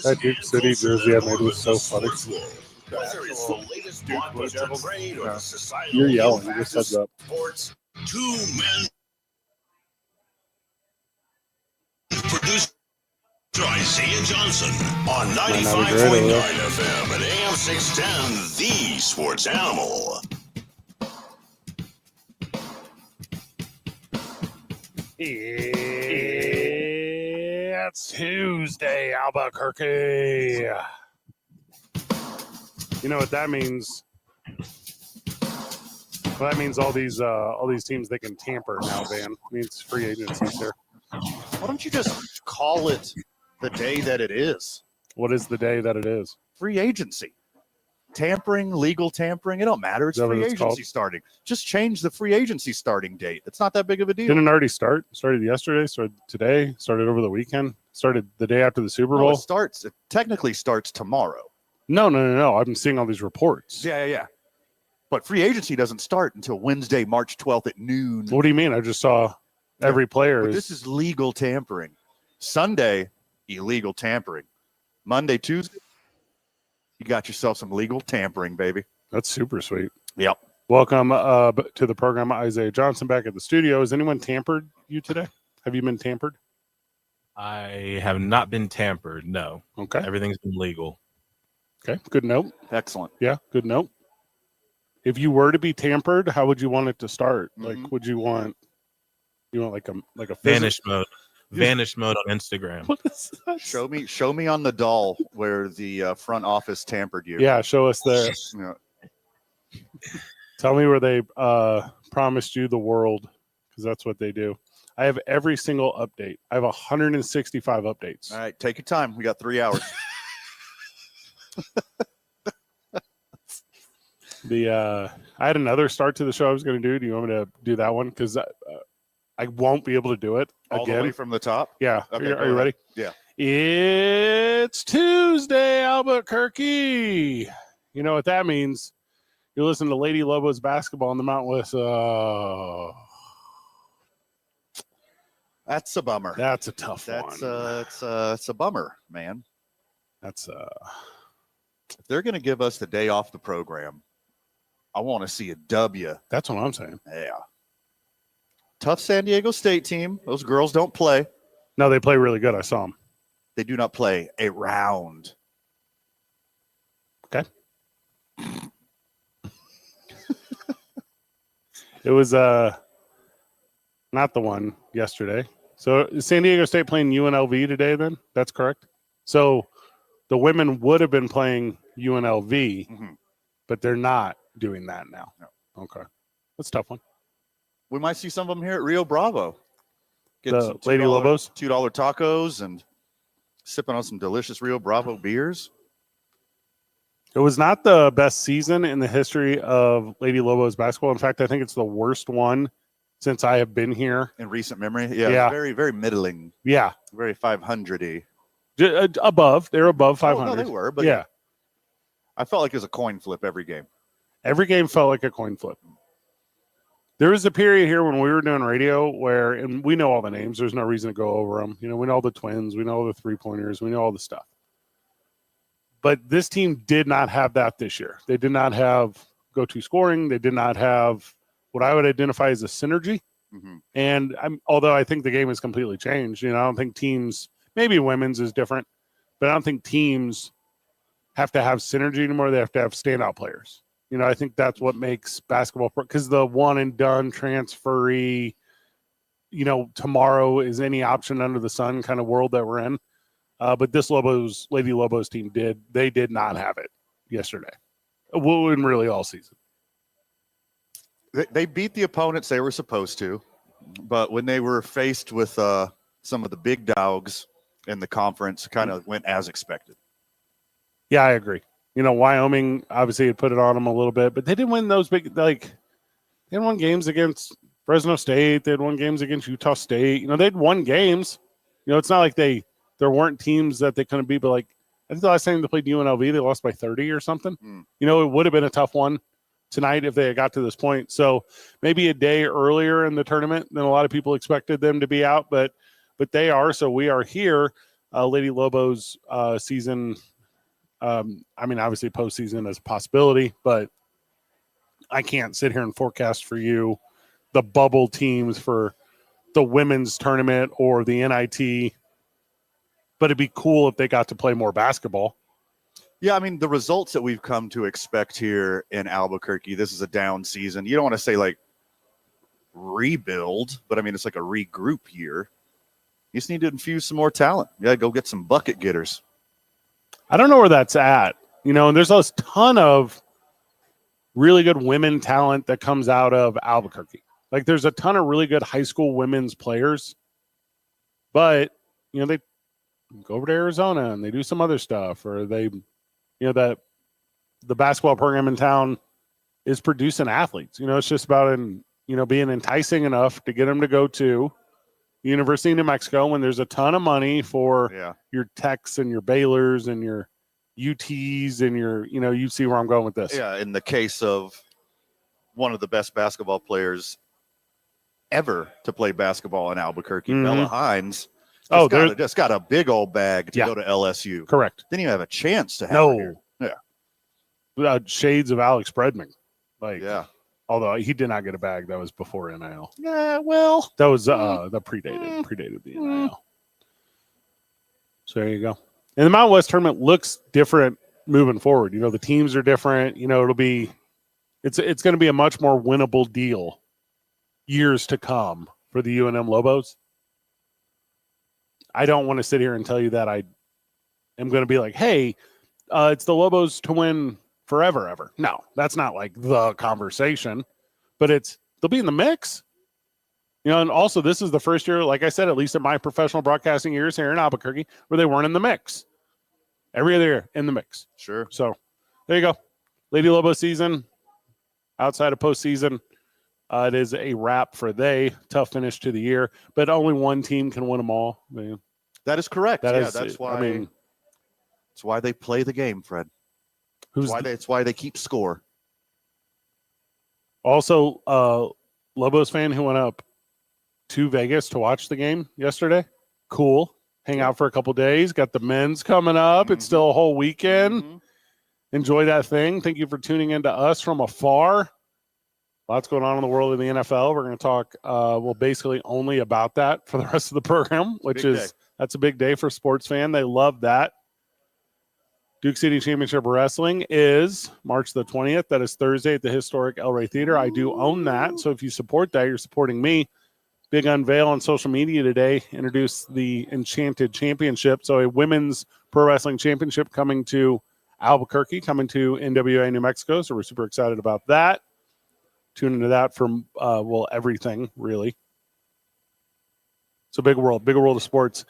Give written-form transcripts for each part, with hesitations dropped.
That Duke City jersey I made was so funny. Whether it's the latest blockbuster trade or the societal You're yelling. Just heads up. sports, two men produced Isaiah Johnson on 95.9 FM and AM 610, the Sports Animal. It's Tuesday, Albuquerque. You know what that means? Well, that means all these teams they can tamper now, Van. It means free agencies here. Why don't you just call it the day that it is? What is the day that it is? Free agency. Tampering, legal tampering, it don't matter. It's free agency starting. Just change the free agency starting date. It's not that big of a deal. Didn't it already start? Started yesterday, started today, started over the weekend, started the day after the Super Bowl. It technically starts tomorrow. No. I'm seeing all these reports. Yeah. But free agency doesn't start until Wednesday, March 12th at noon. What do you mean? I just saw every player. But this is legal tampering. Sunday, illegal tampering. Monday, Tuesday, you got yourself some legal tampering, baby. That's super sweet. Yep. Welcome to the program, Isaiah Johnson, back at the studio. Has anyone tampered you today? Have you been tampered? I have not been tampered, no. Okay. Everything's been legal. Okay, good note. Excellent. Yeah, good note. If you were to be tampered, how would you want it to start? Like, would you want like a vanish mode? Vanish mode on Instagram. What is that? Show me on the doll where the front office tampered you. Yeah, show us there. Yeah. Tell me where they promised you the world, because that's what they do. I have every single update. I have 165 updates. All right, take your time. We got 3 hours. I had another start to the show I was going to do. Do you want me to do that one? Because I won't be able to do it again. All the way from the top? Yeah. Okay, are you ready? Yeah. It's Tuesday, Albuquerque. You know what that means? You listen to Lady Lobos basketball on the Mount West. That's a bummer. That's a tough one. It's a bummer, man. That's if they're going to give us the day off the program, I want to see a W. That's what I'm saying. Yeah. Tough San Diego State team. Those girls don't play. No, they play really good. I saw them. They do not play a round. Okay. It was not the one yesterday. So is San Diego State playing UNLV today then? That's correct. So the women would have been playing UNLV, but they're not doing that now. No. Okay. That's a tough one. We might see some of them here at Rio Bravo. Get the some Lady Lobos? $2 tacos and sipping on some delicious Rio Bravo beers. It was not the best season in the history of Lady Lobos basketball. In fact, I think it's the worst one since I have been here. In recent memory? Yeah. Very, very middling. Yeah. Very 500-y. Above. They're above 500. Oh, no, they were. But yeah. I felt like it was a coin flip every game. Every game felt like a coin flip. There was a period here when we were doing radio where, and we know all the names. There's no reason to go over them. You know, we know all the Twins. We know all the three-pointers. We know all the stuff. But this team did not have that this year. They did not have go-to scoring. They did not have what I would identify as a synergy. And although I think the game has completely changed, you know, I don't think teams, maybe women's is different, but I don't think teams have to have synergy anymore. They have to have standout players. You know, I think that's what makes basketball, because the one and done transferee, you know, tomorrow is any option under the sun kind of world that we're in. But this Lady Lobos team they did not have it yesterday. Well, in really all season. They beat the opponents they were supposed to, but when they were faced with some of the big dogs in the conference, kind of went as expected. Yeah, I agree. You know, Wyoming obviously had put it on them a little bit, but they didn't win those big, like, they had won games against Fresno State. They had won games against Utah State. You know, they'd won games. You know, it's not like there weren't teams that they couldn't beat, but like, I think the last time they played UNLV, they lost by 30 or something. You know, it would have been a tough one tonight if they had got to this point. So maybe a day earlier in the tournament than a lot of people expected them to be out, but they are. So we are here. Lady Lobos season. I mean, obviously postseason is a possibility, but I can't sit here and forecast for you the bubble teams for the women's tournament or the NIT. But it'd be cool if they got to play more basketball. Yeah, I mean, the results that we've come to expect here in Albuquerque, this is a down season. You don't want to say like rebuild, but I mean, it's like a regroup year. You just need to infuse some more talent. You got to go get some bucket getters. I don't know where that's at. You know, and there's a ton of really good women talent that comes out of Albuquerque. Like there's a ton of really good high school women's players, but, you know, they go over to Arizona and they do some other stuff, or they, you know, that the basketball program in town is producing athletes. You know, it's just about, being enticing enough to get them to go to University of New Mexico when there's a ton of money for your Techs and your Baylors and your UTs and your, you see where I'm going with this. Yeah, in the case of one of the best basketball players ever to play basketball in Albuquerque, Bella Hines, just got a big old bag to go to LSU. Correct. Didn't even have a chance to have her here. Yeah. Shades of Alex Bredman. Although he did not get a bag. That was before NIL. Yeah, well. That was that predated the NIL. So there you go. And the Mountain West tournament looks different moving forward. You know, the teams are different. You know, it's going to be a much more winnable deal years to come for the UNM Lobos. I don't want to sit here and tell you that I am going to be like, hey, it's the Lobos to win forever, ever. No, that's not like the conversation, but they'll be in the mix. You know, and also this is the first year, like I said, at least in my professional broadcasting years here in Albuquerque, where they weren't in the mix. Every other year in the mix. Sure. So there you go. Lady Lobo season, outside of postseason, it is a wrap for tough finish to the year, but only one team can win them all. Man. That is correct. That's why. I mean, it's why they play the game, Fred. It's why they keep score. Also, Lobos fan who went up to Vegas to watch the game yesterday. Cool. Hang out for a couple days. Got the men's coming up. It's still a whole weekend. Enjoy that thing. Thank you for tuning in to us from afar. Lots going on in the world of the NFL. We're going to talk, basically only about that for the rest of the program, that's a big day for a sports fan. They love that. Duke City Championship Wrestling is March the 20th. That is Thursday at the historic El Rey Theater. I do own that. So if you support that, you're supporting me. Big unveil on social media today. Introduced the Enchanted Championship. So a women's pro wrestling championship coming to Albuquerque, coming to NWA New Mexico. So we're super excited about that. Tune into that for, everything, really. It's a big world of sports.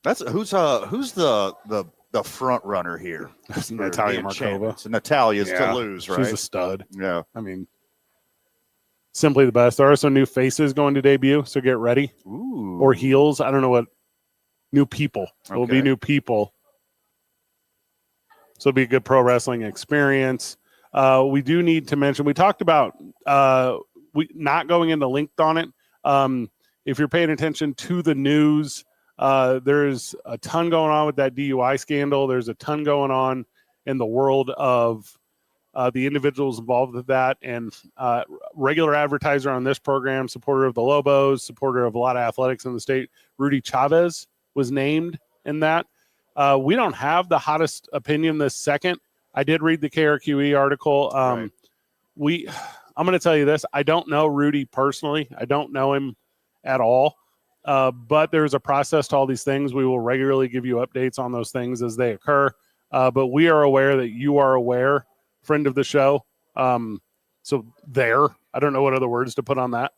That's who's the front runner here. Natalia Markova. So Natalia's to lose, right? She's a stud. Yeah. I mean, simply the best. There are some new faces going to debut, so get ready. Ooh. Or heels. I don't know what. New people. It will be new people. So it'll be a good pro wrestling experience. We do need to mention, we talked about we not going into linked on it. If you're paying attention to the news, there's a ton going on with that DUI scandal. There's a ton going on in the world of the individuals involved with that. And regular advertiser on this program, supporter of the Lobos, supporter of a lot of athletics in the state, Rudy Chavez was named in that. We don't have the hottest opinion this second. I did read the KRQE article. I'm going to tell you this. I don't know Rudy personally. I don't know him at all. But there's a process to all these things. We will regularly give you updates on those things as they occur. But we are aware that you are aware, friend of the show. So I don't know what other words to put on that.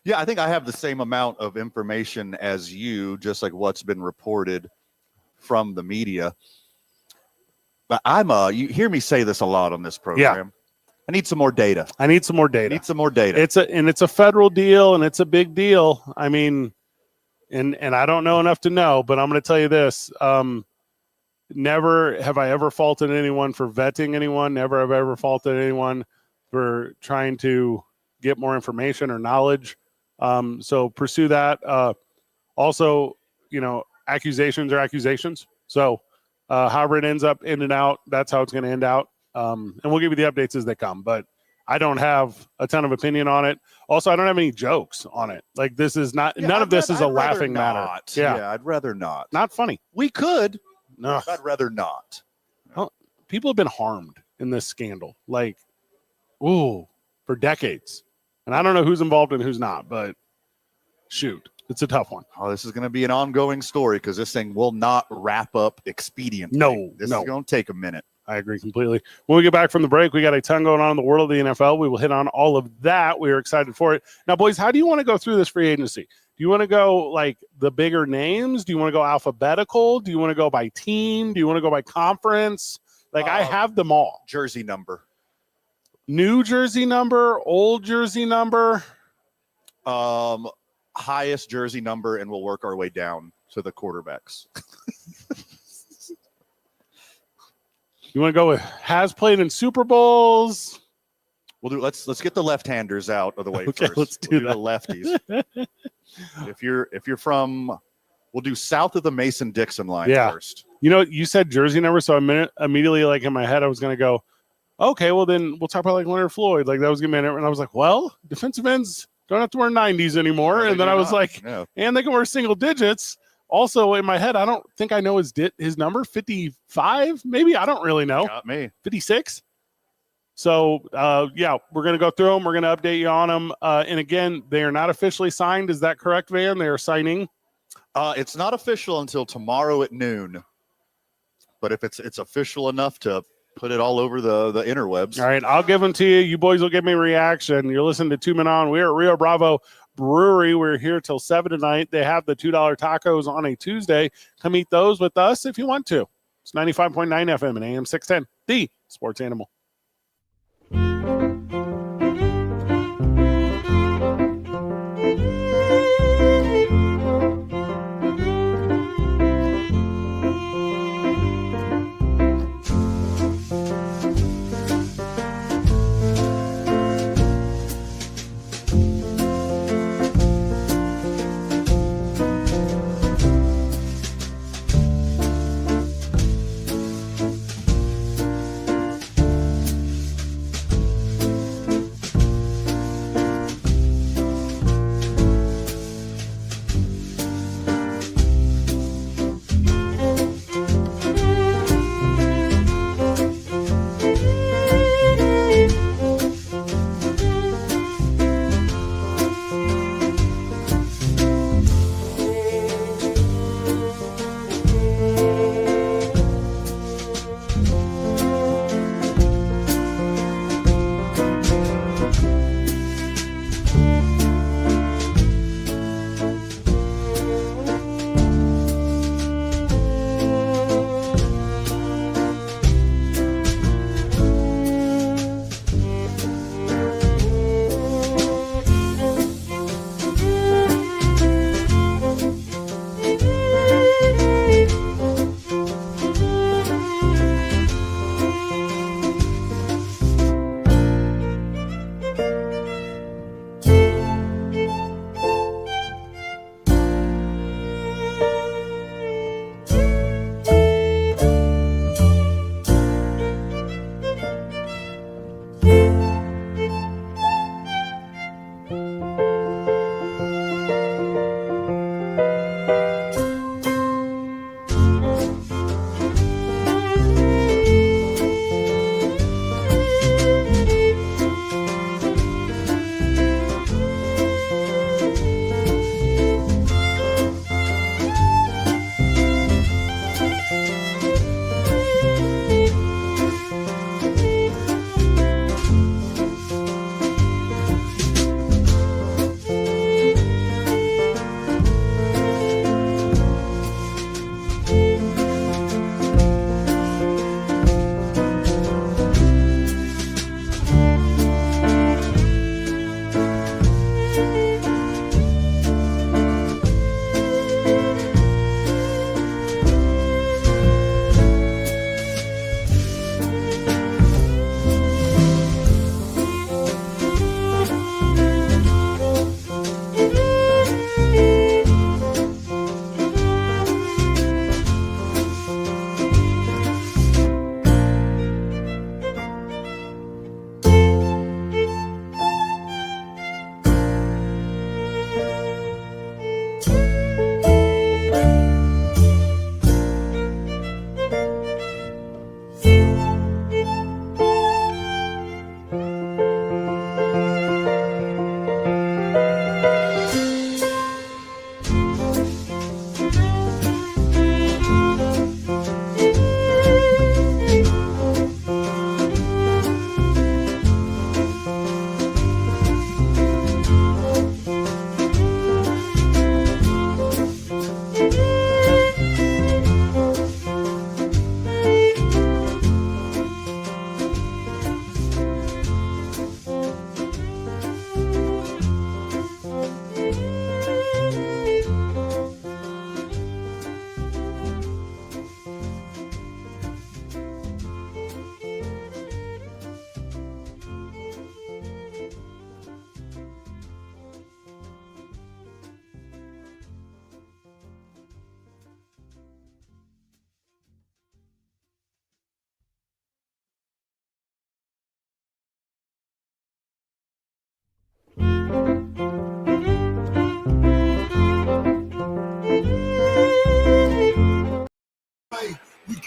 Yeah, I think I have the same amount of information as you, just like what's been reported from the media. But you hear me say this a lot on this program. Yeah. I need some more data. It's a federal deal, and it's a big deal. I mean, and I don't know enough to know, but I'm going to tell you this. Never have I ever faulted anyone for vetting anyone. Never have I ever faulted anyone for trying to get more information or knowledge. So pursue that. Also, accusations are accusations. So however it ends up in and out, that's how it's going to end out. And we'll give you the updates as they come. But I don't have a ton of opinion on it. Also, I don't have any jokes on it. Like this is not, none of this is a laughing matter. Yeah, I'd rather not. Not funny. We could. No, I'd rather not. people have been harmed in this scandal, like, for decades. And I don't know who's involved and who's not, but shoot, it's a tough one. Oh, this is going to be an ongoing story because this thing will not wrap up expediently. No, This no. is going to take a minute. I agree completely. When we get back from the break, we got a ton going on in the world of the NFL. We will hit on all of that. We are excited for it. Now, boys, how do you want to go through this free agency? Do you want to go like the bigger names? Do you want to go alphabetical? Do you want to go by team? Do you want to go by conference? Like I have them all. Jersey number. New jersey number, old jersey number. Highest jersey number, and we'll work our way down to the quarterbacks. You want to go with has played in Super Bowls? We'll do. Let's get the left-handers out of the way Okay, first. let's do the lefties. if you're from, we'll do south of the Mason-Dixon line first. You know, you said jersey number, so immediately, like in my head, I was going to go, okay, well then we'll talk about like Leonard Floyd. Like that was going to be, and I was like, well, defensive ends don't have to wear 90s anymore. No, and then I was like, yeah. and they can wear single digits. Also, in my head, I don't think I know his number, 55, maybe. I don't really know. Got me. 56. So, we're going to go through them. We're going to update you on them. And again, they are not officially signed. Is that correct, Van? They are signing. It's not official until tomorrow at noon. But if it's official enough to put it all over the interwebs. All right, I'll give them to you. You boys will give me a reaction. You're listening to Two Men On. We're at Rio Bravo Brewery. We're here till 7 tonight. They have the $2 tacos on a Tuesday. Come eat those with us if you want to. It's 95.9 FM and AM 610, the Sports Animal.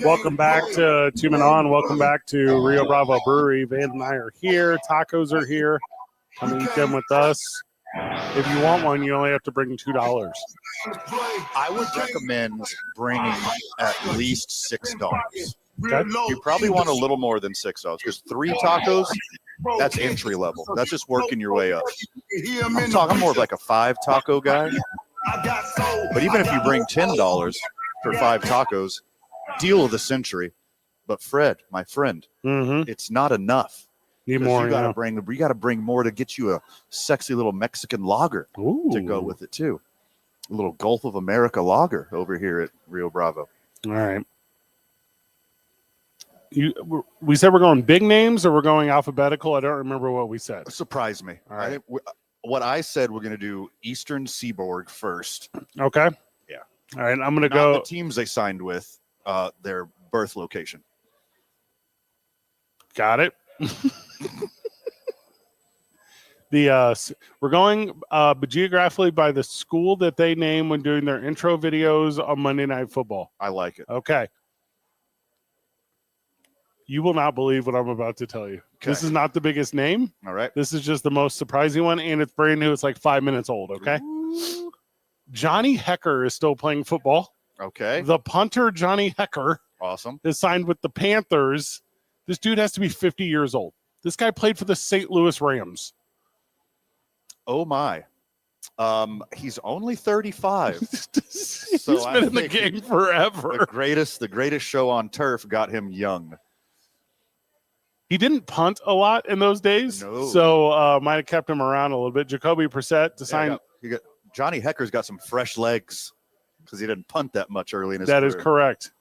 Welcome back to Two Men On. Welcome back to Rio Bravo Brewery. Van and I are here. Tacos are here. Come eat them with us. If you want one, you only have to bring $2. I would recommend bringing at least $6. Okay? You probably want a little more than $6 because 3 tacos, that's entry level. That's just working your way up. I'm more of like a 5 taco guy. But even if you bring $10 for 5 tacos, deal of the century. But Fred, my friend, it's not enough. Need more. You gotta bring more to get you a sexy little Mexican lager to go with it too. A little Gulf of America lager over here at Rio Bravo. All right. We said we're going big names or we're going alphabetical. I don't remember what we said. Surprise me. All right. What I said, we're going to do Eastern Seaboard first. Okay. Yeah. All right. I'm going to Not go. the teams they signed with, their birth location. Got it. We're going but geographically by the school that they name when doing their intro videos on Monday Night Football. I like it. Okay. You will not believe what I'm about to tell you. Okay. This is not the biggest name. All right. This is just the most surprising one, and it's brand new. It's like 5 minutes old, okay? Ooh. Johnny Hecker is still playing football. Okay. The punter, Johnny Hecker, Awesome. is signed with the Panthers. This dude has to be 50 years old. This guy played for the St. Louis Rams. Oh, my. He's only 35. He's been in the game forever. The greatest show on turf got him young. He didn't punt a lot in those days, No. so might have kept him around a little bit. Jacoby Brissett to sign. Johnny Hecker's got some fresh legs because he didn't punt that much early in his That career. is correct.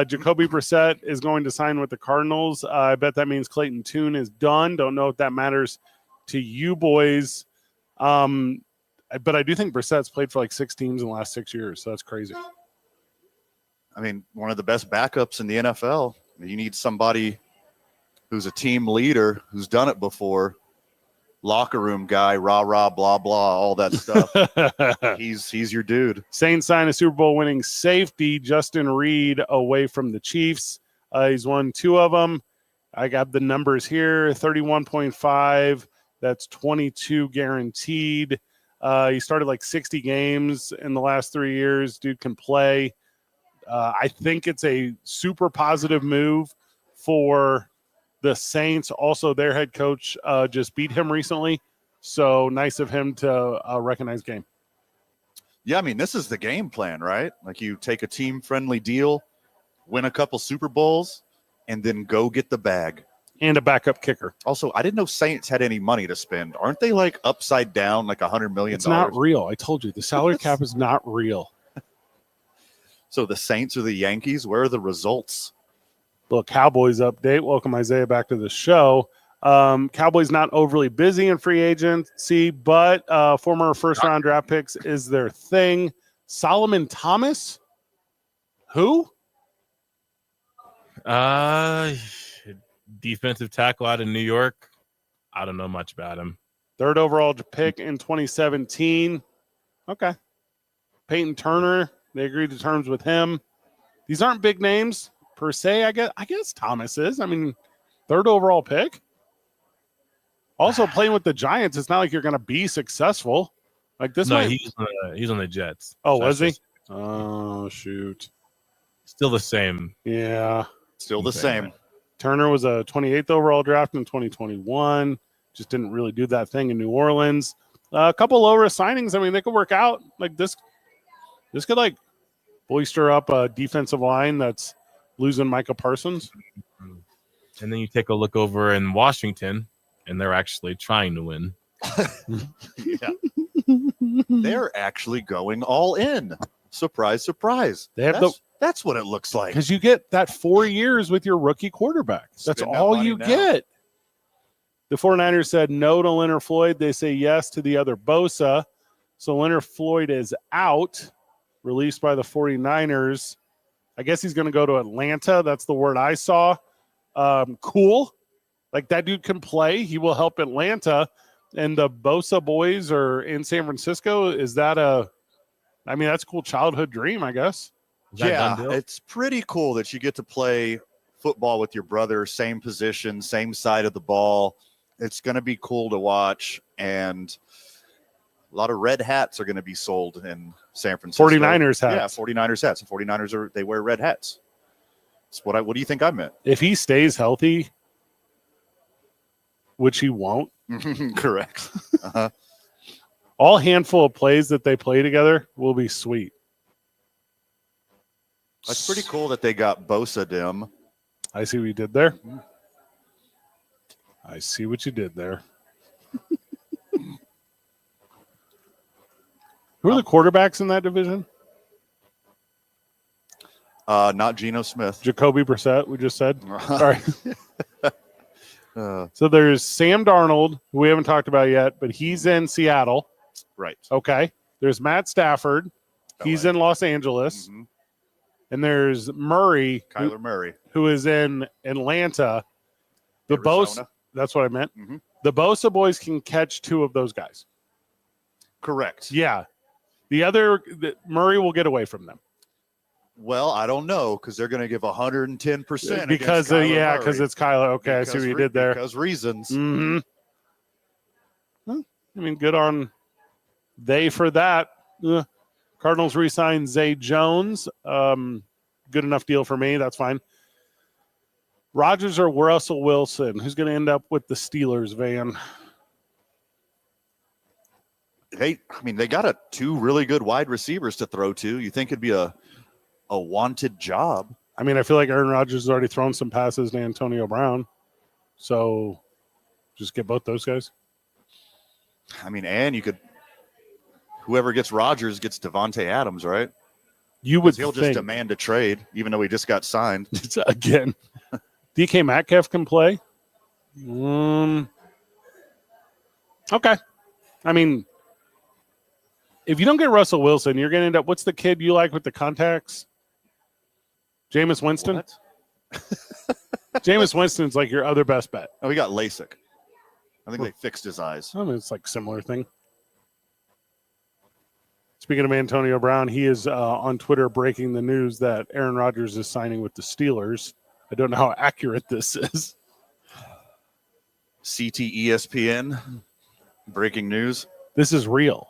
Jacoby Brissett is going to sign with the Cardinals. I bet that means Clayton Tune is done. Don't know if that matters to you boys. But I do think Brissett's played for like 6 teams in the last 6 years, so that's crazy. I mean, one of the best backups in the NFL. You need somebody who's a team leader, who's done it before, locker room guy, rah, rah, blah, blah, all that stuff. He's your dude. Saints sign a Super Bowl winning safety, Justin Reed, away from the Chiefs. He's won 2 of them. I got the numbers here, 31.5. That's 22 guaranteed. He started like 60 games in the last 3 years. Dude can play. I think it's a super positive move for the Saints. Also, their head coach just beat him recently. So nice of him to recognize game. Yeah, I mean, this is the game plan, right? Like you take a team-friendly deal, win a couple Super Bowls, and then go get the bag. And a backup kicker. Also, I didn't know Saints had any money to spend. Aren't they like upside down, like $100 million? It's not real. I told you, the salary cap is not real. So the Saints or the Yankees, where are the results? Little Cowboys update. Welcome, Isaiah, back to the show. Cowboys not overly busy in free agency, but former first-round draft picks is their thing. Solomon Thomas? Who? Defensive tackle out of New York. I don't know much about him. 3rd overall pick in 2017. Okay. Peyton Turner, they agreed to terms with him. These aren't big names per se, I guess Thomas is. I mean, 3rd overall pick. Also playing with the Giants, it's not like you're going to be successful. Like this No, he's on the Jets. Oh, So was he? that's Oh, shoot. Still the same. Yeah. Still the same. Turner was a 28th overall draft in 2021. Just didn't really do that thing in New Orleans. A couple low-risk signings. I mean, they could work out. Like this could like bolster up a defensive line that's losing Micah Parsons. And then you take a look over in Washington, and they're actually trying to win. Yeah. They're actually going all in. Surprise, surprise. They have That's what it looks like. because you get that 4 years with your rookie quarterback. That's Spend that all money you now. get. The 49ers said no to Leonard Floyd. They say yes to the other Bosa. So Leonard Floyd is out, released by the 49ers. I guess he's going to go to Atlanta. That's the word I saw. Cool. Like that dude can play. He will help Atlanta. And the Bosa boys are in San Francisco. Is that that's a cool childhood dream, I guess. Is that a done deal? it's pretty cool that you get to play football with your brother, same position, same side of the ball. It's going to be cool to watch, and a lot of red hats are going to be sold in San Francisco. 49ers hats. Yeah, 49ers hats. The 49ers they wear red hats. That's what do you think I meant? If he stays healthy, which he won't, Correct. Uh-huh. all handful of plays that they play together will be sweet. That's pretty cool that they got Bosa dim. I see what you did there. I see what you did there. Who are the quarterbacks in that division? Not Geno Smith. Jacoby Brissett, we just said. All right. Uh, So there's Sam Darnold, who we haven't talked about yet, but he's in Seattle. right. Okay. There's Matt Stafford. He's LA. in Los Angeles. Mhm. And there's Murray, Kyler Murray. who is in Atlanta. The Bosa, Arizona. that's what I meant. Mhm. The Bosa boys can catch two of those guys. Correct. Yeah. Murray will get away from them. Well, I don't know because they're going to give 110% Because it's Kyler. Okay, I see what you did there. Because reasons. Mm-hmm. Well, I mean, good on they for that. Cardinals re-signed Zay Jones. Good enough deal for me. That's fine. Rodgers or Russell Wilson? Who's going to end up with the Steelers, Van? Hey, I mean, they got two really good wide receivers to throw to. You think it'd be a wanted job? I mean, I feel like Aaron Rodgers has already thrown some passes to Antonio Brown. So just get both those guys. I mean, and you could whoever gets Rodgers gets Devontae Adams, right? You would He'll think. just demand a trade, even though he just got signed. Again. DK Metcalf can play. Okay. I mean, if you don't get Russell Wilson, you're going to end up. What's the kid you like with the contacts? Jameis Winston. What? Jameis Winston's like your other best bet. Oh, he got LASIK. I think they fixed his eyes. I mean, it's like similar thing. Speaking of Antonio Brown, he is on Twitter breaking the news that Aaron Rodgers is signing with the Steelers. I don't know how accurate this is. ESPN, breaking news. This is real.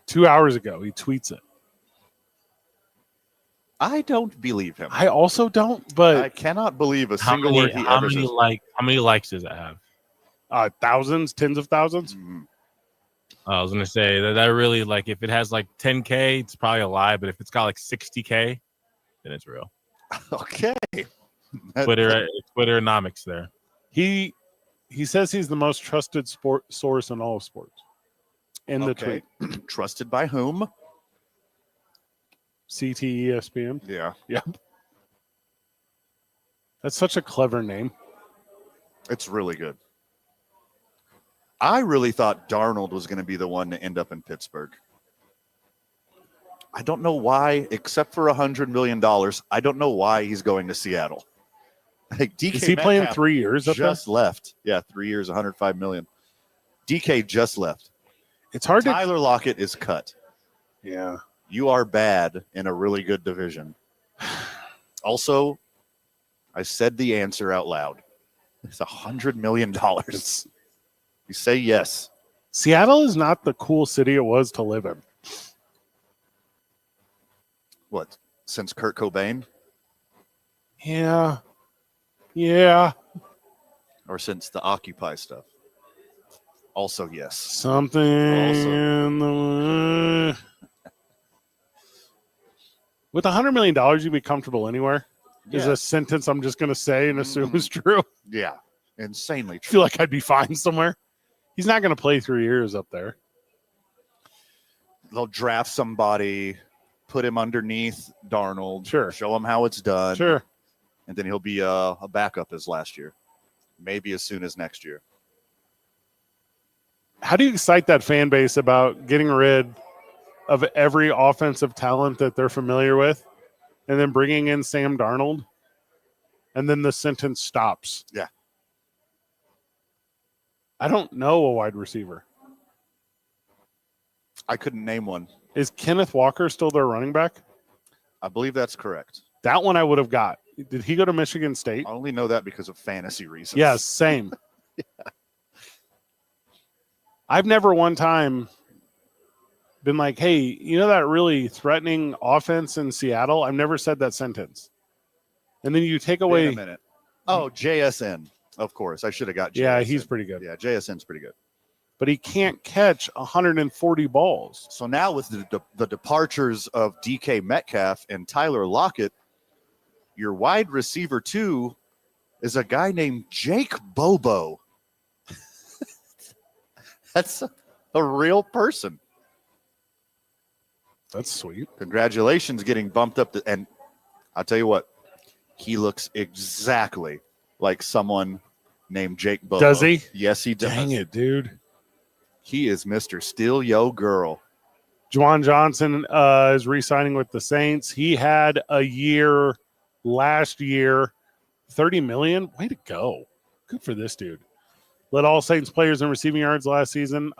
2 hours ago, he tweets it. I don't believe him. I also don't, but I cannot believe a single word he ever says. How many likes does it have? thousands, tens of thousands. Mhm. I was gonna say that really, like, if it has like 10K, it's probably a lie. But if it's got like 60K, then it's real. Okay. Twitternomics there. He says he's the most trusted sport source in all of sports. In the tweet, Trusted by whom? ESPN. Yeah. Yep. That's such a clever name. It's really good. I really thought Darnold was going to be the one to end up in Pittsburgh. I don't know why, except for $100 million. I don't know why he's going to Seattle. Like DK Is he playing Metcalf 3 years up there? just left. Yeah, 3 years, $105 million. DK just left. It's hard to. Tyler Lockett is cut. Yeah. You are bad in a really good division. Also, I said the answer out loud. It's $100 million. You say yes. Seattle is not the cool city it was to live in. What? Since Kurt Cobain? Yeah. Yeah. Or since the Occupy stuff? Also, yes. Something Also. in the. With $100 million, you'd be comfortable anywhere. There's Yeah. a sentence I'm just going to say and assume is true. Yeah. Insanely I true. feel like I'd be fine somewhere. He's not going to play 3 years up there. They'll draft somebody, put him underneath Darnold, Sure. show him how it's done, Sure. and then he'll be a backup as last year, maybe as soon as next year. How do you excite that fan base about getting rid of every offensive talent that they're familiar with and then bringing in Sam Darnold? And then the sentence stops. Yeah. I don't know a wide receiver. I couldn't name one. Is Kenneth Walker still their running back? I believe that's correct. That one I would have got. Did he go to Michigan State? I only know that because of fantasy reasons. Yes, same. I've never one time been like, hey, you know that really threatening offense in Seattle? I've never said that sentence. And then you take Wait away. a minute. Oh, JSN. Of course. I should have got JSN. Yeah, he's pretty good. Yeah, JSN's pretty good. But he can't catch 140 balls. So now with the departures of DK Metcalf and Tyler Lockett, your wide receiver 2 is a guy named Jake Bobo. That's a real person. That's sweet. Congratulations getting bumped up. And I'll tell you what, he looks exactly like someone named Jake Bobo. Does he? Yes, he does. Dang it, dude. He is Mr. Steal Yo Girl. Juwan Johnson is re-signing with the Saints. He had a year last year, $30 million. Way to go. Good for this dude. Led all Saints players in receiving yards last season,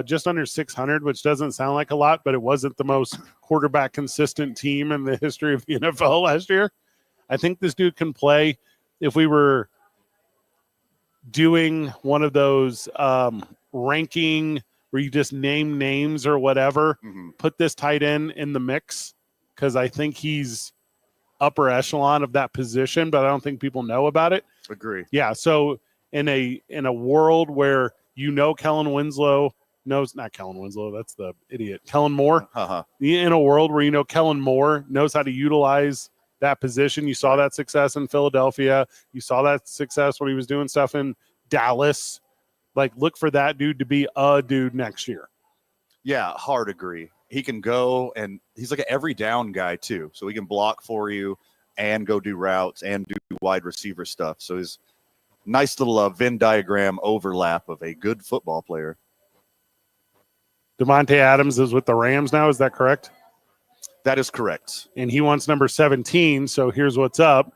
just under 600, which doesn't sound like a lot, but it wasn't the most quarterback consistent team in the history of the NFL last year. I think this dude can play. If we were doing one of those ranking where you just name names or whatever, put this tight end in the mix, because I think he's upper echelon of that position, but I don't think people know about it. Agree. Yeah, so in a world where Kellen Winslow knows, not Kellen Winslow, that's the idiot, Kellen Moore. In a world where Kellen Moore knows how to utilize that position. You saw that success in Philadelphia. You saw that success when he was doing stuff in Dallas. Like, look for that dude to be a dude next year. Yeah, hard agree. He can go, and he's like an every down guy too. So he can block for you and go do routes and do wide receiver stuff. So he's nice little Venn diagram overlap of a good football player. Devontae Adams is with the Rams now. Is that correct? That is correct. And he wants number 17. So here's what's up.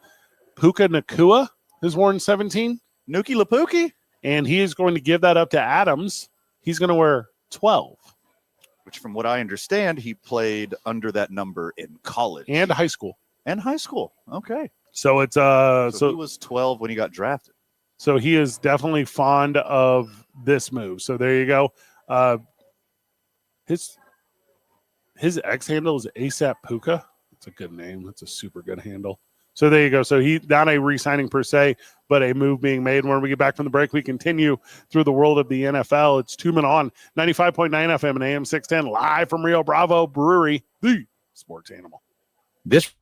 Puka Nacua has worn 17. Nuki Lapuki? And he is going to give that up to Adams. He's going to wear 12. Which, from what I understand, he played under that number in college. And high school. And high school. Okay. So it's so he was 12 when he got drafted. So he is definitely fond of this move. So there you go. His X handle is ASAP Puka. That's a good name. That's a super good handle. So there you go. So he not a re-signing per se, but a move being made. When we get back from the break, we continue through the world of the NFL. It's 2 Men On 95.9 FM and AM 610 live from Rio Bravo Brewery, the sports animal. This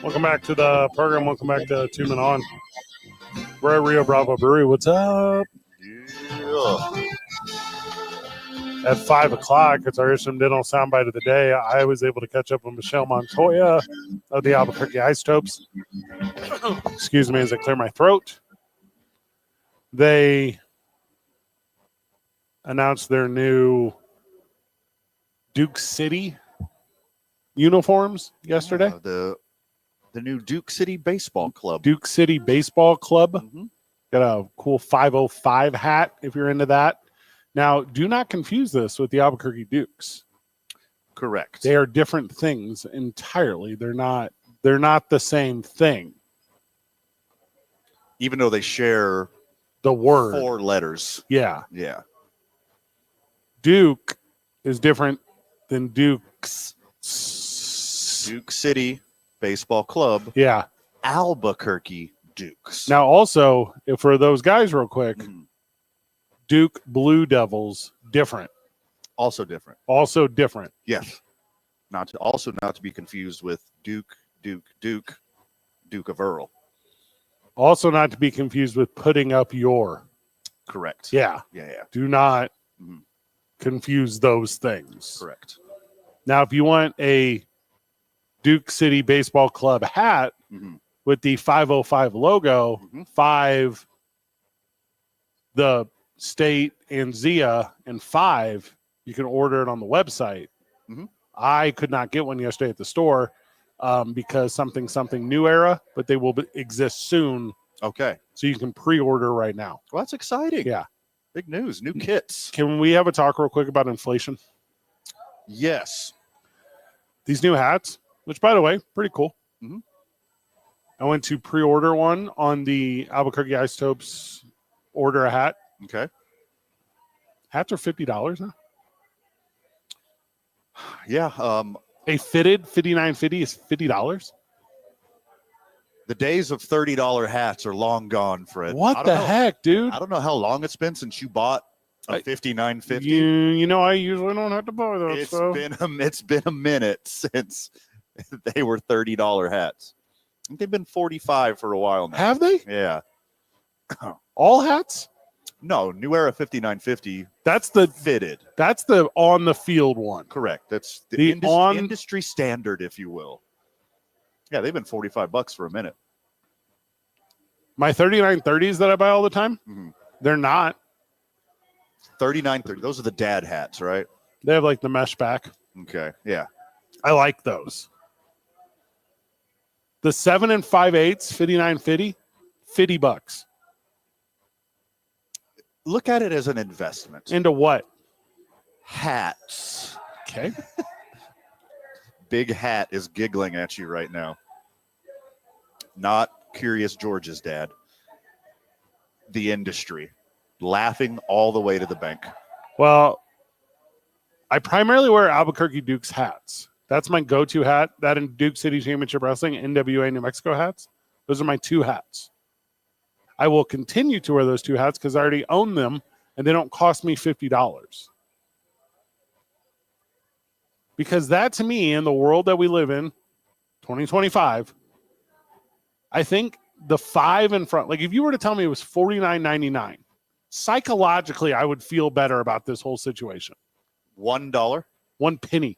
Welcome back to the program. Welcome back to Two Men On. We're at Rio Bravo Brewery. What's up? Yeah. At 5 o'clock, it's our incidental soundbite of the day. I was able to catch up with Michelle Montoya of the Albuquerque Isotopes. Excuse me as I clear my throat. They announced their new Duke City uniforms yesterday. The new Duke City Baseball Club. Duke City Baseball Club. Mhm. Got a cool 505 hat if you're into that. Now, do not confuse this with the Albuquerque Dukes. Correct. They are different things entirely. They're not the same thing. Even though they share The word. 4 letters. Yeah. Yeah. Duke is different than Dukes. Duke City Baseball Club. Yeah. Albuquerque Dukes. Now, also, if for those guys real quick, Mhm. Duke Blue Devils, different. Also different. Also different. Yes. Not to be confused with Duke of Earl. Also not to be confused with putting up your. Correct. Yeah. Yeah. Do not Mhm. confuse those things. Correct. Now, if you want a Duke City Baseball Club hat Mhm. with the 505 logo, Mhm. 5, the state and Zia, and 5, you can order it on the website. Mhm. I could not get one yesterday at the store because something new era, but they will exist soon. Okay. So you can pre-order right now. Well, that's exciting. Yeah. Big news. New kits. Can we have a talk real quick about inflation? Yes. These new hats, which by the way, pretty cool. Mhm. I went to pre-order one on the Albuquerque Isotopes order a hat. Okay. Hats are $50 now. Yeah. A fitted 5950 is $50. The days of $30 hats are long gone, Fred. What the heck, dude? I don't know how long it's been since you bought a $59.50. You know, I usually don't have to buy that It's stuff. been a minute since they were $30 hats. I think they've been 45 for a while now. Have they? Yeah. All hats? No, New Era 5950 That's the fitted. on the field one. Correct. That's The industry standard, if you will. Yeah, they've been $45 for a minute. My 3930s that I buy all the time, Mhm. they're not. 39.30. Those are the dad hats, right? They have like the mesh back. Okay. Yeah. I like those. The 7 and 5/8 $59.50, $50. Look at it as an investment. Into what? Hats. Okay. Big Hat is giggling at you right now. Not Curious George's dad. The industry. Laughing all the way to the bank. Well, I primarily wear Albuquerque Dukes hats. That's my go-to hat. That and Duke City Championship Wrestling, NWA New Mexico hats. Those are my 2 hats. I will continue to wear those 2 hats because I already own them and they don't cost me $50. Because that to me, in the world that we live in, 2025, I think the 5 in front, like if you were to tell me it was $49.99, psychologically, I would feel better about this whole situation. $1. 1 penny,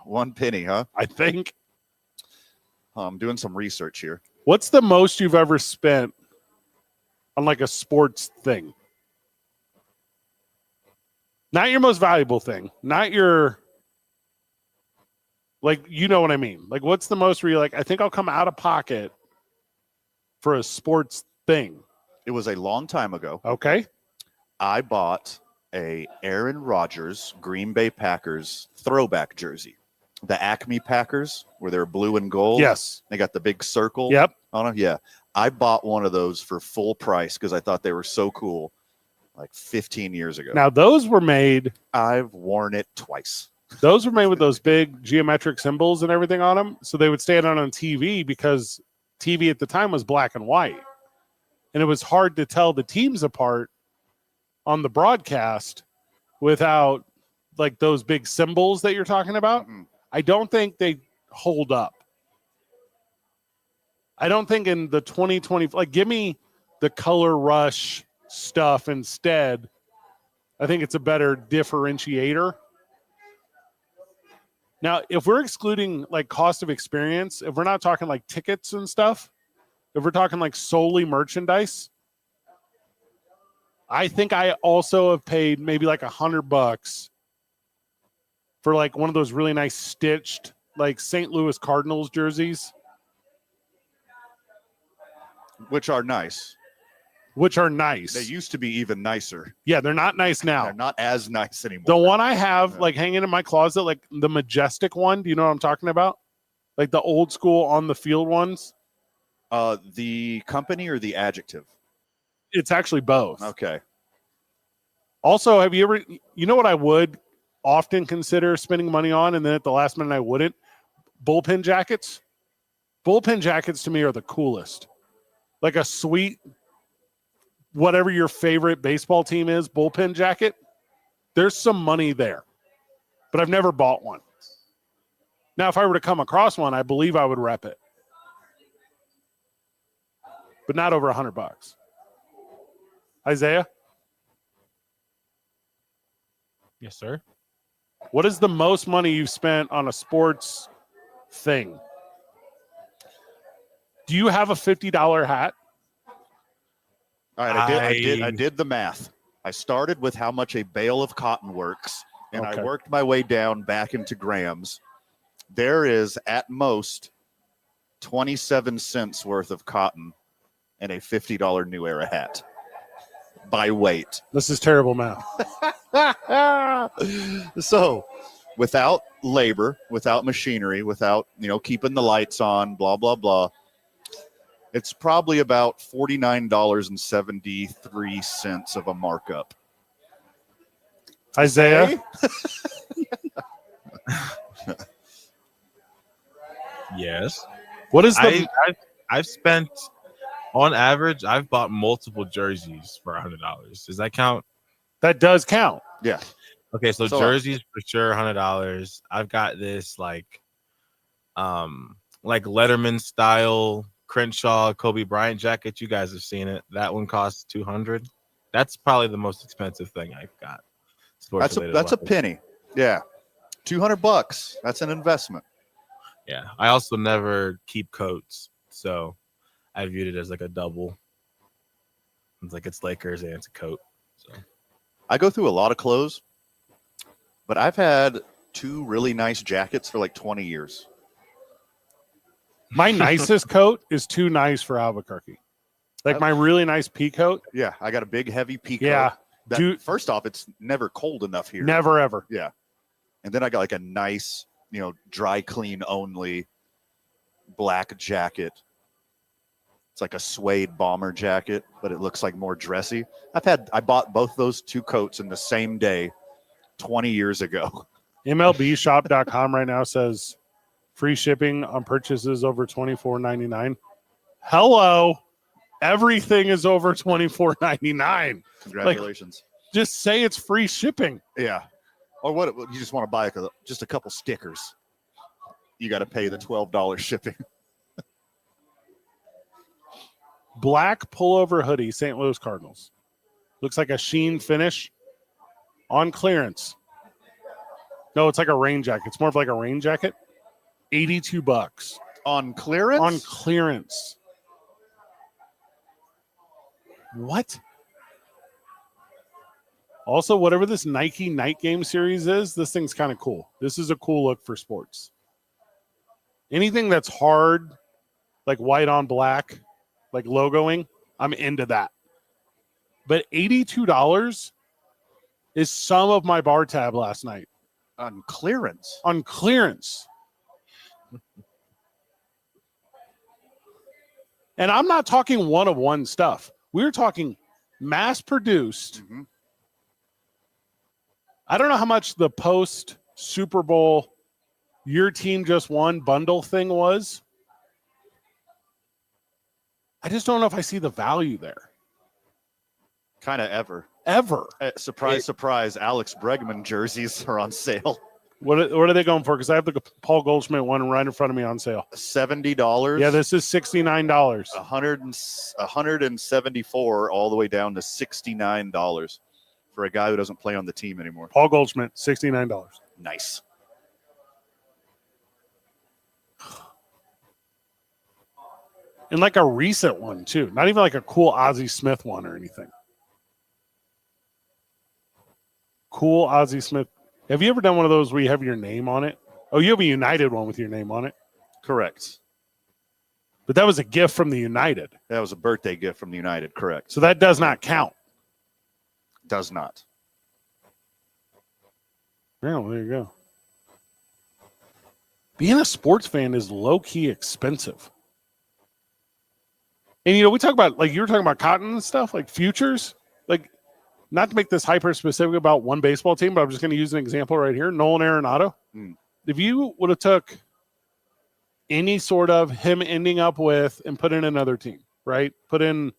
1 penny, huh? I think. I'm doing some research here. What's the most you've ever spent on like a sports thing? Not your most valuable thing. Not your, like, you know what I mean? Like, what's the most where you're like, I think I'll come out of pocket for a sports thing? It was a long time ago. Okay. I bought a Aaron Rodgers Green Bay Packers throwback jersey. The Acme Packers, where they're blue and gold. Yes. They got the big circle Yep. on them. Yeah. I bought one of those for full price because I thought they were so cool like 15 years ago. Now, those were made I've worn it twice. Those were made with those big geometric symbols and everything on them. So they would stand out on TV because TV at the time was black and white. And it was hard to tell the teams apart on the broadcast without like those big symbols that you're talking about. Mhm. I don't think they hold up. I don't think in the 2020, like, give me the Color Rush stuff instead. I think it's a better differentiator. Now, if we're excluding like cost of experience, if we're not talking like tickets and stuff, if we're talking like solely merchandise, I think I also have paid maybe like $100 for like one of those really nice stitched like St. Louis Cardinals jerseys, Which are nice. which are nice. They used to be even nicer. Yeah, they're not nice now. They're not as nice anymore. The one I have like hanging in my closet, like the Majestic one, do you know what I'm talking about? Like the old school on the field ones. The company or the adjective? It's actually both. Okay. Also, have you ever, you know what I would often consider spending money on, and then at the last minute I wouldn't? Bullpen jackets. Bullpen jackets to me are the coolest. Like a sweet, whatever your favorite baseball team is, bullpen jacket. There's some money there, but I've never bought one. Now, if I were to come across one, I believe I would rep it, but not over $100. Isaiah, Yes, sir. what is the most money you've spent on a sports thing? Do you have a $50 hat? All right, I did the math. I started with how much a bale of cotton works, and Okay. I worked my way down back into grams. There is at most 27 cents worth of cotton and a $50 New Era hat by weight. This is terrible math. So, without labor, without machinery, without, keeping the lights on, blah, blah, blah, it's probably about $49.73 of a markup. Isaiah, Yes. what is the I've spent on average. I've bought multiple jerseys for $100. Does that count? that does count? Yeah. Okay, so So, jerseys for sure, $100. I've got this like Letterman style Crenshaw Kobe Bryant jacket. You guys have seen it. That one costs $200. That's probably the most expensive thing I've got. That's a penny. Yeah. $200. That's an investment. Yeah. I also never keep coats, so I viewed it as like a double. It's like it's Lakers and it's a coat. So I go through a lot of clothes, but I've had two really nice jackets for like 20 years. My nicest coat is too nice for Albuquerque. Like my really nice pea coat. Yeah, I got a big, heavy pea coat. Yeah. First off, it's never cold enough here. Never ever. Yeah. And then I got like a nice, dry clean only black jacket. It's like a suede bomber jacket, but it looks like more dressy. I bought both those two coats in the same day 20 years ago. MLBshop.com right now says free shipping on purchases over $24.99. Hello. Everything is over $24.99. Congratulations. Just say it's free shipping. Yeah. Or what? You just want to buy just a couple stickers. You got to pay the $12 shipping. Black pullover hoodie, St. Louis Cardinals. Looks like a sheen finish on clearance. No, it's like a rain jacket. It's more of like a rain jacket. $82 On clearance? on clearance. What? Also, whatever this Nike Night Game series is, this thing's kind of cool. This is a cool look for sports. Anything that's hard, like white on black, like logoing, I'm into that. But $82 is some of my bar tab last night. On clearance? On clearance. And I'm not talking one-of-one stuff. We're talking mass-produced. Mm-hmm. I don't know how much the post Super Bowl your team just won bundle thing was. I just don't know if I see the value there. Kind of ever. Ever. Surprise, surprise, Alex Bregman jerseys are on sale. What are they going for? Because I have the Paul Goldschmidt one right in front of me on sale. $70. Yeah, this is $69. 174 all the way down to $69 for a guy who doesn't play on the team anymore. Paul Goldschmidt, $69. Nice. And like a recent one, too. Not even like a cool Ozzie Smith one or anything. Cool Ozzie Smith. Have you ever done one of those where you have your name on it? Oh, you have a United one with your name on it. Correct. But that was a gift from the United. That was a birthday gift from the United. Correct. So that does not count. Does not. Yeah, well, there you go. Being a sports fan is low-key expensive. And, you know, we talk about, like, you were talking about cotton and stuff, like futures. Like, not to make this hyper-specific about one baseball team, but I'm just going to use an example right here. Nolan Arenado. If you would have took any sort of him ending up with and put in another team, right? Put in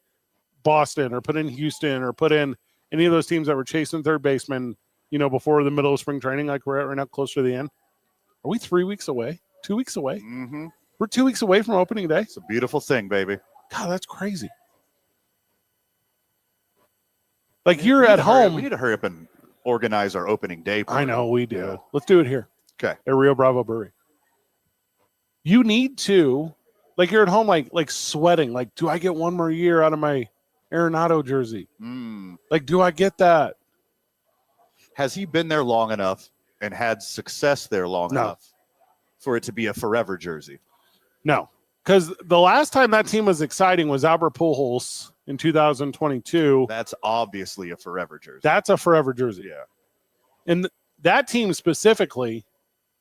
Boston or put in Houston or put in any of those teams that were chasing third baseman, you know, before the middle of spring training, like we're at right now, closer to the end. Are we 3 weeks away? 2 weeks away? Mm-hmm. We're 2 weeks away from opening day. It's a beautiful thing, baby. God, that's crazy. Like you're at home. We need to hurry up and organize our opening day party. I know we do. Yeah. Let's do it here. Okay. At Rio Bravo Brewery. You need to, like you're at home, like sweating. Like, do I get one more year out of my Arenado jersey? Like, do I get that? Has he been there long enough and had success there long enough for it to be a forever jersey? No. Because the last time that team was exciting was Albert Pujols in 2022. That's obviously a forever jersey. That's a forever jersey. Yeah. And that team specifically,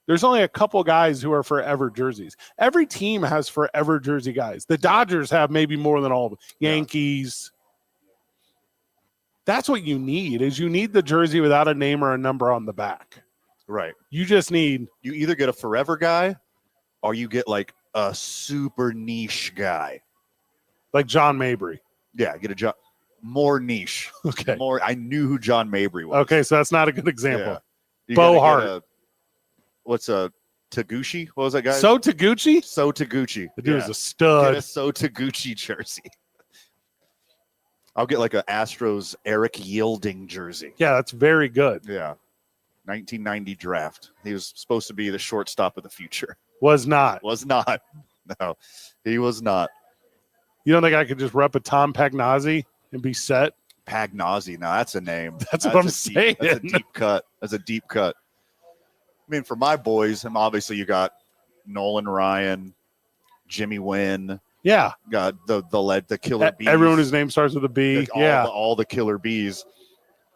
there's only a couple guys who are forever jerseys. Every team has forever jersey guys. The Dodgers have maybe more than all of them. Yankees. That's what you need, is you need the jersey without a name or a number on the back. Right. You just need. You either get a forever guy or you get like a super niche guy. Like John Mabry. Yeah, get a more niche. Okay. More. I knew who John Mabry was. Okay, so that's not a good example. Yeah. Bo Hart. What's a Taguchi? What was that guy? So Taguchi? So Taguchi. The dude is a stud. Get a So Taguchi jersey. I'll get like a Astros Eric Yielding jersey. Yeah, that's very good. Yeah. 1990 draft. He was supposed to be the shortstop of the future. Was not. Was not. No, he was not. You don't think I could just rep a Tom Pagnozzi and be set? Pagnozzi. Now that's a name. That's what I'm saying. That's a deep cut. That's a deep cut. I mean, for my boys, and obviously you got Nolan Ryan, Jimmy Wynn. Yeah. Got the killer bees. Everyone whose name starts with a B. Like all the killer bees.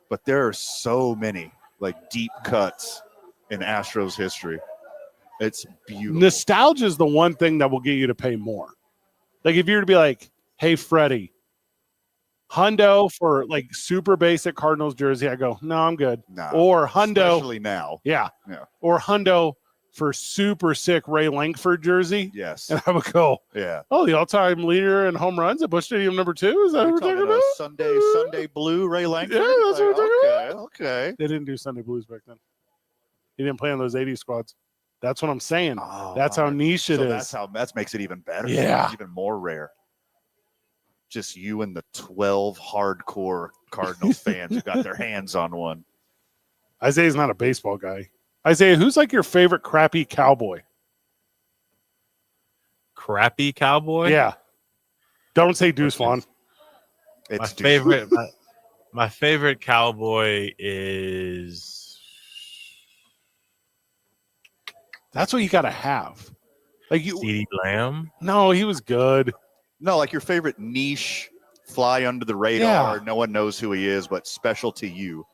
But there are so many like deep cuts in Astros history. It's beautiful. Nostalgia is the one thing that will get you to pay more. Like if you were to be like, hey, Freddie, hundo for like super basic Cardinals jersey, I go, no, I'm good. Nah, or hundo. Especially now. Yeah. Yeah. Or hundo for super sick Ray Langford jersey. Yes. And I would go, yeah. oh, the all-time leader in home runs at Busch Stadium #2? Is that what we're talking about? Sunday Blue Ray Langford? Yeah, that's what we're talking about. Okay. They didn't do Sunday Blues back then. He didn't play on those 80s squads. That's what I'm saying. Oh, that's how niche it is. That makes it even better. Yeah. It's even more rare. Just you and the 12 hardcore Cardinals fans who got their hands on one. Isaiah's not a baseball guy. Isaiah, who's like your favorite crappy cowboy? Crappy cowboy? Yeah. Don't say Deuce Vaughn. My favorite cowboy is. That's what you got to have. Like you, CeeDee Lamb. No, he was good. No, like your favorite niche, fly under the radar. Yeah. No one knows who he is, but special to you.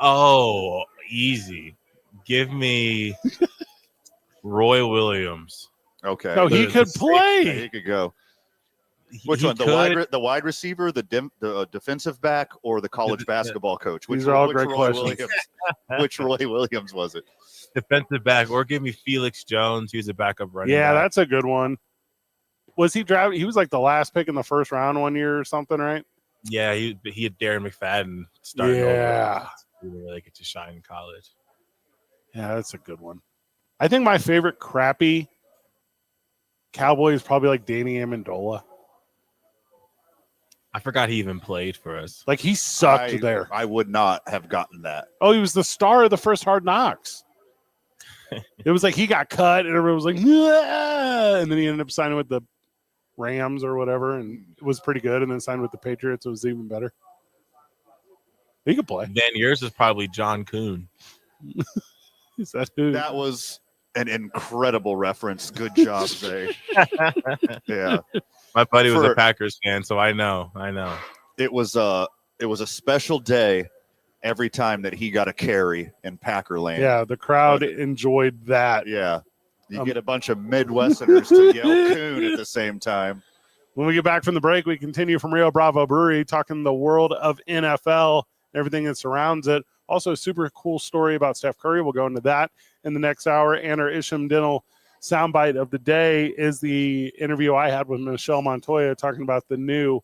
Oh, easy. Give me Roy Williams. Okay. No, he could Yeah, play. he could go. Which He one? The wide receiver, the defensive back, or the college basketball coach? These are all great Roy questions. Which Roy Williams was it? Defensive back, or give me Felix Jones, who's a backup running Yeah, back. that's a good one. Was he drafted? He was like the last pick in the first round one year or something, right? Yeah, he had Darren McFadden starting Yeah. over. He didn't really get to shine in college. Yeah, that's a good one. I think my favorite crappy Cowboy is probably like Danny Amendola. I forgot he even played for us. Like he sucked there. I would not have gotten that. Oh, he was the star of the first Hard Knocks. It was like he got cut and everyone was like, "Nah!" And then he ended up signing with the Rams or whatever, and it was pretty good. And then signed with the Patriots, it was even better. He could play. Then yours is probably John Kuhn. Is that who? That was an incredible reference. Good job, Zay. Yeah. My buddy was a Packers fan, so I know. It was a special day every time that he got a carry in Packerland. Yeah, the crowd enjoyed that. Yeah. You get a bunch of Midwesterners to yell coon at the same time. When we get back from the break, we continue from Rio Bravo Brewery, talking the world of NFL, everything that surrounds it. Also, a super cool story about Steph Curry. We'll go into that in the next hour. And our Isham Dental soundbite of the day is the interview I had with Michelle Montoya talking about the new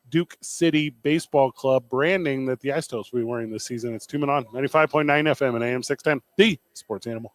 Duke City Baseball Club branding that the Ice Toast will be wearing this season. It's 2 Men On, 95.9 FM and AM 610, the Sports Animal.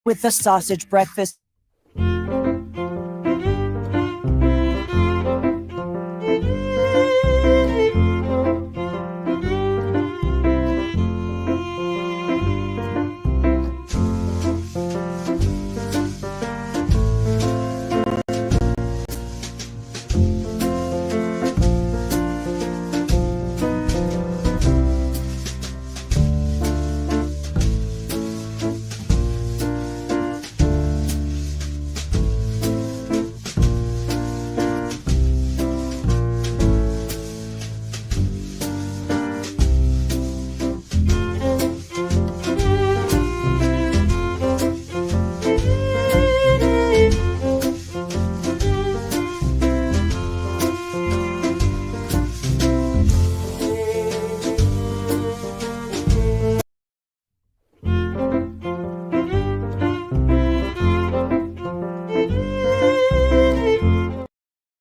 with the sausage breakfast.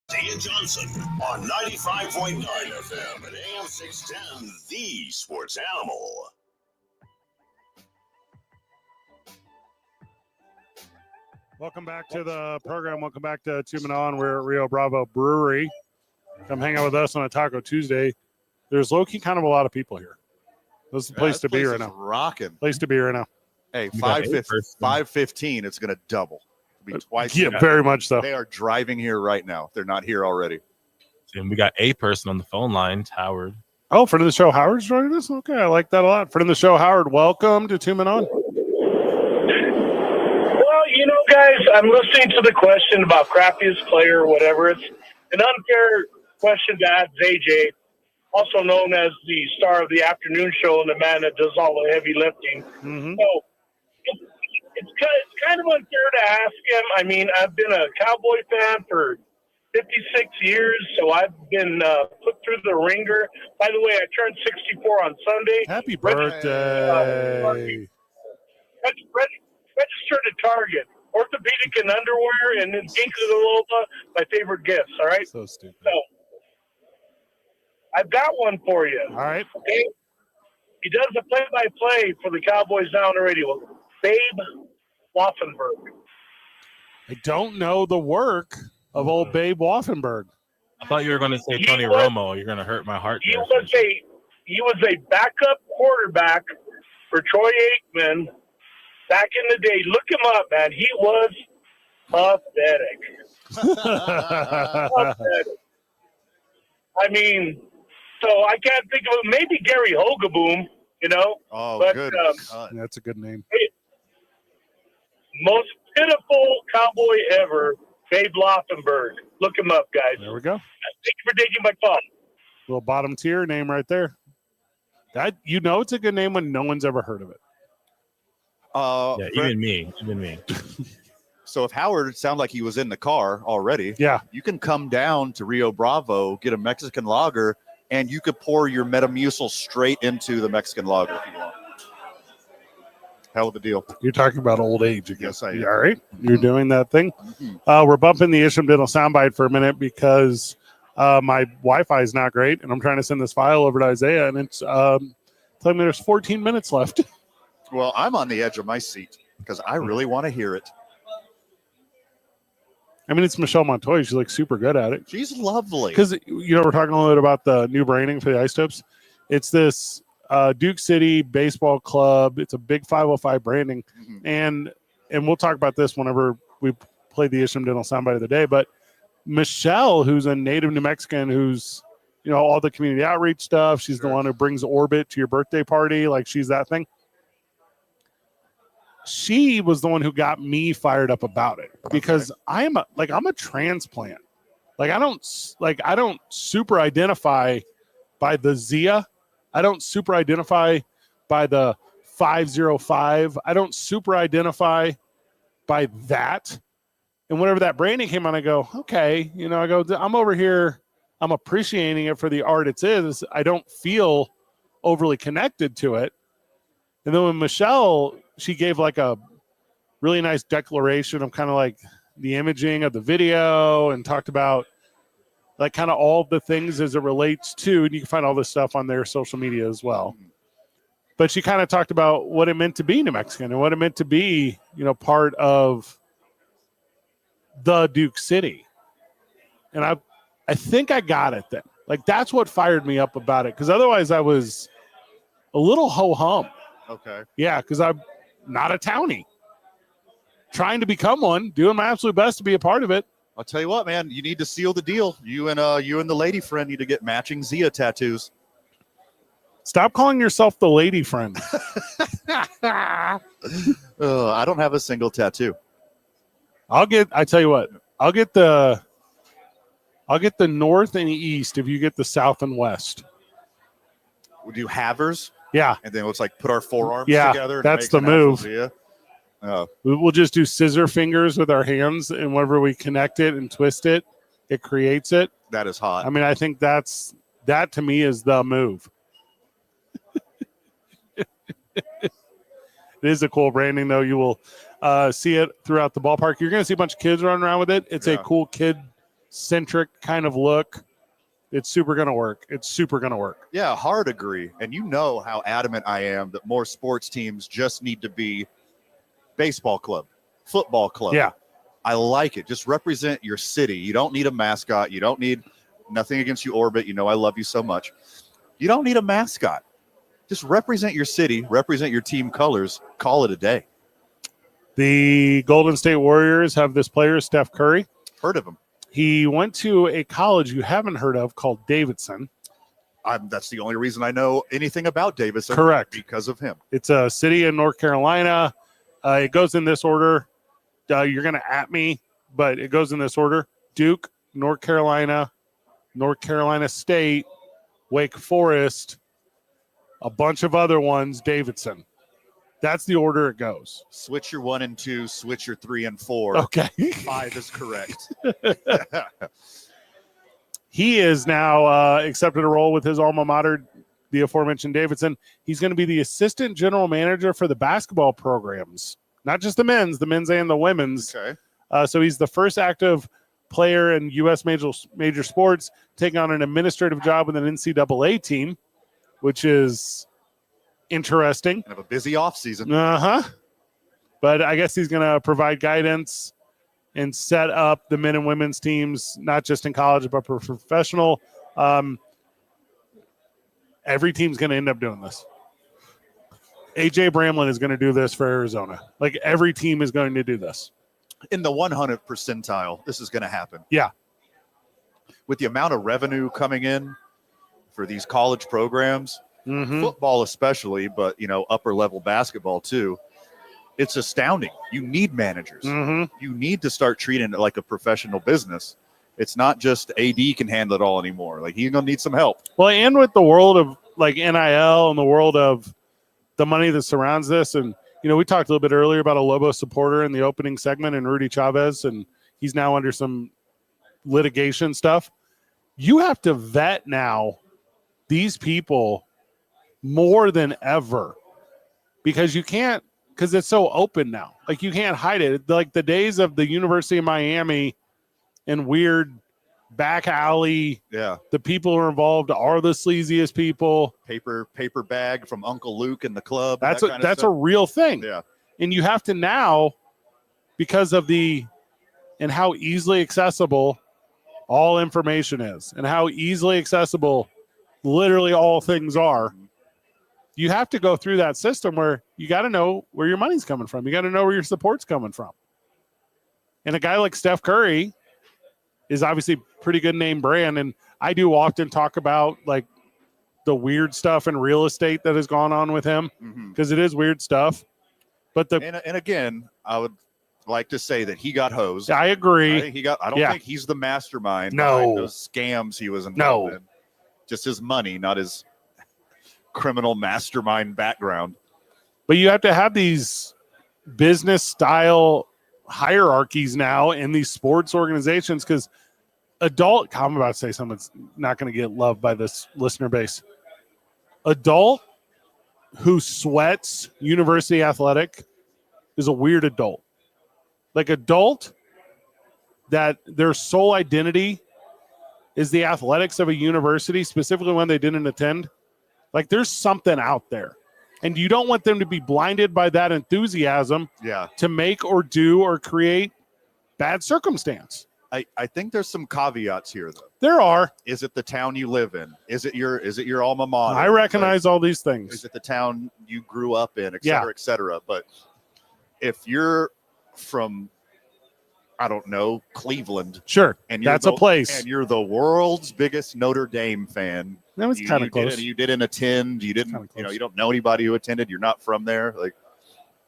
Dan Johnson on 95.9 FM and AM 610, the sports animal. Welcome back to the program. Welcome back to Two Men On. We're at Rio Bravo Brewery. Come hang out with us on a Taco Tuesday. There's low-key kind of a lot of people here. This is the place to be right now. Rocking. Place to be right now. Hey, We got 5:15. It's going to double. It'll be twice. Yeah, very much so. They are driving here right now. If they're not here already. And we got a person on the phone line, Howard. Oh, friend of the show, Howard's joining us? Okay, I like that a lot. Friend of the show, Howard, welcome to Two Men On. Well, you know, guys, I'm listening to the question about crappiest player or whatever. It's an unfair question to ask AJ, also known as the star of the afternoon show and the man that does all the heavy lifting. Mm-hmm. So it's kind of unfair to ask him. I mean, I've been a Cowboy fan for 56 years, so I've been put through the ringer. By the way, I turned 64 on Sunday. Happy birthday. Registered at Target. Orthopedic and underwear, and then Ginkgo biloba, my favorite gifts, all right? So stupid. So, I've got one for you. All right. Okay? He does the play-by-play for the Cowboys now on the radio. Babe Waffenberg. I don't know the work of old Babe Waffenberg. I thought you were going to say He Tony was- Romo. You're going to hurt my heart. He there. was a backup quarterback for Troy Aikman back in the day. Look him up, man. He was pathetic. Pathetic. I mean, so I can't think of maybe Gary Hogaboom, you know. Oh, But, good. That's a good name. Most pitiful Cowboy ever, Babe Loffenberg. Look him up, guys. There we go. Thank you for taking my call. Little bottom tier name right there. That it's a good name when no one's ever heard of it. Yeah, even me. So if Howard sounded like he was in the car already, Yeah. you can come down to Rio Bravo, get a Mexican lager, and you could pour your Metamucil straight into the Mexican lager if you want. Hell of a deal. You're talking about old age again. Yes, I am. You all right? You're doing that thing. Mhm. We're bumping the Isham Dental soundbite for a minute because my Wi-Fi is not great, and I'm trying to send this file over to Isaiah, and it's telling me there's 14 minutes left. Well, I'm on the edge of my seat because I really want to hear it. I mean, it's Michelle Montoya. She's like super good at it. She's lovely. Because, we're talking a little bit about the new branding for the Ice Tips. It's this Duke City Baseball Club. It's a big 505 branding. Mhm. And we'll talk about this whenever we play the Isham Dental soundbite of the day. But Michelle, who's a native New Mexican, who's, all the community outreach stuff. She's the one who brings Orbit to your birthday party. Like, she's that thing. She was the one who got me fired up about it because I'm a transplant. I don't super identify by the Zia. I don't super identify by the 505. I don't super identify by that. And whenever that branding came on, I go, okay, I'm over here. I'm appreciating it for the art it is. I don't feel overly connected to it. And then when Michelle, she gave like a really nice declaration of kind of like the imaging of the video and talked about like kind of all the things as it relates to, and you can find all this stuff on their social media as well. But she kind of talked about what it meant to be New Mexican and what it meant to be, part of the Duke City. And I think I got it then. Like, that's what fired me up about it. Because otherwise I was a little ho-hum. Okay. Yeah, because I'm not a townie. Trying to become one, doing my absolute best to be a part of it. I'll tell you what, man, you need to seal the deal. You and the lady friend need to get matching Zia tattoos. Stop calling yourself the lady friend. I don't have a single tattoo. I tell you what, I'll get the north and east if you get the south and west. We do havers. Yeah. And then let's put our forearms Yeah, together. And that's make the an actual move. Zia. We'll just do scissor fingers with our hands, and whenever we connect it and twist it, it creates it. That is hot. I mean, I think that to me is the move. It is a cool branding, though. You will see it throughout the ballpark. You're going to see a bunch of kids running around with it. It's a cool kid-centric kind of look. It's super going to work. Yeah, hard agree. And you know how adamant I am that more sports teams just need to be baseball club, football club. Yeah. I like it. Just represent your city. You don't need a mascot. You don't need nothing against you, Orbit. You know I love you so much. You don't need a mascot. Just represent your city, represent your team colors, call it a day. The Golden State Warriors have this player, Steph Curry. Heard of him. He went to a college you haven't heard of called Davidson. That's the only reason I know anything about Davidson. Correct. Because of him. It's a city in North Carolina. It goes in this order. You're going to at me, but it goes in this order. Duke, North Carolina State, Wake Forest, a bunch of other ones, Davidson. That's the order it goes. Switch your 1 and 2, switch your 3 and 4. Okay. 5 is correct. He is now accepted a role with his alma mater, the aforementioned Davidson. He's going to be the assistant general manager for the basketball programs, not just the men's and the women's. Okay. So he's the first active player in U.S. major sports taking on an administrative job with an NCAA team, which is interesting. And have a busy offseason. But I guess he's going to provide guidance and set up the men and women's teams, not just in college, but for professional. Every team's going to end up doing this. AJ Bramlin is going to do this for Arizona. Like, every team is going to do this. In the 100th percentile, this is going to happen. Yeah. With the amount of revenue coming in for these college programs, football especially, but, upper level basketball too, it's astounding. You need managers. You need to start treating it like a professional business. It's not just AD can handle it all anymore. Like, he's going to need some help. Well, and with the world of like NIL and the world of the money that surrounds this, and we talked a little bit earlier about a Lobo supporter in the opening segment and Rudy Chavez, and he's now under some litigation stuff. You have to vet now these people more than ever because it's so open now. Like, you can't hide it. Like the days of the University of Miami and weird back alley. Yeah. The people who are involved are the sleaziest people. Paper bag from Uncle Luke in the club. That's a a real thing. Yeah. And you have to now, because of and how easily accessible all information is and how easily accessible literally all things are, you have to go through that system where you got to know where your money's coming from. You got to know where your support's coming from. And a guy like Steph Curry is obviously pretty good name brand. And I do often talk about like the weird stuff in real estate that has gone on with him because it is weird stuff. But and again, I would like to say that he got hosed. I agree. I don't think he's the mastermind behind those scams he was involved in. Just his money, not his criminal mastermind background. But you have to have these business style hierarchies now in these sports organizations because I'm about to say something that's not going to get loved by this listener base. Adult who sweats university athletic is a weird adult. Like, adult that their sole identity is the athletics of a university, specifically when they didn't attend. Like, there's something out there. And you don't want them to be blinded by that enthusiasm Yeah. to make or do or create bad circumstance. I think there's some caveats here, though. There are. Is it the town you live in? Is it your alma mater? I recognize all these things. Is it the town you grew up in, et Yeah. cetera, et cetera? But if you're from, I don't know, Cleveland, Sure. and you're That's a place. and you're the world's biggest Notre Dame fan, That was kind of close. You didn't attend. You didn't. Kinda close. You don't know anybody who attended. You're not from there. Like,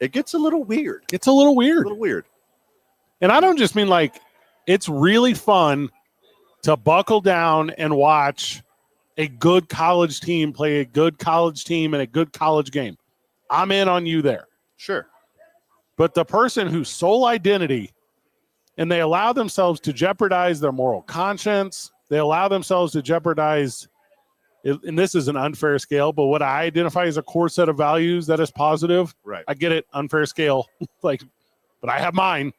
it gets a little weird. It's a little A weird. little weird. And I don't just mean like it's really fun to buckle down and watch a good college team play a good college team in a good college game. I'm in on you there. Sure. But the person whose sole identity, and they allow themselves to jeopardize their moral conscience, they allow themselves to jeopardize, and this is an unfair scale, but what I identify as a core set of values that is positive, Right. I get it, unfair scale, like, but I have mine.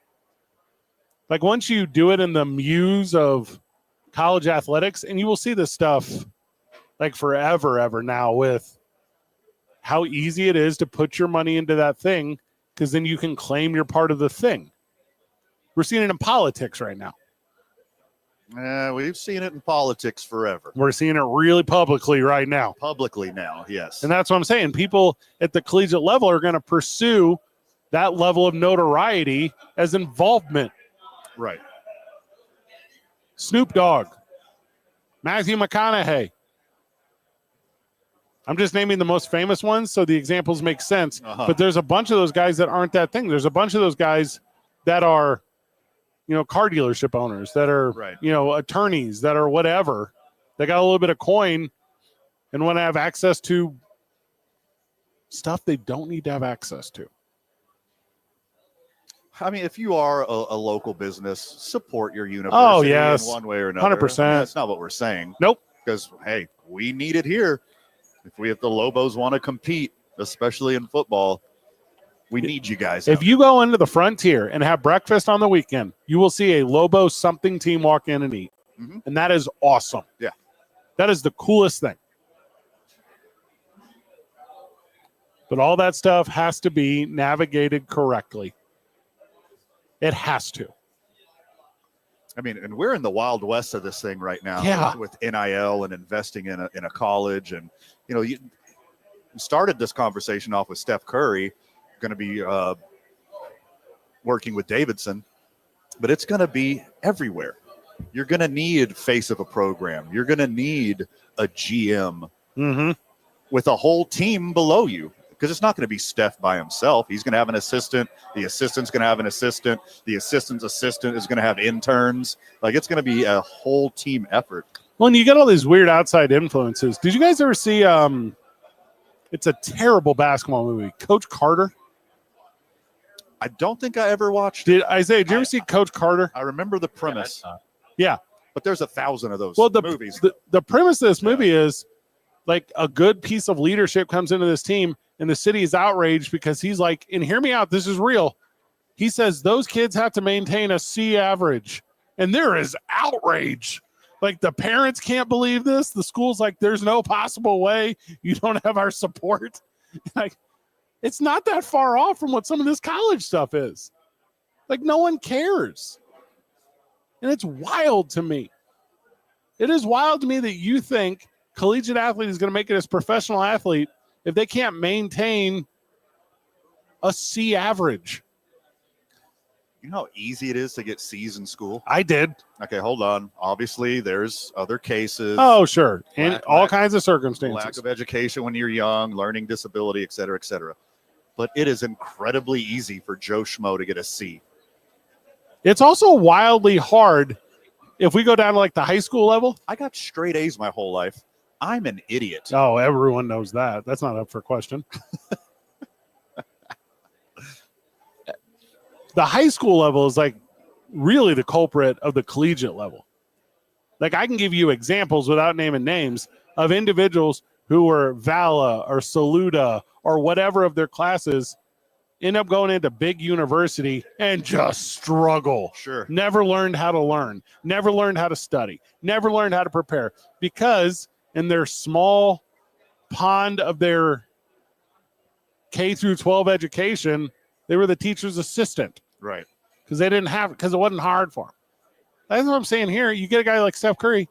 Like once you do it in the muse of college athletics, and you will see this stuff like forever, ever now with how easy it is to put your money into that thing because then you can claim you're part of the thing. We're seeing it in politics right now. We've seen it in politics forever. We're seeing it really publicly right now. Publicly now, yes. And that's what I'm saying. People at the collegiate level are going to pursue that level of notoriety as involvement. Right. Snoop Dogg, Matthew McConaughey. I'm just naming the most famous ones so the examples make sense. Uh-huh. But there's a bunch of those guys that aren't that thing. There's a bunch of those guys that are, car dealership owners, that are, Right. Attorneys, that are whatever. They got a little bit of coin and want to have access to stuff they don't need to have access to. I mean, if you are a local business, support your university Oh, yes. in one way or another. 100%. That's not what we're saying. Nope. Because, hey, we need it here. If the Lobos want to compete, especially in football, we need you guys. If you go into the Frontier and have breakfast on the weekend, you will see a Lobo something team walk in and eat. Mhm. And that is awesome. Yeah. That is the coolest thing. But all that stuff has to be navigated correctly. It has to. I mean, and we're in the wild west of this thing right now. Yeah. With NIL and investing in a college. And, you started this conversation off with Steph Curry, going to be working with Davidson, but it's going to be everywhere. You're going to need face of a program. You're going to need a GM Mm-hmm. with a whole team below you, because it's not going to be Steph by himself. He's going to have an assistant. The assistant's going to have an assistant. The assistant's assistant is going to have interns. Like, it's going to be a whole team effort. Well, and you get all these weird outside influences. Did you guys ever see it's a terrible basketball movie, Coach Carter? I don't think I ever watched it. Did Isaiah, did you ever see Coach Carter? I remember the premise. Yeah. But there's 1,000 of those Well, movies. the premise of this movie is like a good piece of leadership comes into this team and the city is outraged because he's like, and hear me out, this is real. He says those kids have to maintain a C average. And there is outrage. Like the parents can't believe this. The school's like, there's no possible way you don't have our support. Like, it's not that far off from what some of this college stuff is. Like, no one cares. And it's wild to me. It is wild to me that you think collegiate athlete is going to make it as professional athlete if they can't maintain a C average. You know how easy it is to get C's in school? I did. Okay, hold on. Obviously, there's other cases. Oh, sure. And Lack- all lack- kinds of circumstances. Lack of education when you're young, learning disability, et cetera, et cetera. But it is incredibly easy for Joe Schmo to get a C. It's also wildly hard if we go down to like the high school level. I got straight A's my whole life. I'm an idiot. Oh, everyone knows that. That's not up for question. The high school level is like really the culprit of the collegiate level. Like I can give you examples without naming names of individuals who were Vala or Saluda or whatever of their classes end up going into big university and just struggle. Sure. Never learned how to learn, never learned how to study, never learned how to prepare because in their small pond of their K through 12 education, they were the teacher's assistant Right. because they didn't have because it wasn't hard for them. That's what I'm saying here. You get a guy like Steph Curry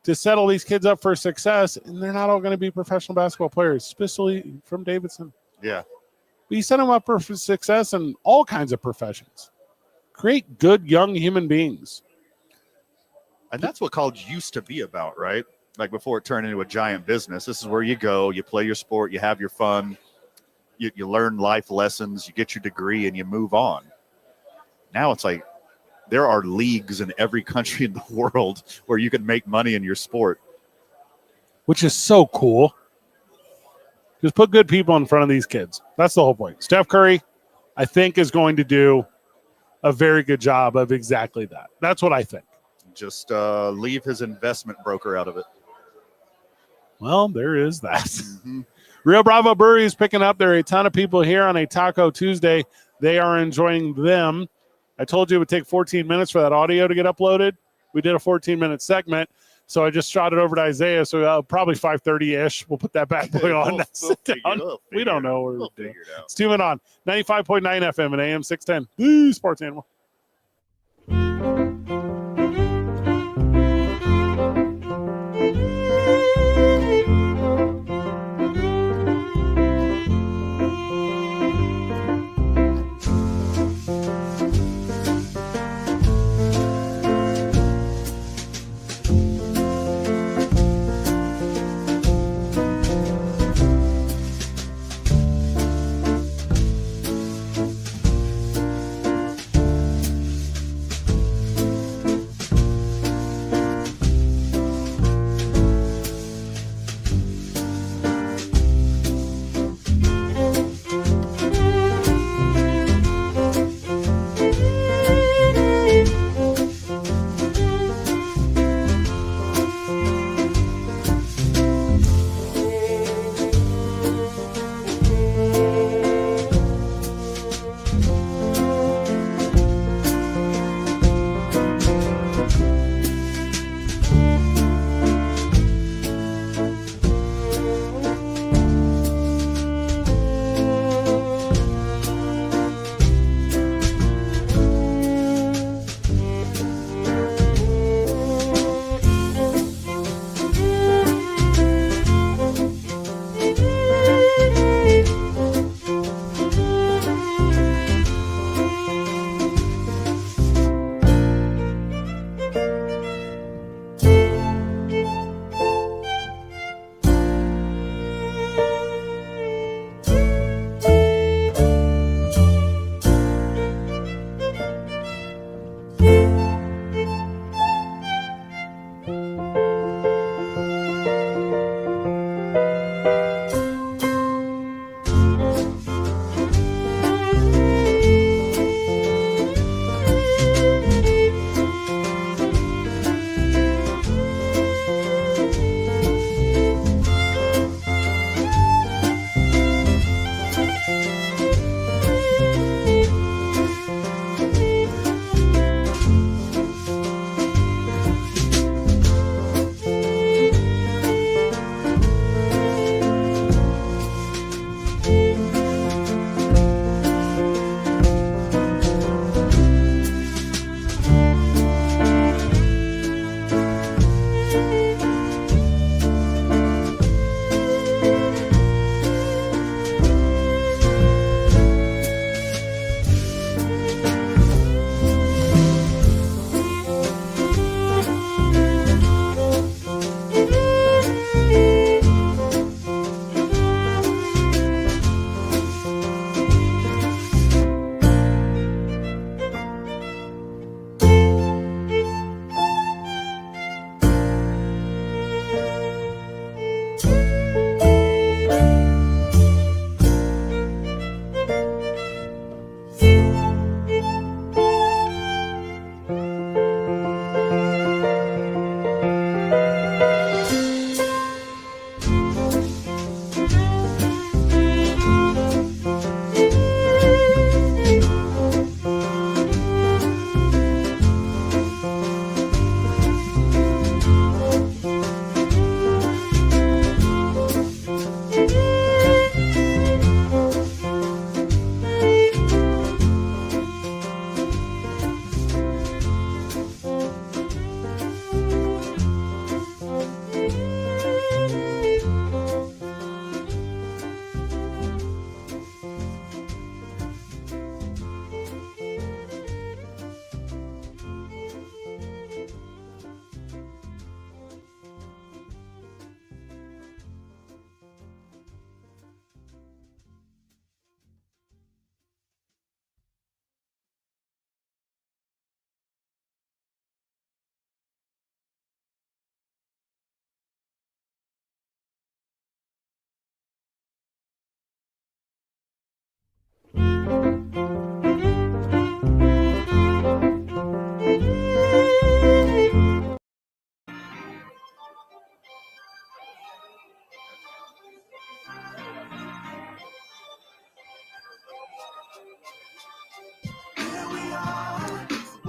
to settle these kids up for success, and they're not all going to be professional basketball players, especially from Davidson. Yeah. But you set them up for success in all kinds of professions. Create good young human beings. And that's what college used to be about, right? Like before it turned into a giant business. This is where you go, you play your sport, you have your fun, you learn life lessons, you get your degree, and you move on. Now it's like there are leagues in every country in the world where you can make money in your sport. Which is so cool. Just put good people in front of these kids. That's the whole point. Steph Curry, I think, is going to do a very good job of exactly that. That's what I think. Just leave his investment broker out of it. Well, there is that. Rio Bravo Brewery is picking up. There are a ton of people here on a Taco Tuesday. They are enjoying them. I told you it would take 14 minutes for that audio to get uploaded. We did a 14-minute segment, so I just shot it over to Isaiah. So probably 5:30-ish. We'll put that bad boy on. Sit down. We don't know where we're doing. It's 2 and on 95.9 FM and AM 610. Woo, Sports Animal.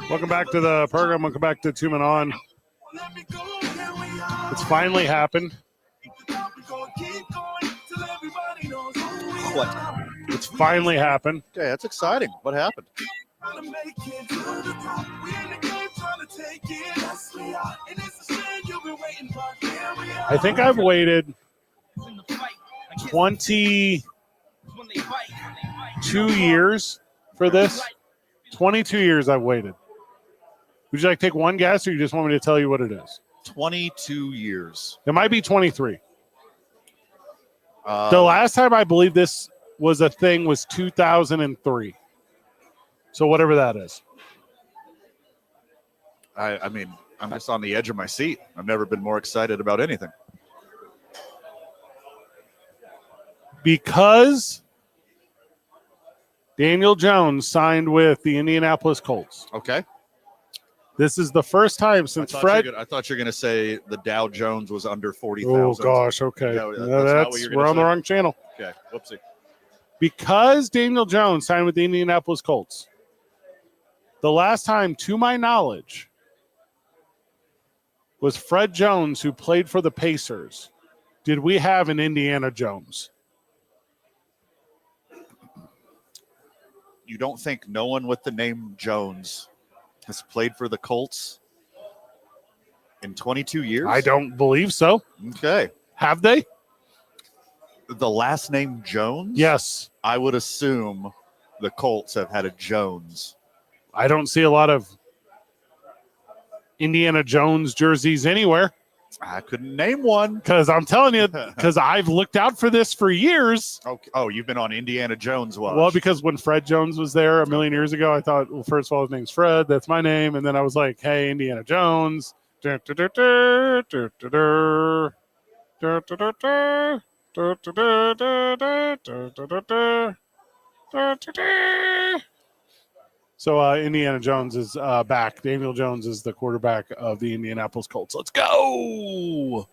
Welcome back to the program. Welcome back to Two Men On. It's finally happened. What? It's finally happened. Okay, that's exciting. What happened? I think I've waited 22 years for this. 22 years I've waited. Would you like to take one guess, or you just want me to tell you what it is? 22 years. It might be 23. The last time I believe this was a thing was 2003. So whatever that is. I mean, I'm just on the edge of my seat. I've never been more excited about anything. Because Daniel Jones signed with the Indianapolis Colts. Okay. This is the first time since Fred. I thought you were going to say the Dow Jones was under 40,000. Oh gosh, okay. No, that's No, not what you're gonna we're on the say. wrong channel. Okay, whoopsie. Because Daniel Jones signed with the Indianapolis Colts. The last time, to my knowledge, was Fred Jones, who played for the Pacers. Did we have an Indiana Jones? You don't think no one with the name Jones has played for the Colts in 22 years? I don't believe so. Okay. Have they? The last name Jones? Yes. I would assume the Colts have had a Jones. I don't see a lot of Indiana Jones jerseys anywhere. I couldn't name one. Because I'm telling you, because I've looked out for this for years. Okay. Oh, you've been on Indiana Jones watch. Well, because when Fred Jones was there a million years ago, I thought, well, first of all, his name's Fred. That's my name. And then I was like, hey, Indiana Jones. So Indiana Jones is back. Daniel Jones is the quarterback of the Indianapolis Colts. Let's go.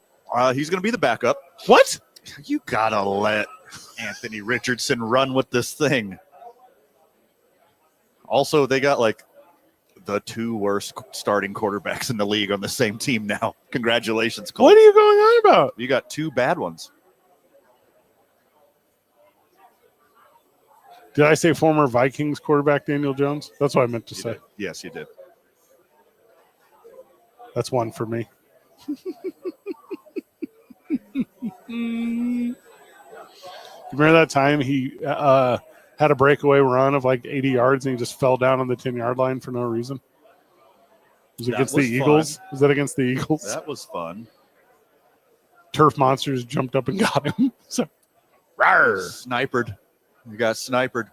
He's going to be the backup. What? You got to let Anthony Richardson run with this thing. Also, they got like the two worst starting quarterbacks in the league on the same team now. Congratulations, Colts. What are you going on about? You got two bad ones. Did I say former Vikings quarterback Daniel Jones? That's what I meant to say. Did. Yes, you did. That's one for me. You remember that time he had a breakaway run of like 80 yards and he just fell down on the 10-yard line for no reason? Was it against the Eagles? Fun. Was that against the Eagles? That was fun. Turf monsters jumped up and got him. So, rawr. Sniped. You got sniped.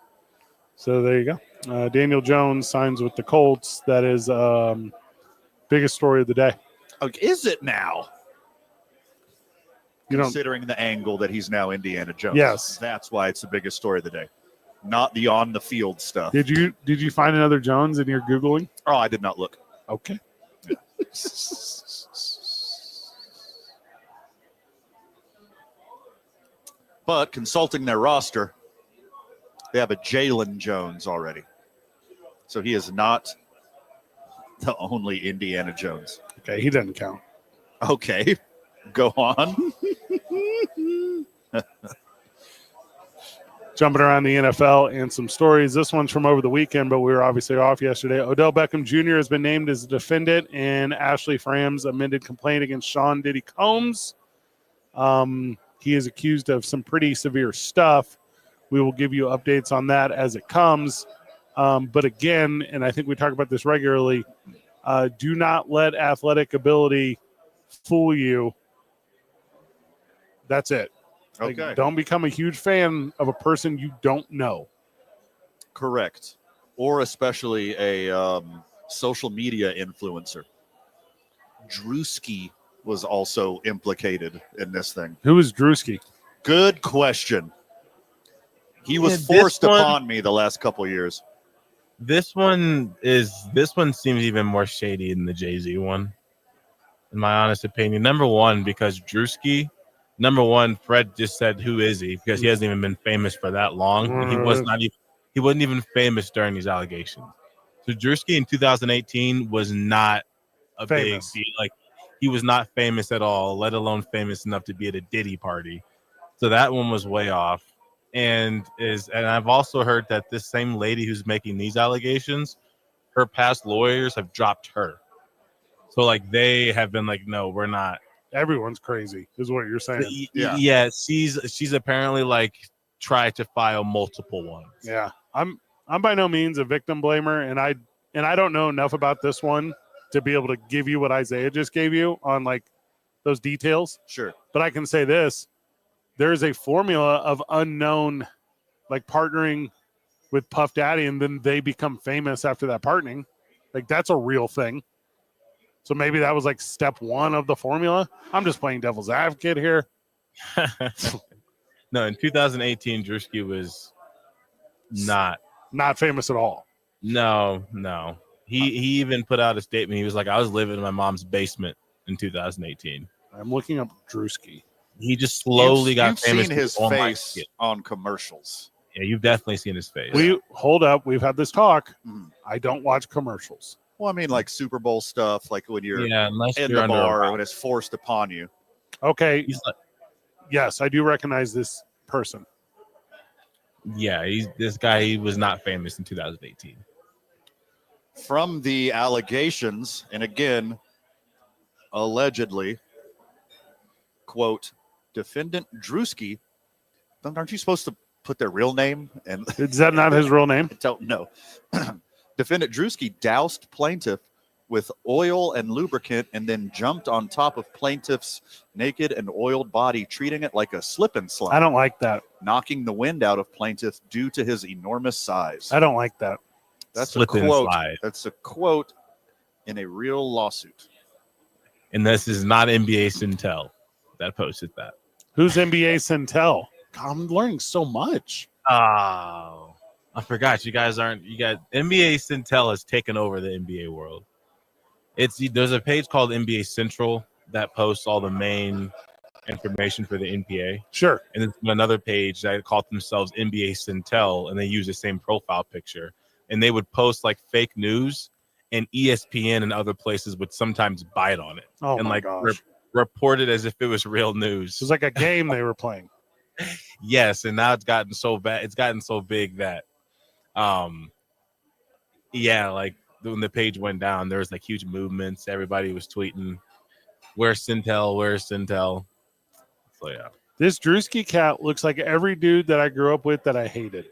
So there you go. Daniel Jones signs with the Colts. That is biggest story of the day. Is it now? You don't. Considering the angle that he's now Indiana Jones. Yes. That's why it's the biggest story of the day. Not the on the field stuff. Did you find another Jones in your Googling? Oh, I did not look. Okay. But consulting their roster, they have a Jalen Jones already. So he is not the only Indiana Jones. Okay, he doesn't count. Okay, go on. Jumping around the NFL and some stories. This one's from over the weekend, but we were obviously off yesterday. Odell Beckham Jr. has been named as a defendant in Ashley Fram's amended complaint against Sean Diddy Combs. He is accused of some pretty severe stuff. We will give you updates on that as it comes. But again, and I think we talk about this regularly, do not let athletic ability fool you. That's it. Okay. Like, don't become a huge fan of a person you don't know. Correct. Or especially a social media influencer. Drewski was also implicated in this thing. Who is Drewski? Good question. He was Yeah, forced upon me the last couple of years. This one seems even more shady than the Jay-Z one, in my honest opinion. Number one, because Drewski, Fred just said, "Who is he?" Because he hasn't even been famous for that long. And he wasn't even famous during these allegations. So Drewski in 2018 was not a Famous. big deal. Like he was not famous at all, let alone famous enough to be at a Diddy party. So that one was way off. And I've also heard that this same lady who's making these allegations, her past lawyers have dropped her. So like they have been like, no, we're not. Everyone's crazy, is what you're saying. Yeah, she's apparently like tried to file multiple ones. Yeah, I'm by no means a victim blamer, and I don't know enough about this one to be able to give you what Isaiah just gave you on like those details. Sure. But I can say this: there is a formula of unknown, like partnering with Puff Daddy, and then they become famous after that partnering. Like that's a real thing. So maybe that was like step one of the formula. I'm just playing devil's advocate here. No, in 2018, Drewski was not famous at all. No. He even put out a statement. He was like, I was living in my mom's basement in 2018. I'm looking up Drewski. He just slowly got you've famous. Seen his online. face on commercials. Yeah, you've definitely seen his face. Hold up. We've had this talk. Mhm. I don't watch commercials. Well, I mean, like Super Bowl stuff, like when you're unless in you're the under a bar rock. when it's forced upon you. Okay. He's like, Yes, I do recognize this person. yeah, this guy. He was not famous in 2018. From the allegations, and again, allegedly, quote, defendant Drewski, aren't you supposed to put their real name? And Is that not his real name? don't know. Defendant Drewski doused plaintiff with oil and lubricant and then jumped on top of plaintiff's naked and oiled body, treating it like a slip and slide. I don't like that. Knocking the wind out of plaintiff due to his enormous size. I don't like that. That's Slip a and quote. slide. That's a quote in a real lawsuit. And this is not NBA Sintel that posted that. Who's NBA Centel? God, I'm learning so much. Oh, I forgot. You guys NBA Sintel has taken over the NBA world. There's a page called NBA Central that posts all the main information for the NBA. Sure. And then another page that called themselves NBA Sintel, and they use the same profile picture. And they would post like fake news, and ESPN and other places would sometimes bite on it Oh and my like gosh. report it as if it was real news. It was like a game they were playing. Yes, and now it's gotten so bad. It's gotten so big that, yeah, like when the page went down, there was like huge movements. Everybody was tweeting, "Where's Sintel? Where's Sintel?" So yeah, This Drewski cat looks like every dude that I grew up with that I hated.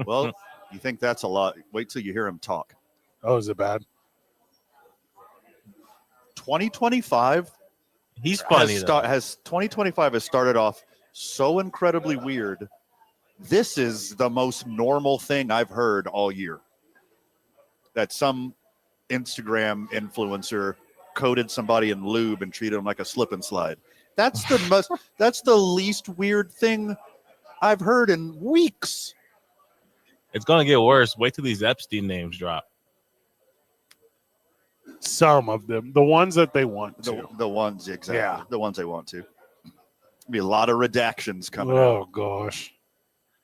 Well, you think that's a lot. Wait till you hear him talk. Oh, is it bad? 2025 he's funny. though. 2025 has started off so incredibly weird. This is the most normal thing I've heard all year. That some Instagram influencer coated somebody in lube and treated them like a slip and slide. That's the least weird thing I've heard in weeks. It's gonna get worse. Wait till these Epstein names drop. Some of them. The ones that they want to. The ones, exactly. Yeah. The ones they want to. Be a lot of redactions coming out. Oh, gosh.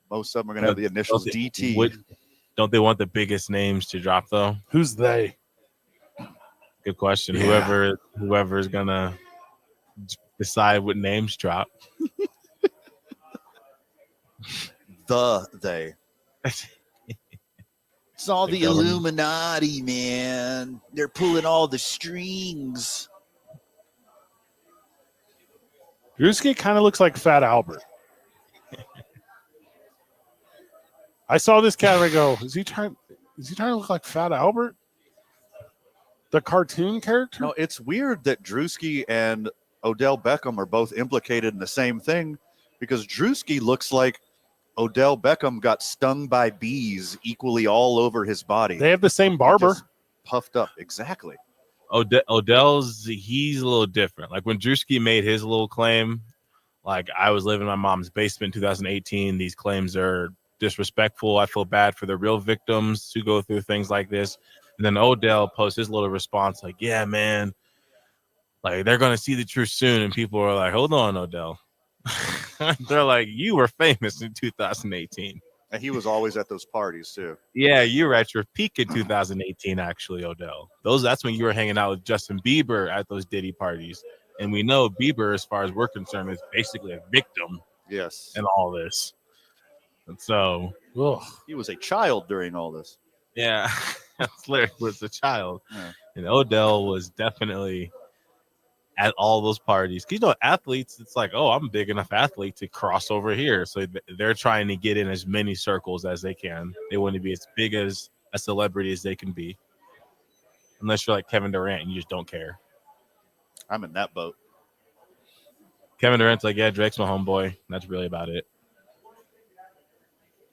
Most of them are going to have the initials DT. Don't they want the biggest names to drop though? Who's they? Good question. Yeah. Whoever's gonna decide what names drop. They. It's all the Illuminati, man. They're pulling all the strings. Drewski kind of looks like Fat Albert. I saw this cat and I go, is he trying to look like Fat Albert? The cartoon character? No, it's weird that Drewski and Odell Beckham are both implicated in the same thing because Drewski looks like Odell Beckham got stung by bees equally all over his body. They have the same barber. Just puffed up. Exactly. Odell's he's a little different. Like when Drewski made his little claim, like I was living in my mom's basement in 2018. These claims are disrespectful. I feel bad for the real victims who go through things like this. And then Odell posts his little response like, yeah, man, like they're going to see the truth soon. And people are like, hold on, Odell. They're like, you were famous in 2018. And he was always at those parties too. Yeah, you were at your peak in 2018, actually, Odell. That's when you were hanging out with Justin Bieber at those Diddy parties. And we know Bieber, as far as we're concerned, is basically a victim Yes. in all this. And so, He was a child during all this. yeah, Larry was a child. Yeah. And Odell was definitely at all those parties. 'Cause, athletes, it's like, oh, I'm a big enough athlete to cross over here. So they're trying to get in as many circles as they can. They want to be as big as a celebrity as they can be. Unless you're like Kevin Durant and you just don't care. I'm in that boat. Kevin Durant's like, yeah, Drake's my homeboy. That's really about it.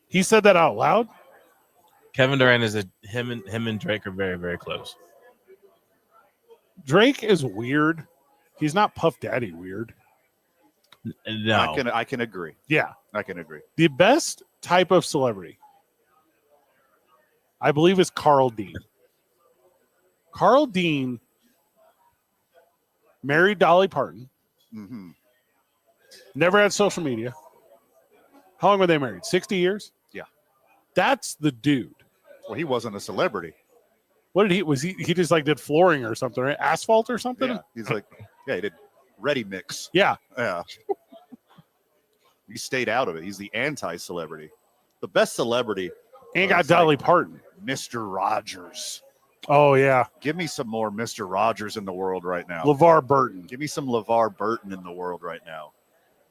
He said that out loud? Kevin Durant is him and Drake are very, very close. Drake is weird. He's not Puff Daddy weird. No. I can agree. Yeah. I can agree. The best type of celebrity, I believe, is Carl Dean. Carl Dean married Dolly Parton. Mm-hmm. Never had social media. How long were they married? 60 years? Yeah. That's the dude. Well, he wasn't a celebrity. What did he just like did flooring or something, right? Asphalt or something? Yeah. He's like, he did Ready Mix. Yeah. Yeah. He stayed out of it. He's the anti-celebrity. The best celebrity. And got Dolly Parton. Mr. Rogers. Oh, yeah. Give me some more Mr. Rogers in the world right now. LeVar Burton. Give me some LeVar Burton in the world right now.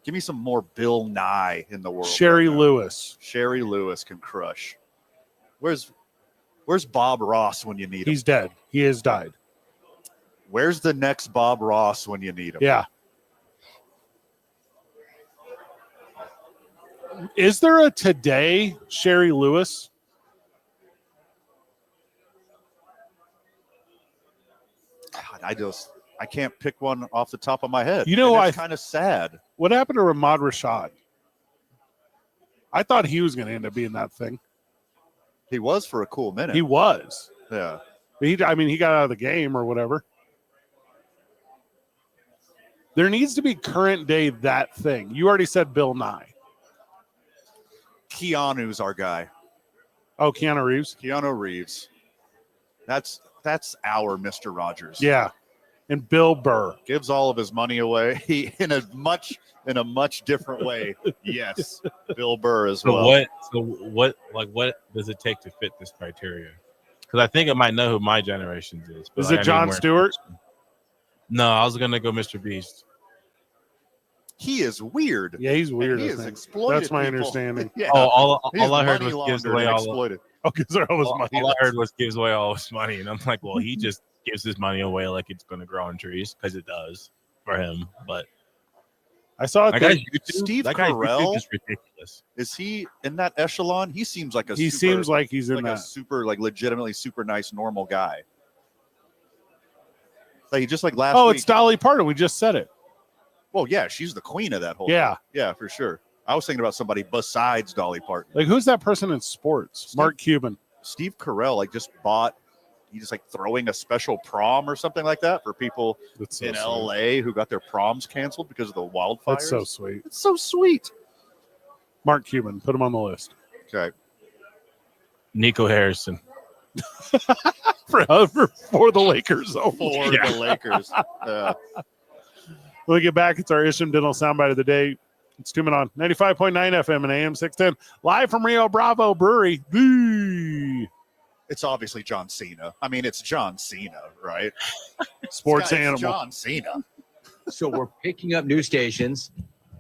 Give me some more Bill Nye in the world. Sherry right now. Lewis. Sherry Lewis can crush. Where's Bob Ross when you need him? He's dead. He has died. Where's the next Bob Ross when you need him? Yeah. Is there a today Sherry Lewis? God, I can't pick one off the top of my head. You know, it's kind of sad. What happened to Ahmad Rashad? I thought he was going to end up being that thing. He was for a cool minute. He was. Yeah. He got out of the game or whatever. There needs to be current day that thing. You already said Bill Nye. Keanu's our guy. Oh, Keanu Reeves. Keanu Reeves. That's our Mr. Rogers. Yeah. And Bill Burr. Gives all of his money away. He in a much different way. Yes. Bill Burr as well. What does it take to fit this criteria? Because I think I might know who my generation's is. Is it Jon Stewart? No, I was gonna go Mr. Beast. He is weird. Yeah, he's weird. He I is think. exploited. That's my people. understanding. Yeah. Oh, all He's I heard money was gives laundered away and all. exploited. Oh, because they're always money. All I heard was gives away all his money, and I'm like, well, he just gives his money away like it's gonna grow on trees because it does for him. But I saw it. that guy's YouTube, Steve that guy's Carell? YouTube is ridiculous. Is he in that echelon? He seems like He seems like he's in like a that. super, like legitimately super nice, normal guy. Like he just like last Oh, week. it's Dolly Parton. We just said it. Well, yeah, she's the queen of that whole Yeah. thing. Yeah, for sure. I was thinking about somebody besides Dolly Parton. Like, who's that person in sports? Mark Cuban. Steve Carell, like, just bought, he just like throwing a special prom or something like that for people That's so in sweet. LA who got their proms canceled because of the wildfires. That's so sweet. It's so sweet. Mark Cuban. Put him on the list. Okay. Nico Harrison. For the Lakers. Oh, For Yeah. the Lakers. When we get back, it's our Isham Dental Soundbite of the Day. It's tuning on 95.9 FM and AM 610. Live from Rio Bravo Brewery. It's obviously John Cena. I mean, it's John Cena, right? Sports This guy is animal. John Cena. So we're picking up news stations.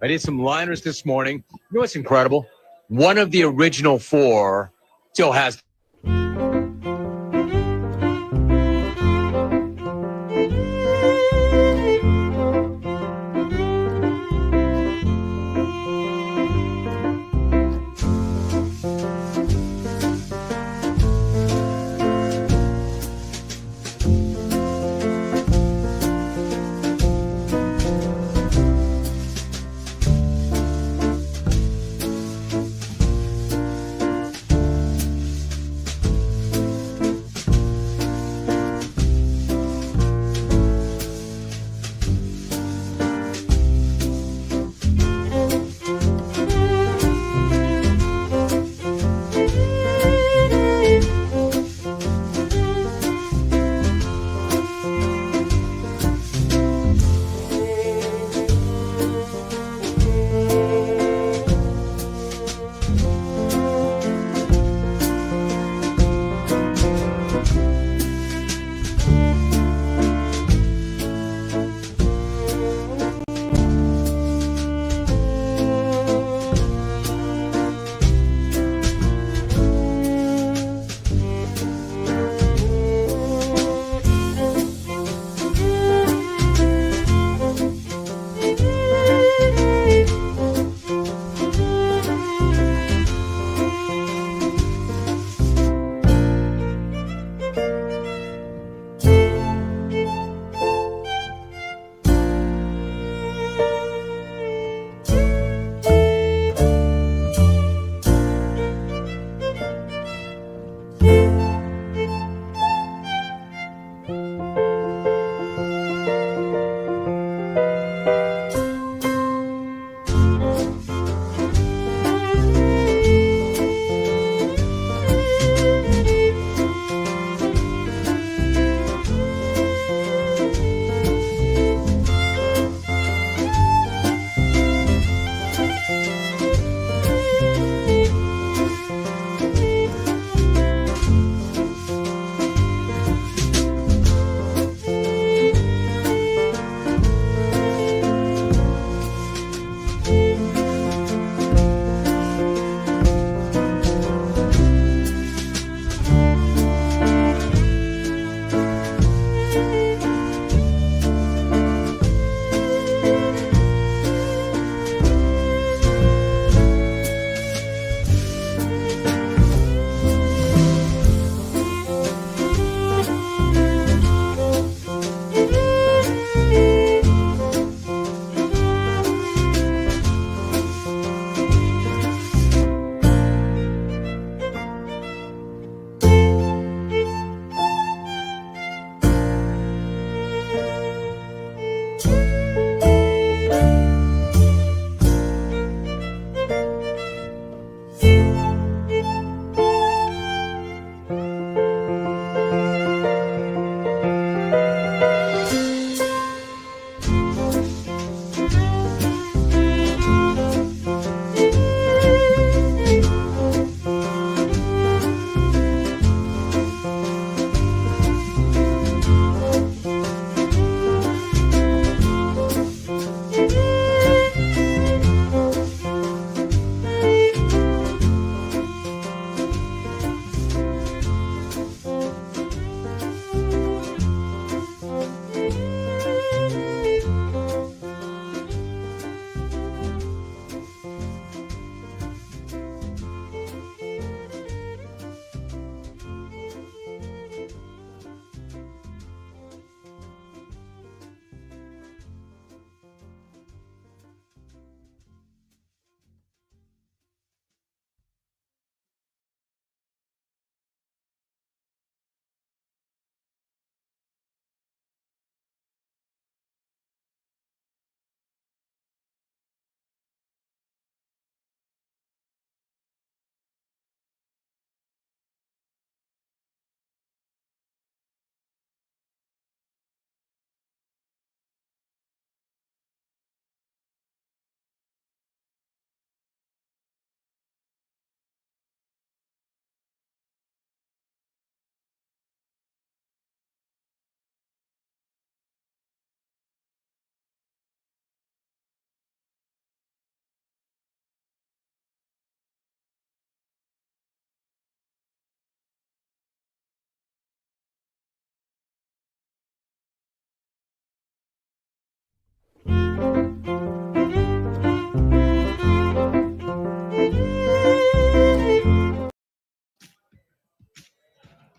I did some liners this morning. You know what's incredible? One of the original four still has.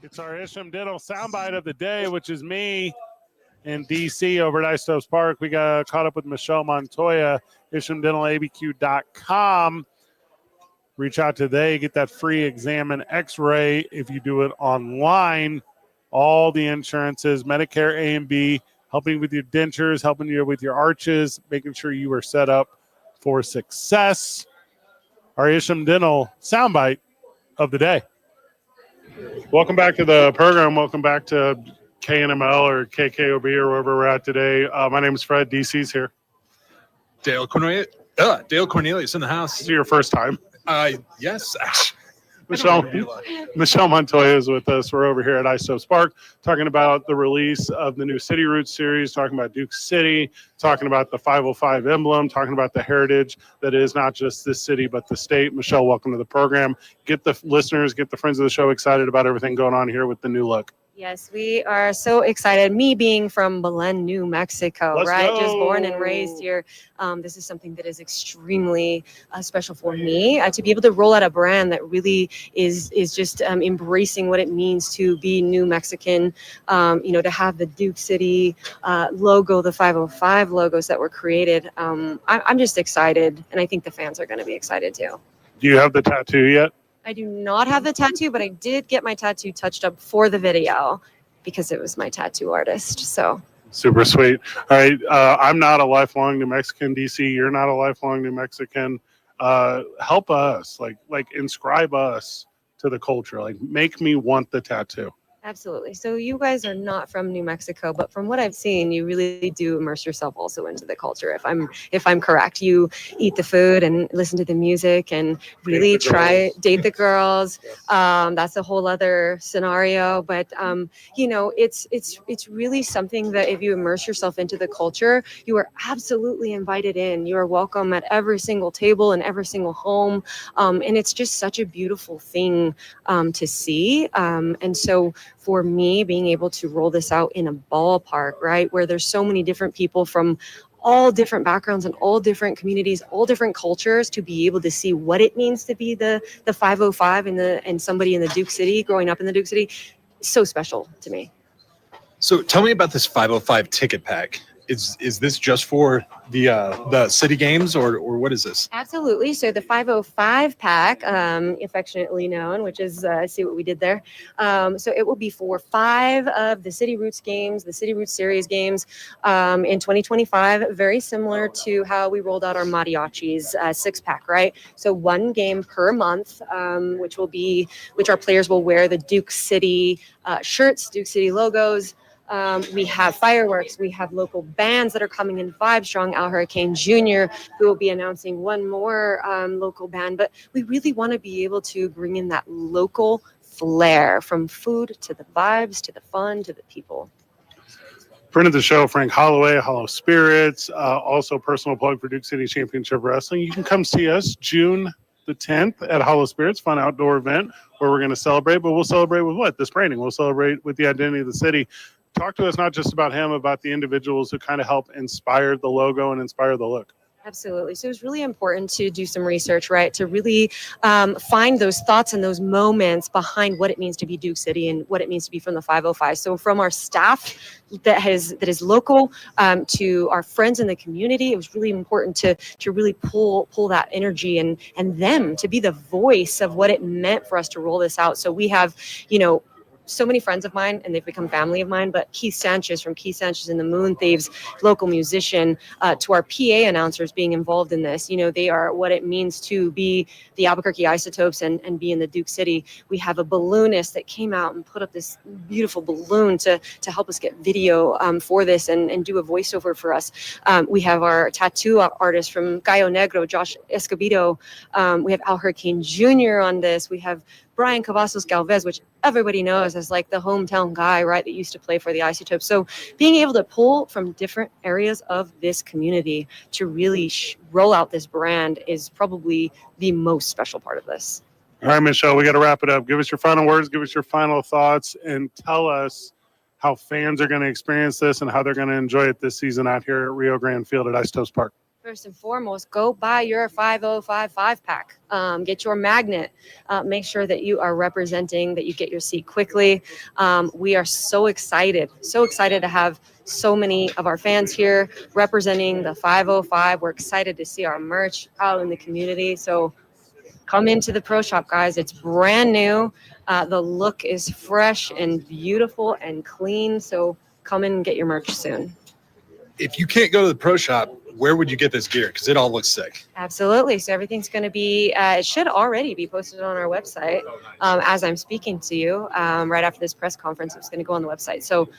It's our Isham Dental soundbite of the day, which is me in DC over at Isotopes Park. We got caught up with Michelle Montoya, ishamdentalabq.com. Reach out today, get that free exam and x-ray. If you do it online, all the insurances, Medicare A and B, helping you with your dentures, helping you with your arches, making sure you are set up for success. Our Isham Dental soundbite of the day. Welcome back to the program. Welcome back to KNML or KKOB or wherever we're at today. My name is Fred. DC's here. Dale Cornelius in the house. This is your first time. Yes, actually. Michelle Montoya is with us. We're over here at Isotopes Park talking about the release of the new City Roots series, talking about Duke City, talking about the 505 emblem, talking about the heritage that is not just this city but the state. Michelle, welcome to the program. Get the listeners, get the friends of the show excited about everything going on here with the new look. Yes, we are so excited. Me being from Belen, New Mexico, Let's right? go. Just born and raised here. This is something that is extremely special for me to be able to roll out a brand that really is just embracing what it means to be New Mexican. To have the Duke City logo, the 505 logos that were created. I'm just excited, and I think the fans are going to be excited too. Do you have the tattoo yet? I do not have the tattoo, but I did get my tattoo touched up for the video because it was my tattoo artist. So super sweet. All right. I'm not a lifelong New Mexican, DC. You're not a lifelong New Mexican. Help us, like inscribe us to the culture. Like make me want the tattoo. absolutely. So you guys are not from New Mexico, but from what I've seen, you really do immerse yourself also into the culture. If I'm correct, you eat the food and listen to the music and really date the girls. That's a whole other scenario, but it's really something that if you immerse yourself into the culture, you are absolutely invited in. You are welcome at every single table and every single home, and it's just such a beautiful thing to see. And so for me, being able to roll this out in a ballpark, right, where there's so many different people from all different backgrounds and all different communities, all different cultures, to be able to see what it means to be the 505 and somebody in the Duke City, growing up in the Duke City, so special to me. So tell me about this 505 ticket pack. Is this just for the city games or what is this? Absolutely. So the 505 pack, affectionately known, which is see what we did there. So it will be for 5 of the City Roots games, the City Roots series games in 2025. Very similar to how we rolled out our mariachis 6-pack, right? So 1 game per month, which our players will wear the Duke City shirts, Duke City logos. We have fireworks. We have local bands that are coming in. Vibe Strong, Al Hurricane Jr. We will be announcing one more local band, but we really want to be able to bring in that local flair, from food to the vibes to the fun to the people. Friend of the show, Frank Holloway, Hollow Spirits, also personal plug for Duke City Championship Wrestling. You can come see us June the 10th at Hollow Spirits, fun outdoor event where we're going to celebrate, but we'll celebrate with what? This branding. We'll celebrate with the identity of the city. Talk to us not just about him, about the individuals who kind of help inspire the logo and inspire the look. Absolutely. So it's really important to do some research, right? To really find those thoughts and those moments behind what it means to be Duke City and what it means to be from the 505. So from our staff that is local to our friends in the community, it was really important to really pull that energy and them to be the voice of what it meant for us to roll this out. So we have, so many friends of mine, and they've become family of mine, but Keith Sanchez from Keith Sanchez and the Moon Thieves, local musician, to our PA announcers being involved in this. They are what it means to be the Albuquerque Isotopes and be in the Duke City. We have a balloonist that came out and put up this beautiful balloon to help us get video for this and do a voiceover for us. We have our tattoo artist from Gallo Negro, Josh Escobedo. We have Al Hurricane Jr. on this. We have Brian Cavazos Galvez, which everybody knows as like the hometown guy, right, that used to play for the Isotopes. So being able to pull from different areas of this community to really roll out this brand is probably the most special part of this. All right, Michelle, we got to wrap it up. Give us your final words, give us your final thoughts, and tell us how fans are going to experience this and how they're going to enjoy it this season out here at Rio Grande Field at Isotopes Park. first and foremost, go buy your 505 5-pack. Get your magnet. Make sure that you are representing, that you get your seat quickly. We are so excited to have so many of our fans here representing the 505. We're excited to see our merch out in the community. So come into the Pro Shop, guys. It's brand new. The look is fresh and beautiful and clean. So come in and get your merch soon. If you can't go to the Pro Shop, where would you get this gear? Because it all looks sick. Absolutely. So everything's going to be, it should already be posted on our website as I'm speaking to you. Right after this press conference, it's going to go on the website. So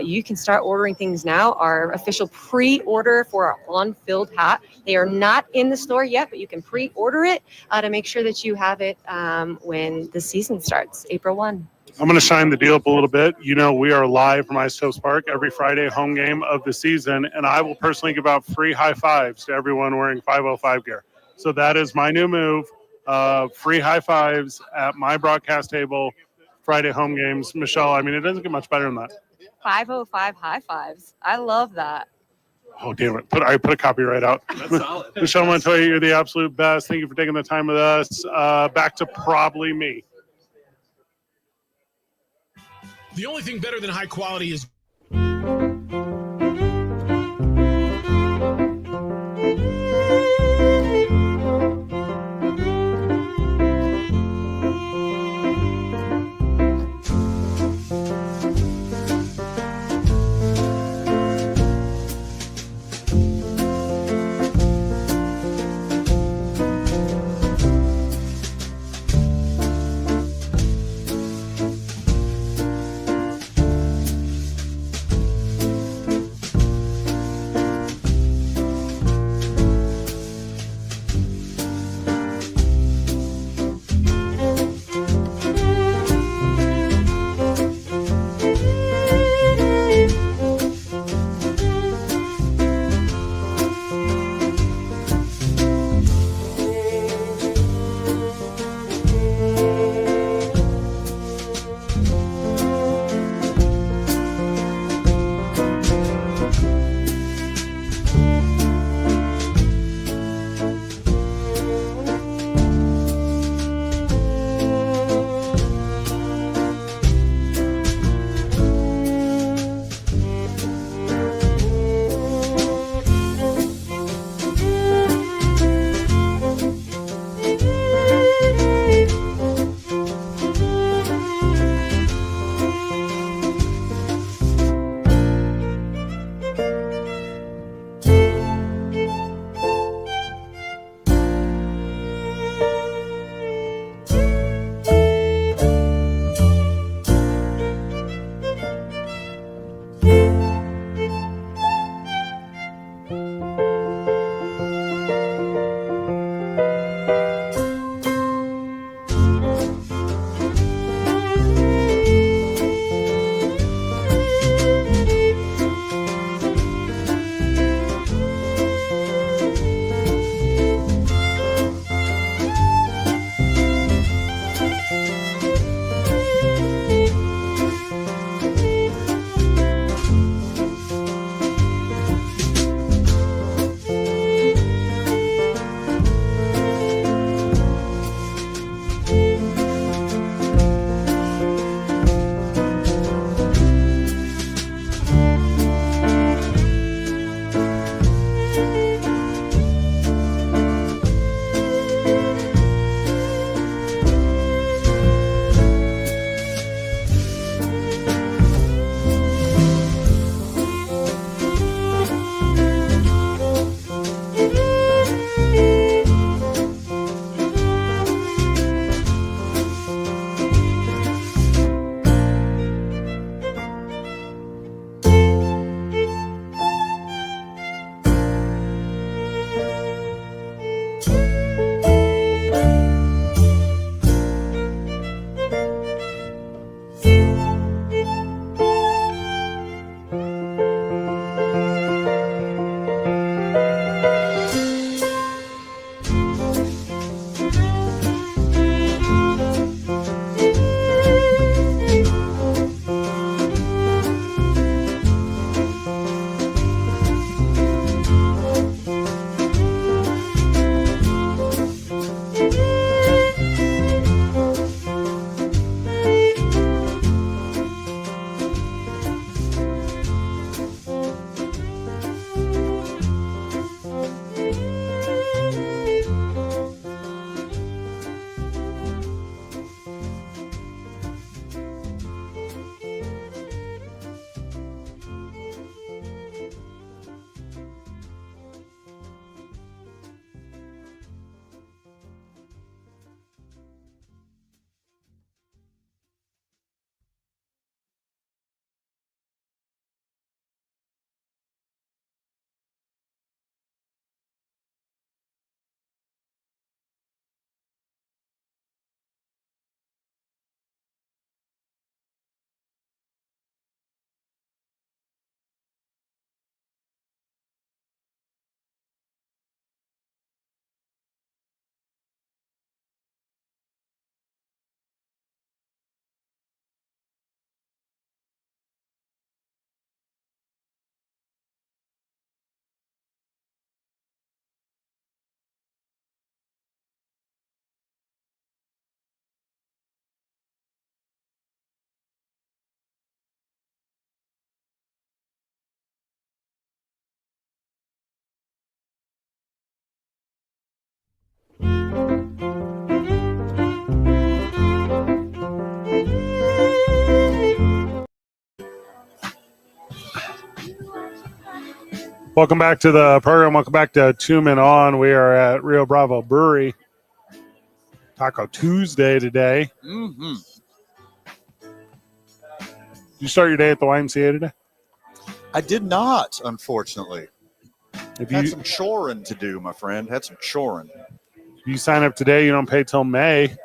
you can start ordering things now. Our official pre-order for our on-filled hat. They are not in the store yet, but you can pre-order it to make sure that you have it when the season starts, April 1. I'm going to shine the deal up a little bit. You know, we are live from Isotopes Park every Friday, home game of the season, and I will personally give out free high fives to everyone wearing 505 gear. So that is my new move. Free high fives at my broadcast table, Friday home games. Michelle, I mean, it doesn't get much better than that. 505 high fives. I love that. Oh, damn it. I put a copyright out. That's solid. Michelle Montoya, you're the absolute best. Thank you for taking the time with us. Back to probably me. The only thing better than high quality is Welcome back to the program. Welcome back to Two Men On. We are at Rio Bravo Brewery. Taco Tuesday today. Mm-hmm. You start your day at the YMCA today? I did not, unfortunately. If Had you some choring to do, my friend. Had some choring. if you sign up today, you don't pay till May.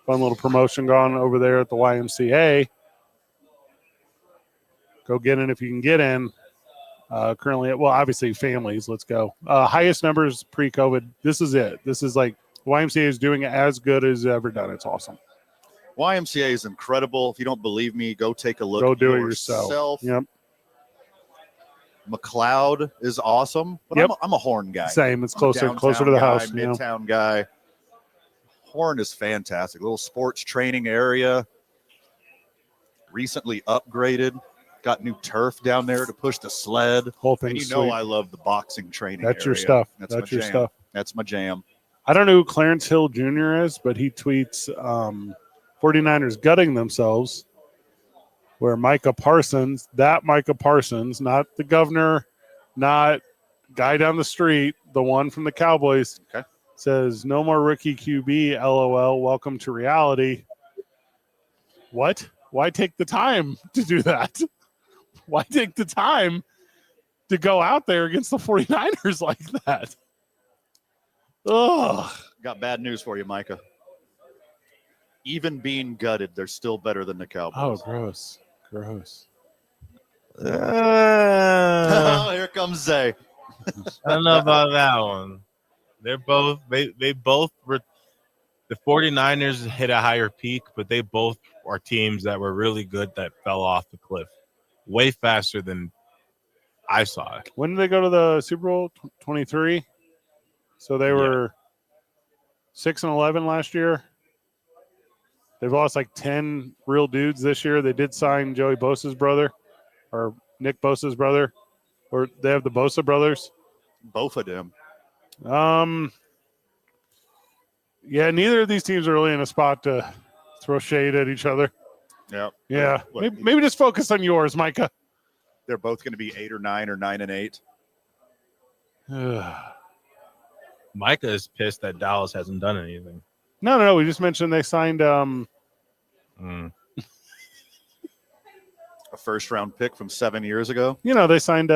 Fun little promotion going over there at the YMCA. Go get in if you can get in. Currently, well, obviously families. Let's go. Highest numbers pre-COVID. This is it. This is like YMCA is doing as good as ever done. It's awesome. YMCA is incredible. If you don't believe me, go take a look. Go do it yourself. Yep. McLeod is awesome, but Yep. I'm a Horn guy. Same. It's I'm a closer to the downtown house. guy, Midtown guy. Horn is fantastic. Little sports training area. Recently upgraded. Got new turf down there to push the sled. Whole And thing's you know sweet. I love the boxing training That's your area. stuff. That's That's my your jam. stuff. That's my jam. I don't know who Clarence Hill Jr. is, but he tweets 49ers gutting themselves. Where Micah Parsons, not the governor, not guy down the street, the one from the Cowboys, Okay. says, no more rookie QB, LOL, welcome to reality. What? Why take the time to do that? Why take the time to go out there against the 49ers like that? Ugh. Got bad news for you, Micah. Even being gutted, they're still better than the Oh, Cowboys. gross. Gross. Oh, here comes Zay. I don't know about that one. They're both they both were the 49ers hit a higher peak, but they both are teams that were really good that fell off the cliff way faster than I saw it. When did they go to the Super Bowl? 23. So they were 6-11 last year. They've lost like 10 real dudes this year. They did sign Joey Bosa's brother, or Nick Bosa's brother, or they have the Bosa brothers. Both of them. Yeah, neither of these teams are really in a spot to throw shade at each other. Yep. Yeah, Look, maybe just focus on yours, Micah. they're both going to be 8 or 9 or 9 and 8. Micah is pissed that Dallas hasn't done anything. No. We just mentioned they signed. A first round pick from 7 years ago. They signed.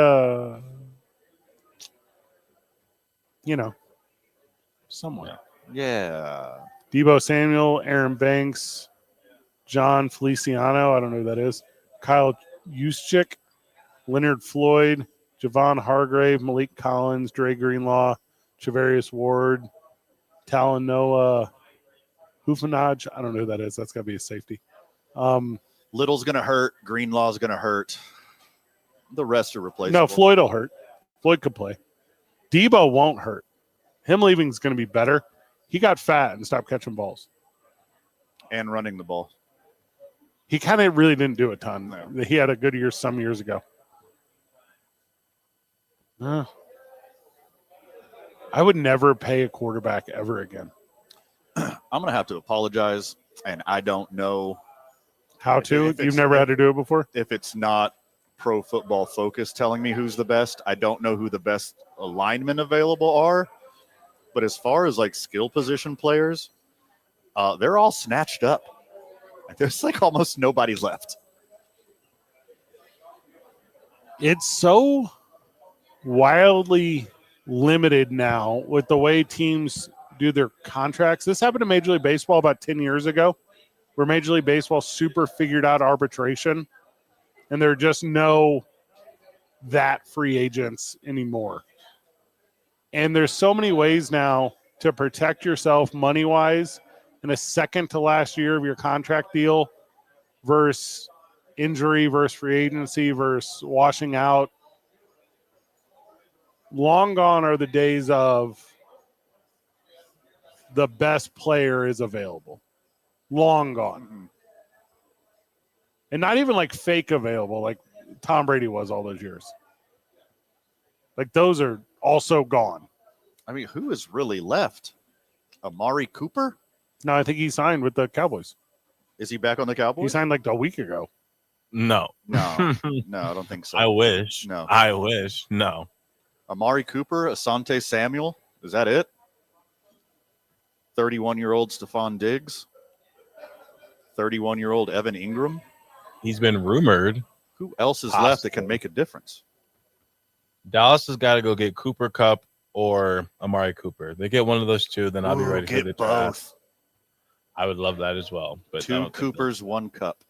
Someone. Yeah. Debo Samuel, Aaron Banks, John Feliciano. I don't know who that is. Kyle Juszczyk, Leonard Floyd, Javon Hargrave, Malik Collins, Dre Greenlaw, Travarius Ward, Talanoa Hufanaj. I don't know who that is. That's got to be a safety. Little's going to hurt. Greenlaw's going to hurt. The rest are replaceable. No, Floyd will hurt. Floyd could play. Debo won't hurt. Him leaving is going to be better. He got fat and stopped catching balls. And running the ball. He kind of really didn't do a ton. No. He had a good year some years ago. I would never pay a quarterback ever again. I'm going to have to apologize, and I don't know How to? If it's- You've never had to do it before? if it's not Pro Football Focus telling me who's the best. I don't know who the best linemen available are. But as far as like skill position players, they're all snatched up. There's like almost nobody left. It's so wildly limited now with the way teams do their contracts. This happened to Major League Baseball about 10 years ago, where Major League Baseball super figured out arbitration, and there are just no that free agents anymore. And there's so many ways now to protect yourself money-wise in a second to last year of your contract deal versus injury versus free agency versus washing out. Long gone are the days of the best player is available. Long gone. And not even like fake available like Tom Brady was all those years. Like those are also gone. I mean, who is really left? Amari Cooper? No, I think he signed with the Cowboys. Is he back on the He Cowboys? signed like a week ago. No. No, no, I don't think so. I wish. No. I wish. No. Amari Cooper, Asante Samuel. Is that it? 31-year-old Stephon Diggs. 31-year-old Evan Ingram. He's been rumored. Who else is left that can make a difference? Dallas has got to go get Cooper Kupp or Amari Cooper. They get one of those two, then I'll be ready for the Get draft. both. I would love that as well. But I 2 don't think Coopers, 1 Cup.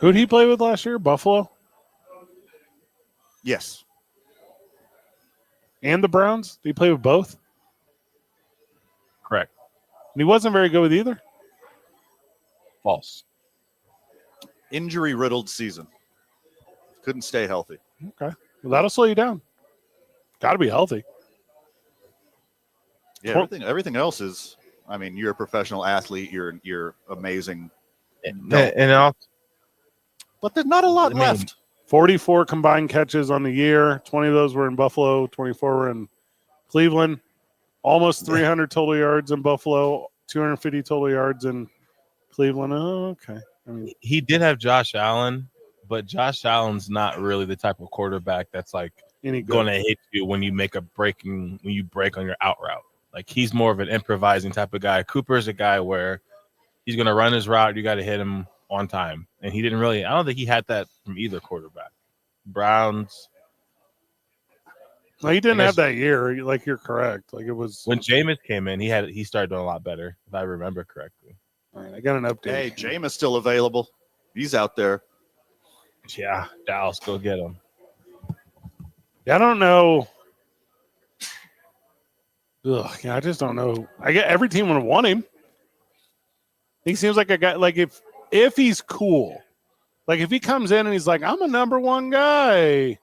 Who'd he play with last year? Buffalo Yes. and the Browns? Did he play with both? correct. And he wasn't very good with either. False. Injury-riddled season. Couldn't stay healthy. Okay. Well, that'll slow you down. Got to be healthy. Yeah, everything else is. I mean, you're a professional athlete. You're amazing. And I'll, But there's not a lot left. 44 combined catches on the year. 20 of those were in Buffalo. 24 were in Cleveland. Almost 300 total yards in Buffalo. 250 total yards in Cleveland. Oh, okay. I mean, he did have Josh Allen, but Josh Allen's not really the type of quarterback that's like any good. going to hit you when you break on your out route. Like he's more of an improvising type of guy. Cooper's a guy where he's going to run his route. You got to hit him on time. And he didn't really, I don't think he had that from either quarterback. Browns. No, he didn't have that year. Like, you're correct. Like, it was When Jameis came in, he started doing a lot better, if I remember correctly. All right, I got an update. Hey, Jameis still available. He's out there. Yeah, Dallas, go get him. Yeah, I don't know. Ugh, yeah, I just don't know. I get every team would want him. He seems like a guy. Like if he's cool, like if he comes in and he's like, I'm a number one guy,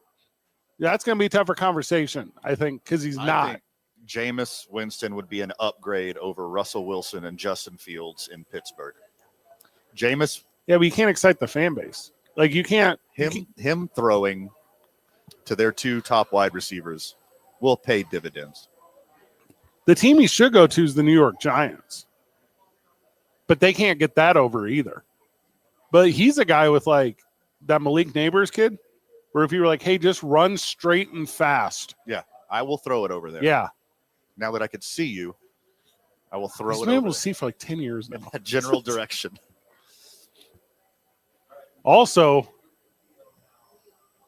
that's gonna be a tougher conversation. I think because he's I not. think Jameis Winston would be an upgrade over Russell Wilson and Justin Fields in Pittsburgh. Jameis, Yeah, but you can't excite the fan base. Like you can't. him throwing to their 2 top wide receivers will pay dividends. The team he should go to is the New York Giants, but they can't get that over either. But he's a guy with like that Malik Neighbors kid, where if you were like, hey, just run straight and fast. Yeah, I will throw it over there. Yeah. Now that I can see you, I will throw He's it been over able to there. see for like 10 years now. In that general direction. Also,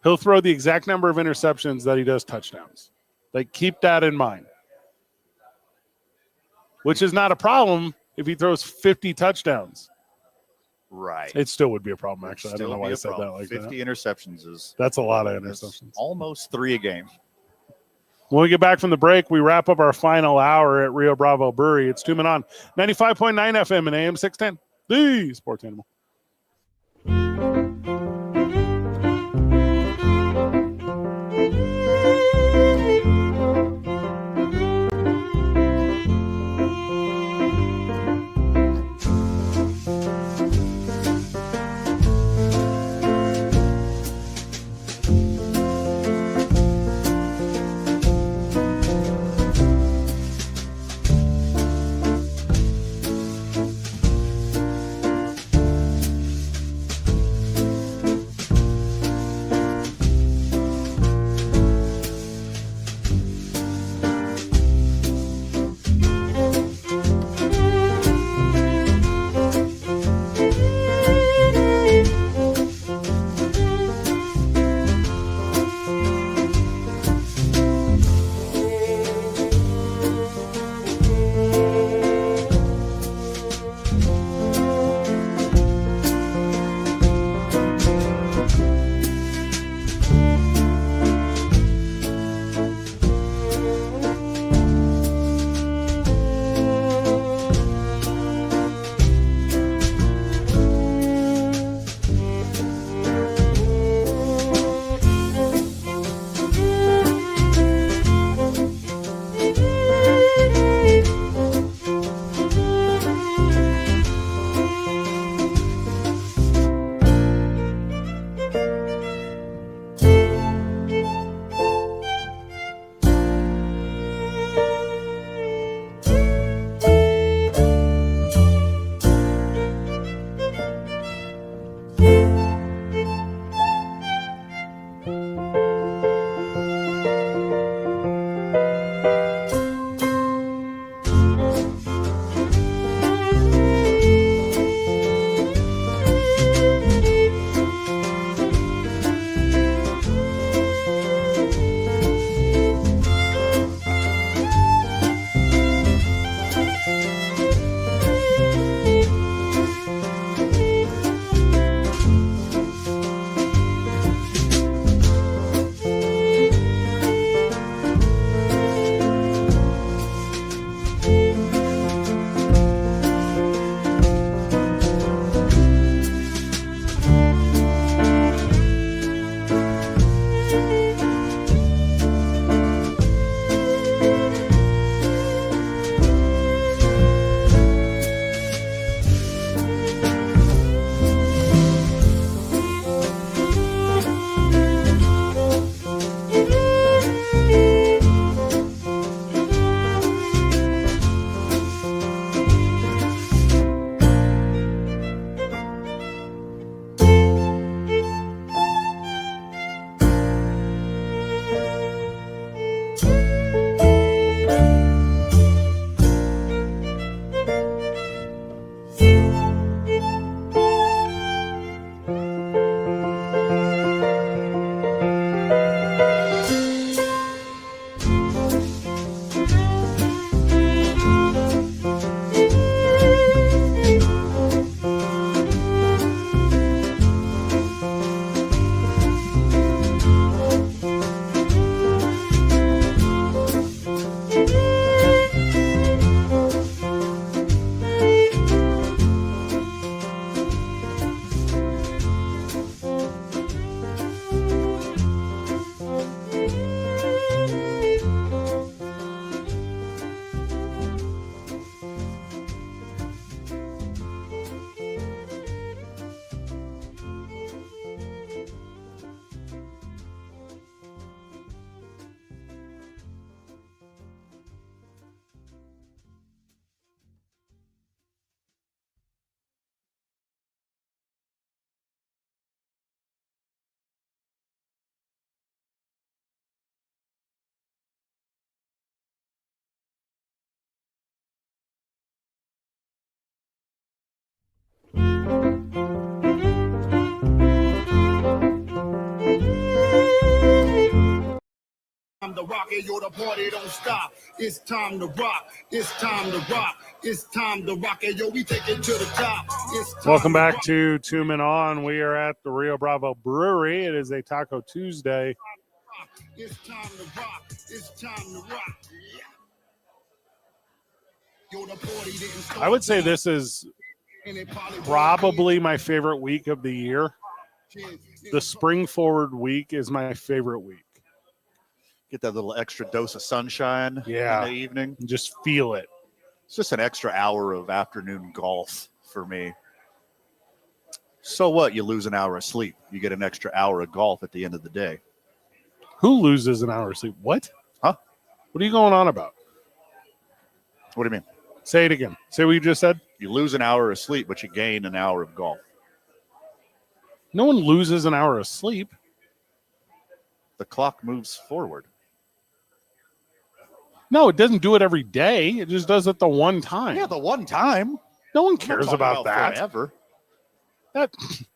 he'll throw the exact number of interceptions that he does touchdowns. Like, keep that in mind. Which is not a problem if he throws 50 touchdowns. Right. It still would be a problem, actually. I don't Still know why be I a said that problem. like 50 that. interceptions is That's a lot of that's interceptions. almost 3 a game. When we get back from the break, we wrap up our final hour at Rio Bravo Brewery. It's 2 Men On 95.9 FM and AM 610, the Sports Animal. Time to rock it, yo, the party don't stop. It's time to rock. It's time to rock. It's time to rock it, yo. We take it to the top. It's time Welcome to back rock. to Two Men On. We are at the Rio Bravo Brewery. It is a Taco Tuesday. It's time to rock. It's time to rock. Yo, the party didn't start. I would say this is And it probably my favorite week of the year. The spring forward week is my favorite week. Get that little extra dose of sunshine Yeah. in the evening. Just feel it. It's just an extra hour of afternoon golf for me. So what? You lose an hour of sleep. You get an extra hour of golf at the end of the day. Who loses an hour of sleep? What? Huh? What are you going on about? What do you mean? Say it again. Say what you just said. You lose an hour of sleep, but you gain an hour of golf. No one loses an hour of sleep. The clock moves forward. No, it doesn't do it every day. It just does it the one time. Yeah, the one time. No one I'm not cares talking about that. Forever.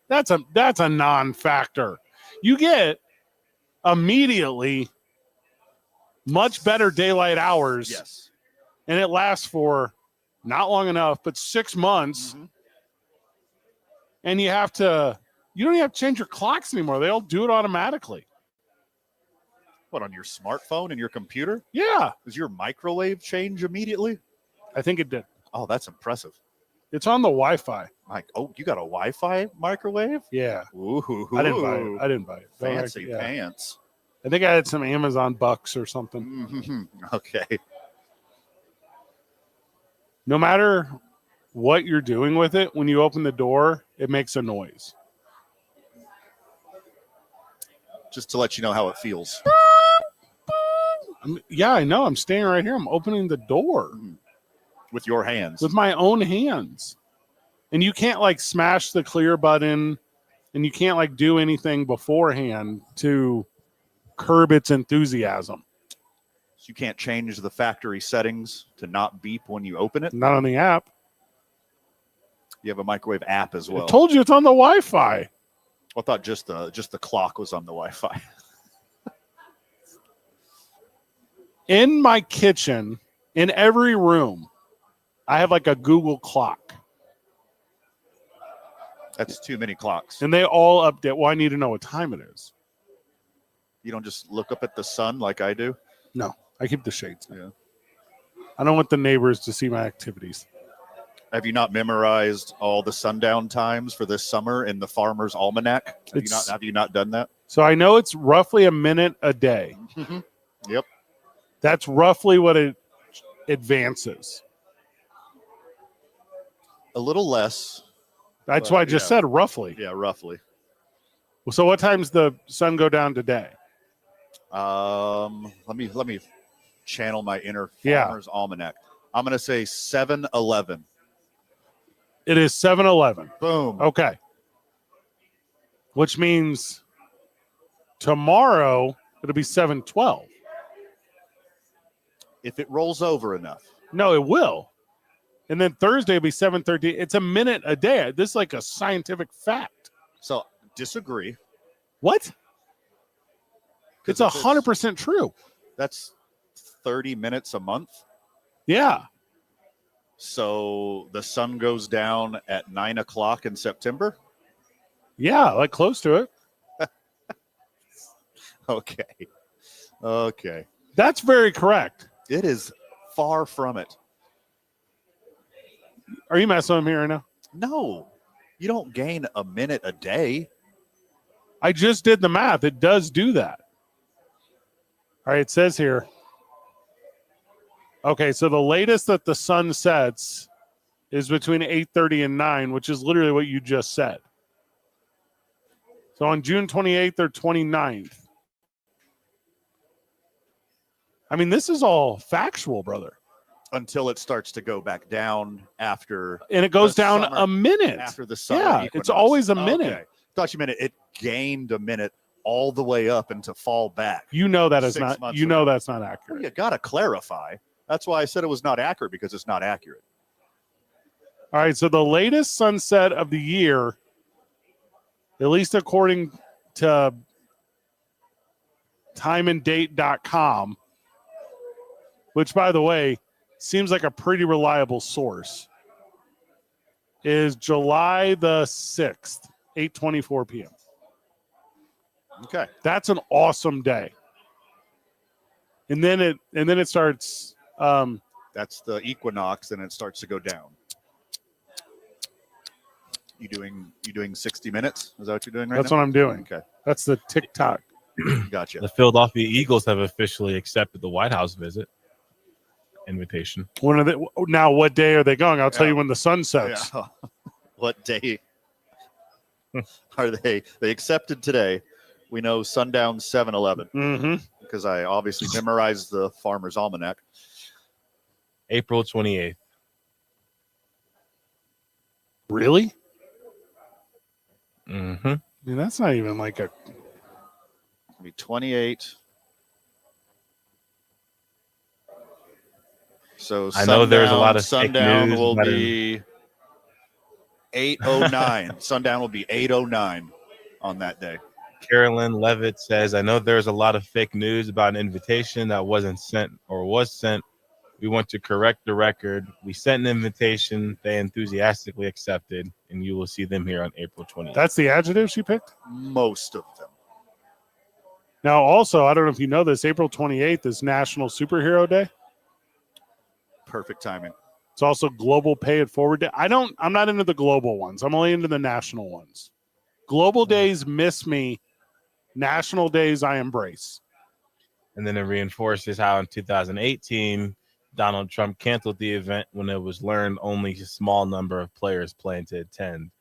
That's a non-factor. You get immediately much better daylight hours, Yes. and it lasts for not long enough, but 6 months. Mhm. And you don't even have to change your clocks anymore. They all do it automatically. What, on your smartphone and your computer? Yeah, Does your microwave change immediately? I think it did. Oh, that's impressive. It's on the Wi-Fi. Like, oh, you got a Wi-Fi microwave? Yeah, Ooh, I didn't buy it. I didn't buy it. Fancy Yeah. pants. I think I had some Amazon bucks or something. Mhm. Okay. No matter what you're doing with it, when you open the door, it makes a noise. Just to let you know how it feels. Yeah, I know. I'm standing right here. I'm opening the door With your hands. with my own hands. And you can't like smash the clear button and you can't like do anything beforehand to curb its enthusiasm. You can't change the factory settings to not beep when you open it. Not on the app. You have a microwave app as well. I told you it's on the Wi-Fi. I thought just the clock was on the Wi-Fi. In my kitchen, in every room, I have like a Google clock. That's too many clocks. And they all update. Well, I need to know what time it is. You don't just look up at the sun like I do. No, I keep the shades. Yeah. I don't want the neighbors to see my activities. Have you not memorized all the sundown times for this summer in the Farmer's Almanac? Have you not done that? So I know it's roughly a minute a day. Yep. That's roughly what it advances. A little less. That's Well, why I just yeah. said roughly. Yeah, roughly. So what time's the sun go down today? Let me channel my inner Yeah. Farmer's Almanac. I'm gonna say 7:11. It is 7:11. Boom. Okay. Which means tomorrow it'll be 7:12. If it rolls over enough. No, it will. And then Thursday will be 7:13. It's a minute a day. This is like a scientific fact. So disagree. What? 'Cause It's if 100% true. That's 30 minutes a month. Yeah. So the sun goes down at 9 o'clock in September. Yeah, like close to it. Okay. Okay. That's very correct. It is far from it. Are you messing with me right now? No, you don't gain a minute a day. I just did the math. It does do that. All right, it says here. Okay, so the latest that the sun sets is between 8:30 and 9, which is literally what you just said. So on June 28th or 29th. I mean, this is all factual, brother. Until it starts to go back down after. And it goes the down summer- a minute. After the summer. Yeah, it's equinox. always a minute. Okay. Thought you meant it gained a minute all the way up and to fall back. You know that is 6 not. months You know ago. that's not Well, accurate. you got to clarify. That's why I said it was not accurate, because it's not accurate. All right, so the latest sunset of the year, at least according to timeanddate.com, which, by the way, seems like a pretty reliable source, is July the 6th, 8:24 p.m. Okay. That's an awesome day. And then it starts. That's the equinox, and it starts to go down. You doing 60 minutes? Is that what you're doing right That's now? what I'm doing. Okay. That's the TikTok. Gotcha. The Philadelphia Eagles have officially accepted the White House visit invitation. When are they, now, what day are they going? I'll tell Yeah. you when the sun sets. Yeah. What day are they? They accepted today. We know sundown 7-11 Mm-hmm. because I obviously memorized the Farmer's Almanac. April 28th. Really? Mm-hmm. I mean, that's not even like a. It'll be 28. So I know there's a lot of fake sundown news will about be 8:09. Sundown will be 8:09 on that day. Carolyn Levitt says, I know there's a lot of fake news about an invitation that wasn't sent or was sent. We want to correct the record. We sent an invitation. They enthusiastically accepted, and you will see them here on April 20th. That's the adjective she picked? Most of them. Now, also, I don't know if you know this, April 28th is National Superhero Day. Perfect timing. It's also Global Pay It Forward Day. I'm not into the global ones. I'm only into the national ones. Global days miss me. National days I embrace. And then it reinforces how in 2018, Donald Trump canceled the event when it was learned only a small number of players plan to attend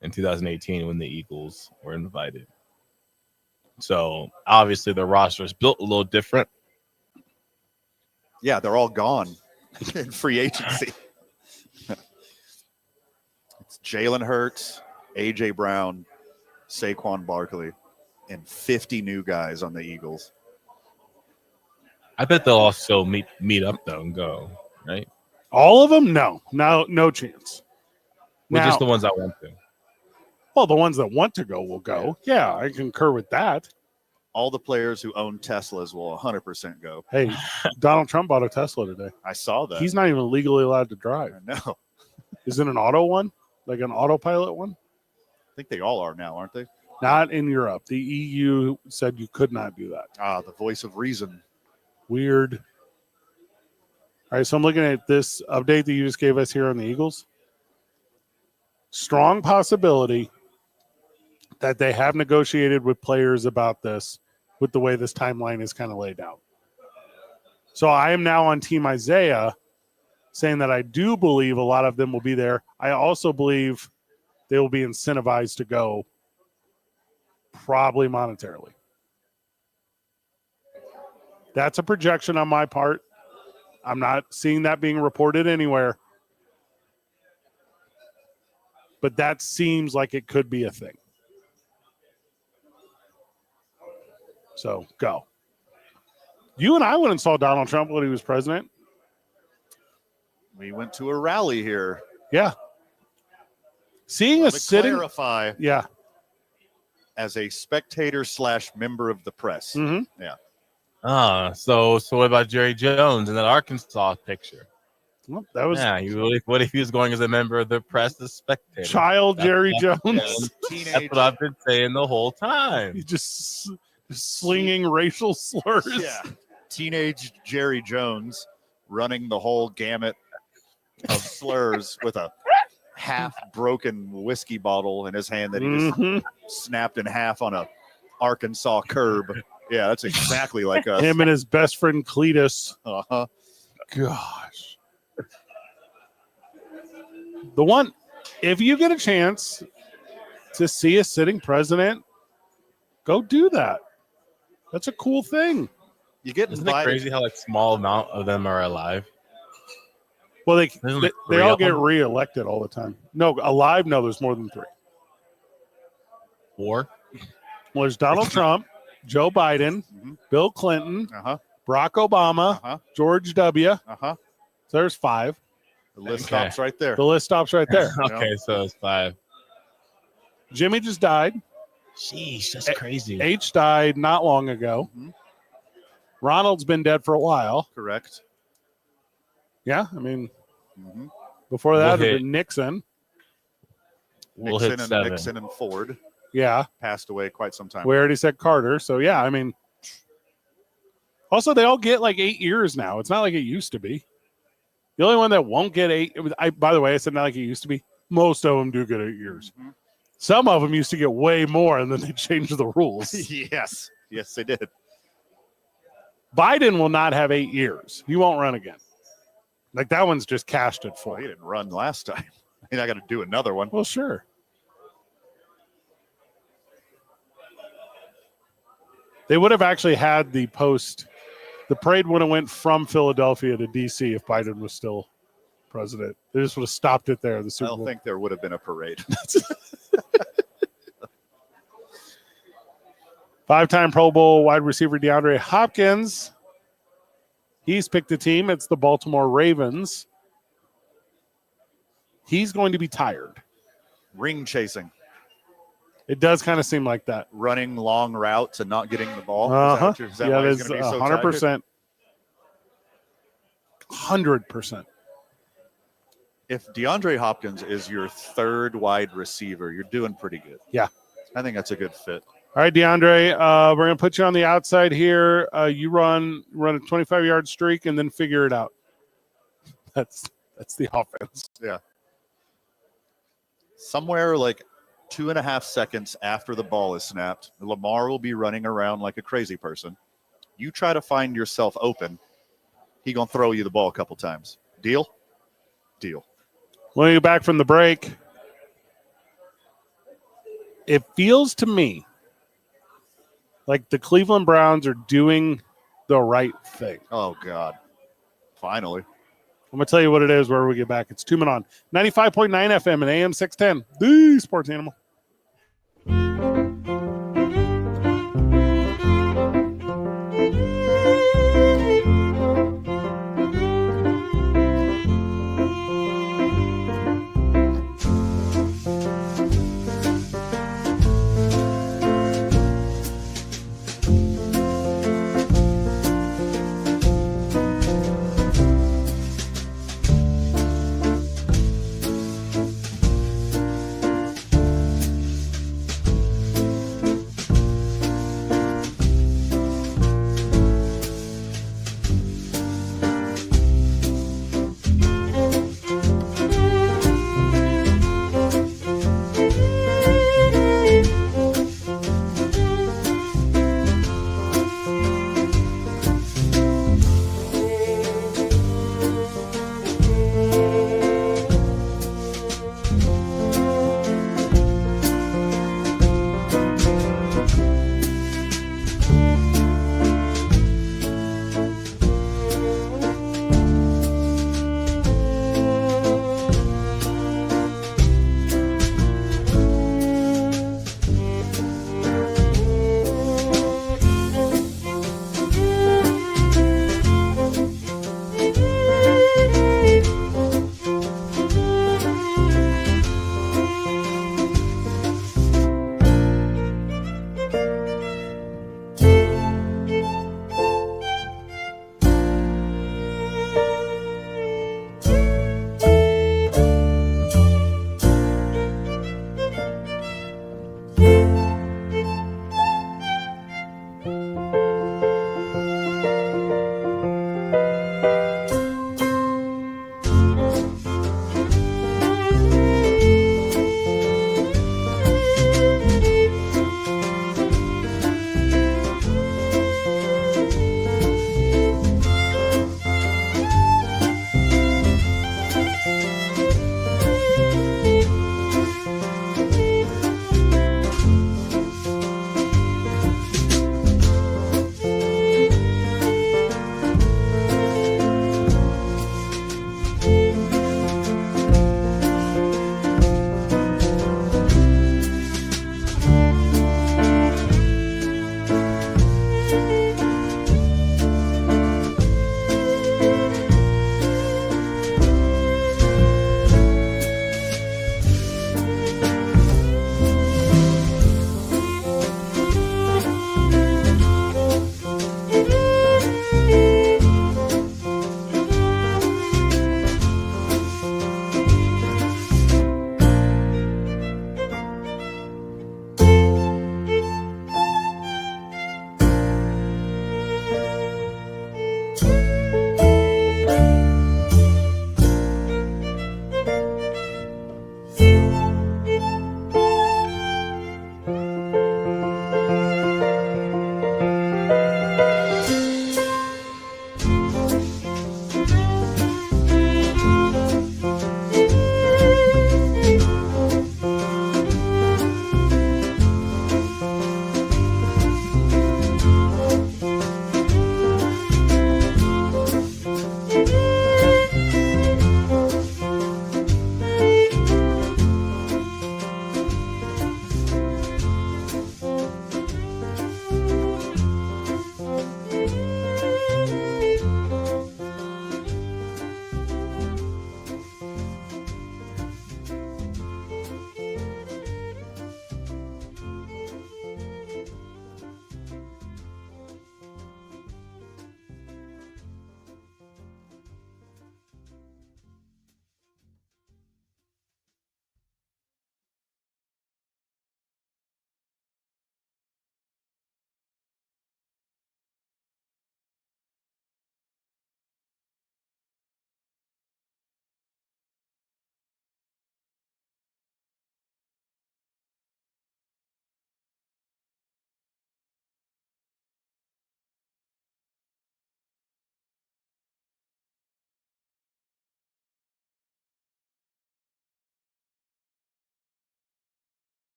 in 2018 when the Eagles were invited. So obviously the roster is built a little different. Yeah, they're all gone in free agency. It's Jalen Hurts, A.J. Brown, Saquon Barkley, and 50 new guys on the Eagles. I bet they'll also meet up though and go, right? All of them? No chance. Well, Now, just the ones I want to. well, the ones that want to go will go. Yeah, I concur with that. All the players who own Teslas will 100% go. Hey, Donald Trump bought a Tesla today. I saw that. He's not even legally allowed to drive. I know. Is it an auto one? Like an autopilot one? I think they all are now, aren't they? Not in Europe. The EU said you could not do that. Ah, the voice of reason. Weird. All right, so I'm looking at this update that you just gave us here on the Eagles. Strong possibility that they have negotiated with players about this with the way this timeline is kind of laid out. So I am now on Team Isaiah saying that I do believe a lot of them will be there. I also believe they will be incentivized to go, probably monetarily. That's a projection on my part. I'm not seeing that being reported anywhere. But that seems like it could be a thing. So, go. You and I went and saw Donald Trump when he was president. We went to a rally here. Yeah. Seeing Let a me sitting. clarify, Yeah. as a spectator / member of the press. Mm-hmm. Yeah. So what about Jerry Jones in that Arkansas picture? Well, that was what if he was going as a member of the press, as spectator? child Jerry Jones. That's what I've been saying the whole time. He's just slinging racial slurs. Yeah. Teenage Jerry Jones running the whole gamut of slurs with a half broken whiskey bottle in his hand that he just snapped in half on a Arkansas curb. Yeah, that's exactly like us. Him and his best friend Cletus. Uh-huh. Gosh. The one, if you get a chance to see a sitting president, go do that. That's a cool thing. You get Isn't it invited. crazy how like small amount of them are alive? Well, Isn't they it three all of get them? reelected all the time. No, alive, no, there's more than 3. 4? Well, there's Donald Trump, Joe Biden, Mhm. Bill Clinton, Uh-huh. Barack Obama, Uh-huh. George W. Uh-huh. So there's 5. The list Okay. stops right there. The list stops right there. Okay, so it's 5. Jimmy just died. Sheesh, that's crazy. H died not long ago. Mhm. Ronald's been dead for a while. Correct. Yeah, I mean, Mhm. before that, We'll it hit- was Nixon. We'll hit Nixon 7. and Ford Yeah, passed away quite some time. we already said Carter. So, yeah, I mean, also, they all get like 8 years now. It's not like it used to be. The only one that won't get 8, by the way, I said not like it used to be. Most of them do get 8 years. Mhm. Some of them used to get way more, and then they changed the rules. Yes, they did. Biden will not have 8 years. He won't run again. Like that one's just cashed at Well, 4. he didn't run last time. I mean, I got to do another one. Well, sure. They would have actually had the parade would have went from Philadelphia to D.C. if Biden was still president. They just would have stopped it there. The I Super don't Bowl. think there would have been a parade. 5-time Pro Bowl wide receiver DeAndre Hopkins. He's picked a team. It's the Baltimore Ravens. He's going to be tired. Ring chasing, It does kind of seem like that. running long routes and not getting the ball. Uh-huh. Is that Yeah, why he's that's going to be so tired? 100%. 100%. If DeAndre Hopkins is your third wide receiver, you're doing pretty good. Yeah. I think that's a good fit. All right, DeAndre, we're going to put you on the outside here. You run a 25-yard streak and then figure it out. That's the offense. Somewhere like 2.5 seconds after the ball is snapped, Lamar will be running around like a crazy person. You try to find yourself open, he going to throw you the ball a couple times. Deal? Deal. When you back from the break, it feels to me like the Cleveland Browns are doing the right thing. Oh, God. Finally. I'm going to tell you what it is where we get back. It's 2 Men On. 95.9 FM and AM 610. The Sports Animal.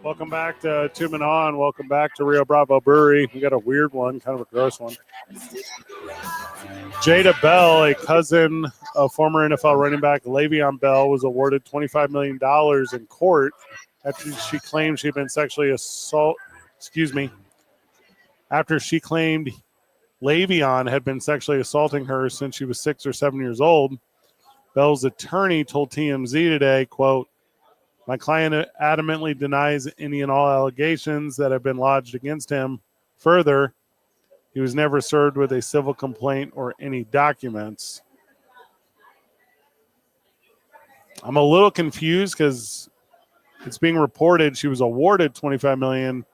Welcome back to Two Men On. Welcome back to Rio Bravo Brewery. We got a weird one, kind of a gross one. Jada Bell, a cousin of former NFL running back Le'Veon Bell, was awarded $25 million in court after she claimed she'd been sexually assaulted. After she claimed Le'Veon had been sexually assaulting her since she was 6 or 7 years old. Bell's attorney told TMZ today, quote, "My client adamantly denies any and all allegations that have been lodged against him. Further, he was never served with a civil complaint or any documents." I'm a little confused because it's being reported she was awarded $25 million,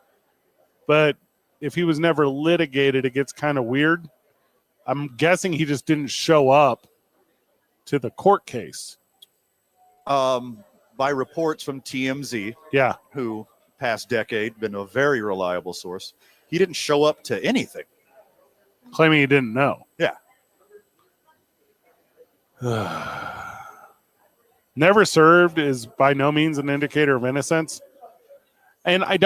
but if he was never litigated, it gets kind of weird. I'm guessing he just didn't show up to the court case. By reports from TMZ, Yeah. who past decade been a very reliable source, he didn't show up to anything. Claiming he didn't know. Yeah. Never served is by no means an indicator of innocence. And I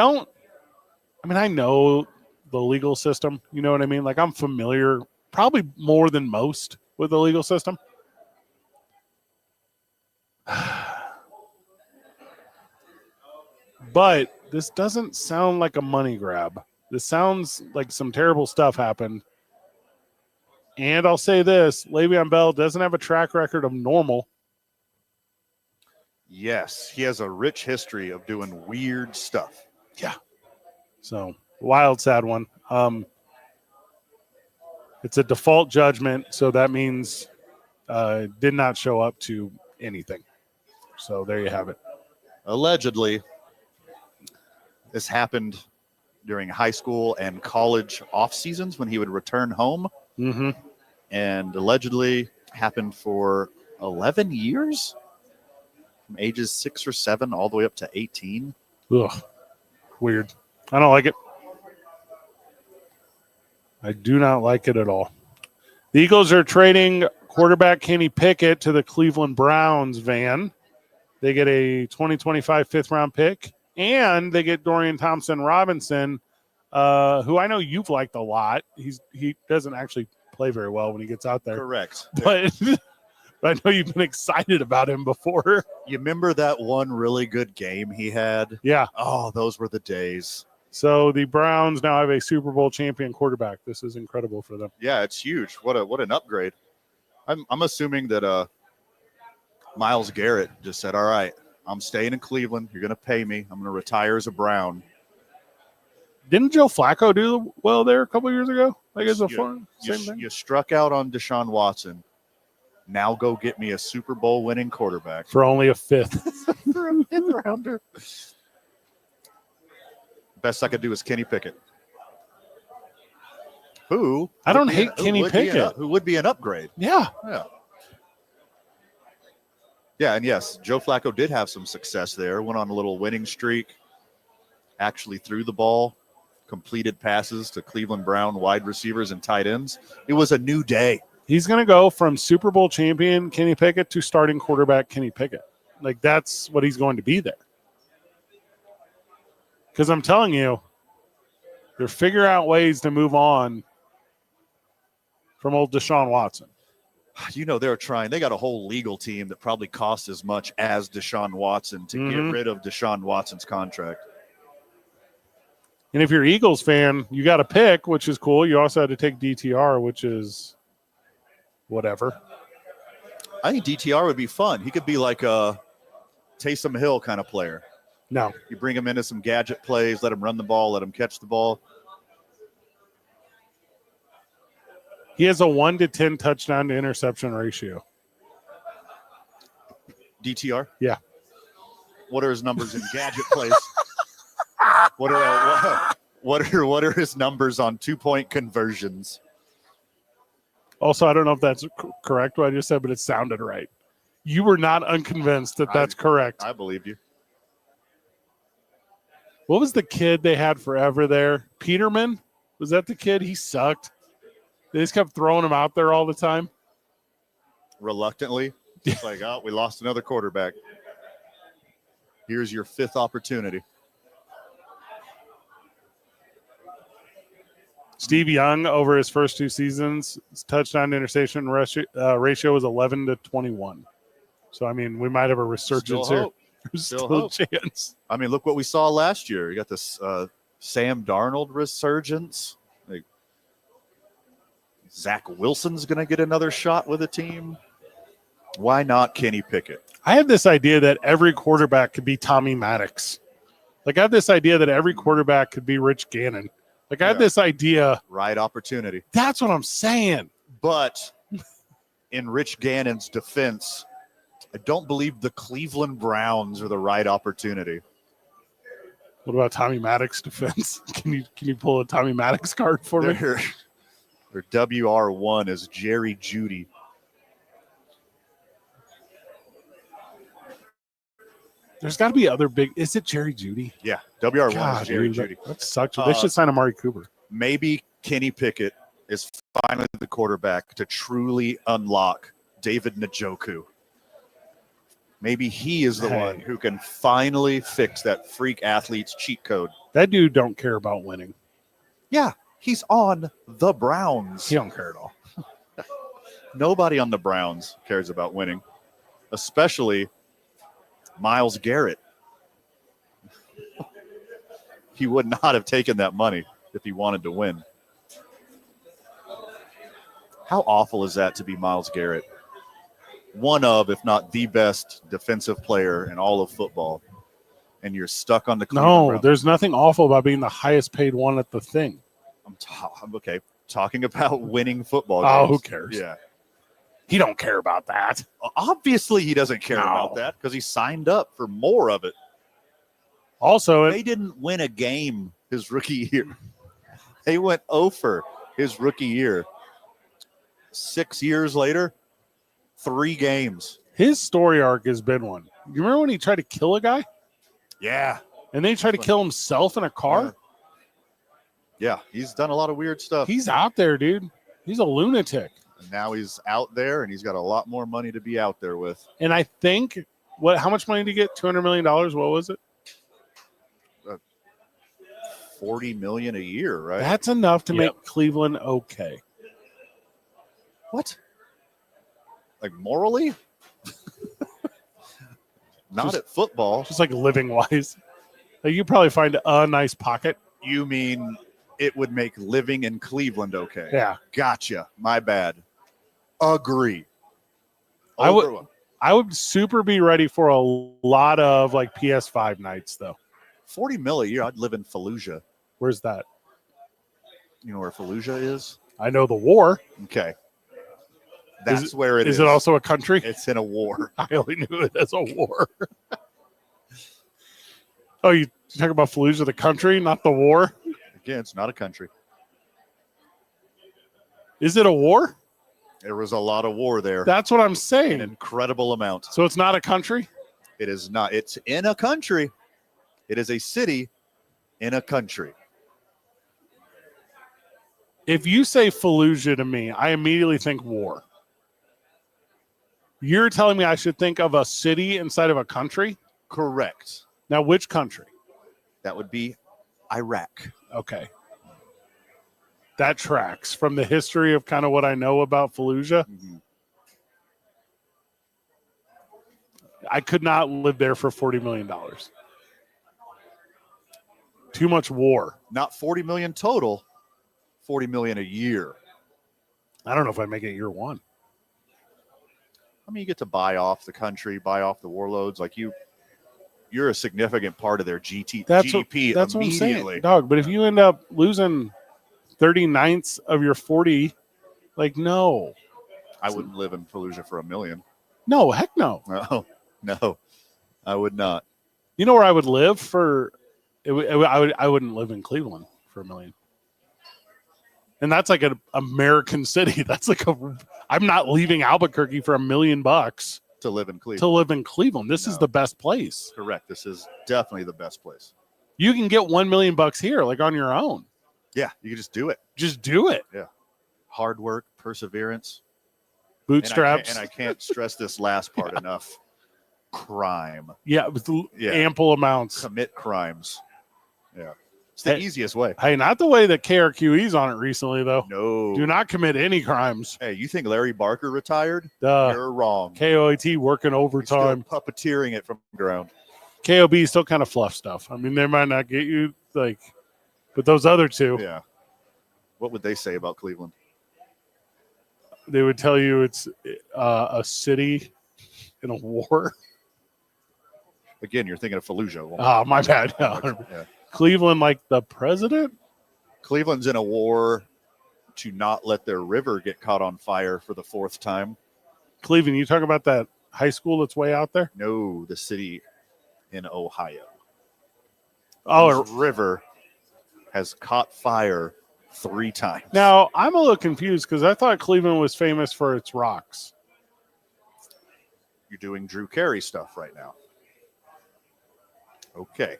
know the legal system. You know what I mean? Like, I'm familiar, probably more than most, with the legal system. But this doesn't sound like a money grab. This sounds like some terrible stuff happened. And I'll say this, Le'Veon Bell doesn't have a track record of normal. Yes, he has a rich history of doing weird stuff. Yeah. So, wild, sad one. It's a default judgment, so that means did not show up to anything. So there you have it. Allegedly, this happened during high school and college off seasons when he would return home. Mm-hmm. And allegedly happened for 11 years, from ages 6 or 7 all the way up to 18. Ugh. Weird. I don't like it. I do not like it at all. The Eagles are trading quarterback Kenny Pickett to the Cleveland Browns, Van. They get a 2025 fifth-round pick, and they get Dorian Thompson-Robinson, who I know you've liked a lot. He doesn't actually play very well when he gets out there. Correct. But I know you've been excited about him before. You remember that one really good game he had? Yeah. Oh, those were the days. So the Browns now have a Super Bowl champion quarterback. This is incredible for them. Yeah, it's huge. What an upgrade. I'm assuming that Myles Garrett just said, all right, I'm staying in Cleveland. You're going to pay me. I'm going to retire as a Brown. Didn't Joe Flacco do well there a couple years ago? Like it's a same thing. You struck out on Deshaun Watson. Now go get me a Super Bowl winning quarterback. For only a fifth. For a fifth rounder. Best I could do is Kenny Pickett. Who? I don't hate Kenny Pickett. Who would be an upgrade. Yeah. Yeah, and yes, Joe Flacco did have some success there. Went on a little winning streak. Actually threw the ball. Completed passes to Cleveland Brown wide receivers and tight ends. It was a new day. He's going to go from Super Bowl champion Kenny Pickett to starting quarterback Kenny Pickett. Like, that's what he's going to be there. Because I'm telling you, they're figuring out ways to move on from old Deshaun Watson. You know, they're trying. They got a whole legal team that probably costs as much as Deshaun Watson to get rid of Deshaun Watson's contract. And if you're an Eagles fan, you got to pick, which is cool. You also had to take DTR, which is whatever. I think DTR would be fun. He could be like a Taysom Hill kind of player. No. You bring him into some gadget plays, let him run the ball, let him catch the ball. He has a 1 to 10 touchdown to interception ratio. DTR? Yeah. What are his numbers in gadget plays? What are his numbers on 2-point conversions? Also, I don't know if that's correct what I just said, but it sounded right. You were not unconvinced that that's correct. I believe you. What was the kid they had forever there? Peterman? Was that the kid? He sucked. They just kept throwing him out there all the time. Reluctantly. It's like, oh, we lost another quarterback. Here's your 5th opportunity. Steve Young, over his first 2 seasons, his touchdown to interception ratio was 11-21. So, I mean, we might have a resurgence here. hope. There's Still still a hope. chance. I mean, look what we saw last year. You got this Sam Darnold resurgence. Like, Zach Wilson's going to get another shot with a team. Why not Kenny Pickett? I have this idea that every quarterback could be Tommy Maddox. Like, I have this idea that every quarterback could be Rich Gannon. Like, I have this idea. Right opportunity. That's what I'm saying. But in Rich Gannon's defense, I don't believe the Cleveland Browns are the right opportunity. What about Tommy Maddox defense? Can you pull a Tommy Maddox card for me? Their WR1 is Jerry Jeudy. There's got to be other big. Is it Jerry Jeudy? Yeah, WR1 God, is Jerry dude, Jeudy. that sucks. They should sign Amari Cooper. Maybe Kenny Pickett is finally the quarterback to truly unlock David Njoku. Maybe he is the one who can finally fix that freak athlete's cheat code. That dude don't care about winning. Yeah, he's on the Browns. He don't care at all. Nobody on the Browns cares about winning, especially Myles Garrett. He would not have taken that money if he wanted to win. How awful is that to be Myles Garrett? One of, if not the best defensive player in all of football. And you're stuck on the Cleveland Browns. There's nothing awful about being the highest paid one at the thing. I'm okay. Talking about winning football games. Oh, who cares? Yeah. He don't care about that. Obviously, he doesn't care about that because he signed up for more of it. Also, they didn't win a game his rookie year. They went over his rookie year. 6 years later, 3 games. His story arc has been one. You remember when he tried to kill a guy? Yeah. And then he tried to kill himself in a car? Yeah, he's done a lot of weird stuff. He's out there, dude. He's a lunatic. And now he's out there, and he's got a lot more money to be out there with. And I think, how much money did he get? $200 million? What was it? $40 million a year, right? That's enough to make Cleveland okay. What? Like morally? Not at football. Just like living wise. Like you probably find a nice pocket. You mean it would make living in Cleveland okay? Yeah. Gotcha. My bad. Agree. I would super be ready for a lot of like PS5 nights though. $40 million a year. I'd live in Fallujah. Where's that? You know where Fallujah is? I know the war. Okay. That's where it is. Is it also a country? It's in a war. I only knew it as a war. Oh, you talk about Fallujah, the country, not the war? Again, it's not a country. Is it a war? There was a lot of war there. That's what I'm saying. An incredible amount. So it's not a country? It is not. It's in a country. It is a city in a country. If you say Fallujah to me, I immediately think war. You're telling me I should think of a city inside of a country? Correct. Now, which country? That would be Iraq. Okay. That tracks from the history of kind of what I know about Fallujah. Mm-hmm. I could not live there for $40 million. Too much war. Not $40 million total, $40 million a year. I don't know if I make it year one. I mean, you get to buy off the country, buy off the warlords. Like you're a significant part of their GDP That's immediately. what I'm saying, dog. But if you end up losing 39ths of your 40, like, no. I wouldn't live in Fallujah for $1 million. No, heck no. No, I would not. You know where I would live for? I wouldn't live in Cleveland for $1 million. And that's like an American city. That's like I'm not leaving Albuquerque for $1 million to live in Cleveland. To live in Cleveland. This is the best place. Correct. This is definitely the best place. You can get $1 million here, like on your own. Yeah, you can just do it. Just do it. Yeah. Hard work, perseverance. Bootstraps. And I can't stress this last part enough. Crime. Yeah, with ample amounts. Commit crimes. Yeah. It's the Hey. easiest way. Hey, not the way that KRQE's on it recently, though. No. Do not commit any crimes. Hey, you think Larry Barker retired? Duh. You're wrong. KOAT working He's still overtime. puppeteering it from the ground. KOB still kind of fluff stuff. I mean, they might not get you like, but those other two, Yeah. What would they say about Cleveland? they would tell you it's a city in a war. Again, you're thinking of Fallujah. Ah, my bad. Yeah. Cleveland, like the president. Cleveland's in a war to not let their river get caught on fire for the 4th time. Cleveland, you talking about that high school that's way out there? No, the city in Ohio. Oh, Whose river has caught fire 3 times. now I'm a little confused because I thought Cleveland was famous for its rocks. You're doing Drew Carey stuff right now. Okay.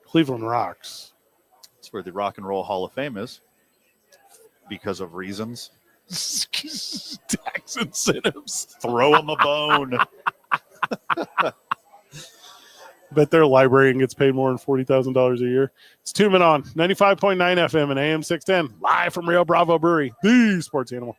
Cleveland rocks. That's where the Rock and Roll Hall of Fame is because of reasons. Tax incentives. Throw them a bone. Bet their librarian gets paid more than $40,000 a year. It's 2 Men On 95.9 FM and AM 610, live from Rio Bravo Brewery, the sports animal.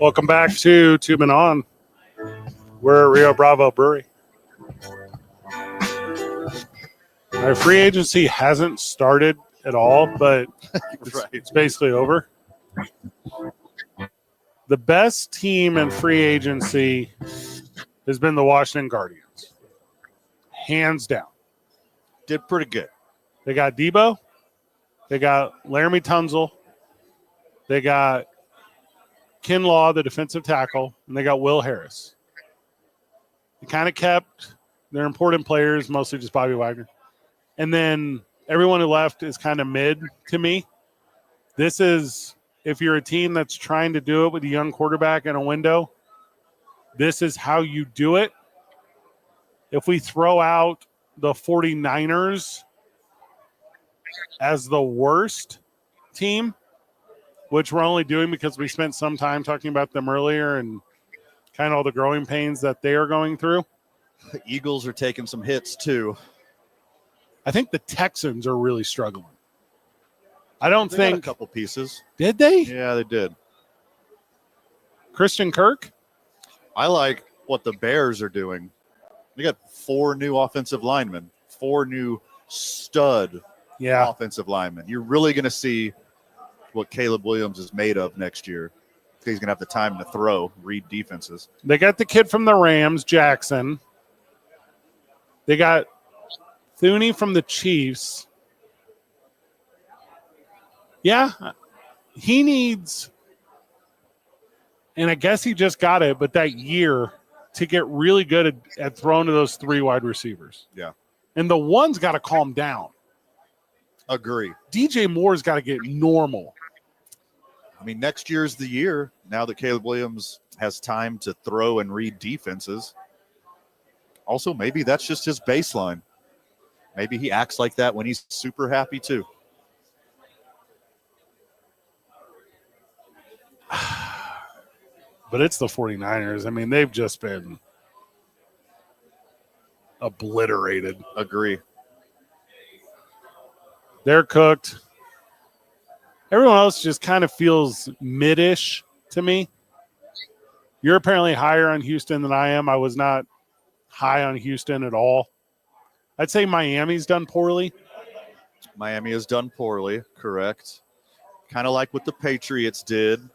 Welcome back to Two Men On. We're at Rio Bravo Brewery. Our free agency hasn't started at all, but it's basically over. The best team in free agency has been the Washington Guardians. Hands down. Did pretty good. They got Debo. They got Laramie Tunzel. They got Kinlaw, the defensive tackle, and they got Will Harris. They kind of kept their important players, mostly just Bobby Wagner. And then everyone who left is kind of mid to me. This is, if you're a team that's trying to do it with a young quarterback in a window, this is how you do it. If we throw out the 49ers as the worst team, which we're only doing because we spent some time talking about them earlier and kind of all the growing pains that they are going through. The Eagles are taking some hits too. I think the Texans are really struggling. I don't They think got a couple pieces. Did they? Yeah, they did. Christian Kirk? I like what the Bears are doing. They got 4 new offensive linemen, 4 new stud offensive linemen. You're really going to see what Caleb Williams is made of next year. He's going to have the time to throw, read defenses. They got the kid from the Rams, Jackson. They got Thuney from the Chiefs. Yeah, he needs, and I guess he just got it, but that year to get really good at throwing to those 3 wide receivers. Yeah. And the one's got to calm down. Agree. DJ Moore's got to get normal. I mean, next year's the year, now that Caleb Williams has time to throw and read defenses. Also, maybe that's just his baseline. Maybe he acts like that when he's super happy too. But it's the 49ers. I mean, they've just been obliterated. Agree. They're cooked. Everyone else just kind of feels mid-ish to me. You're apparently higher on Houston than I am. I was not high on Houston at all. I'd say Miami's done poorly. Miami has done poorly, correct. Kind of like what the Patriots did,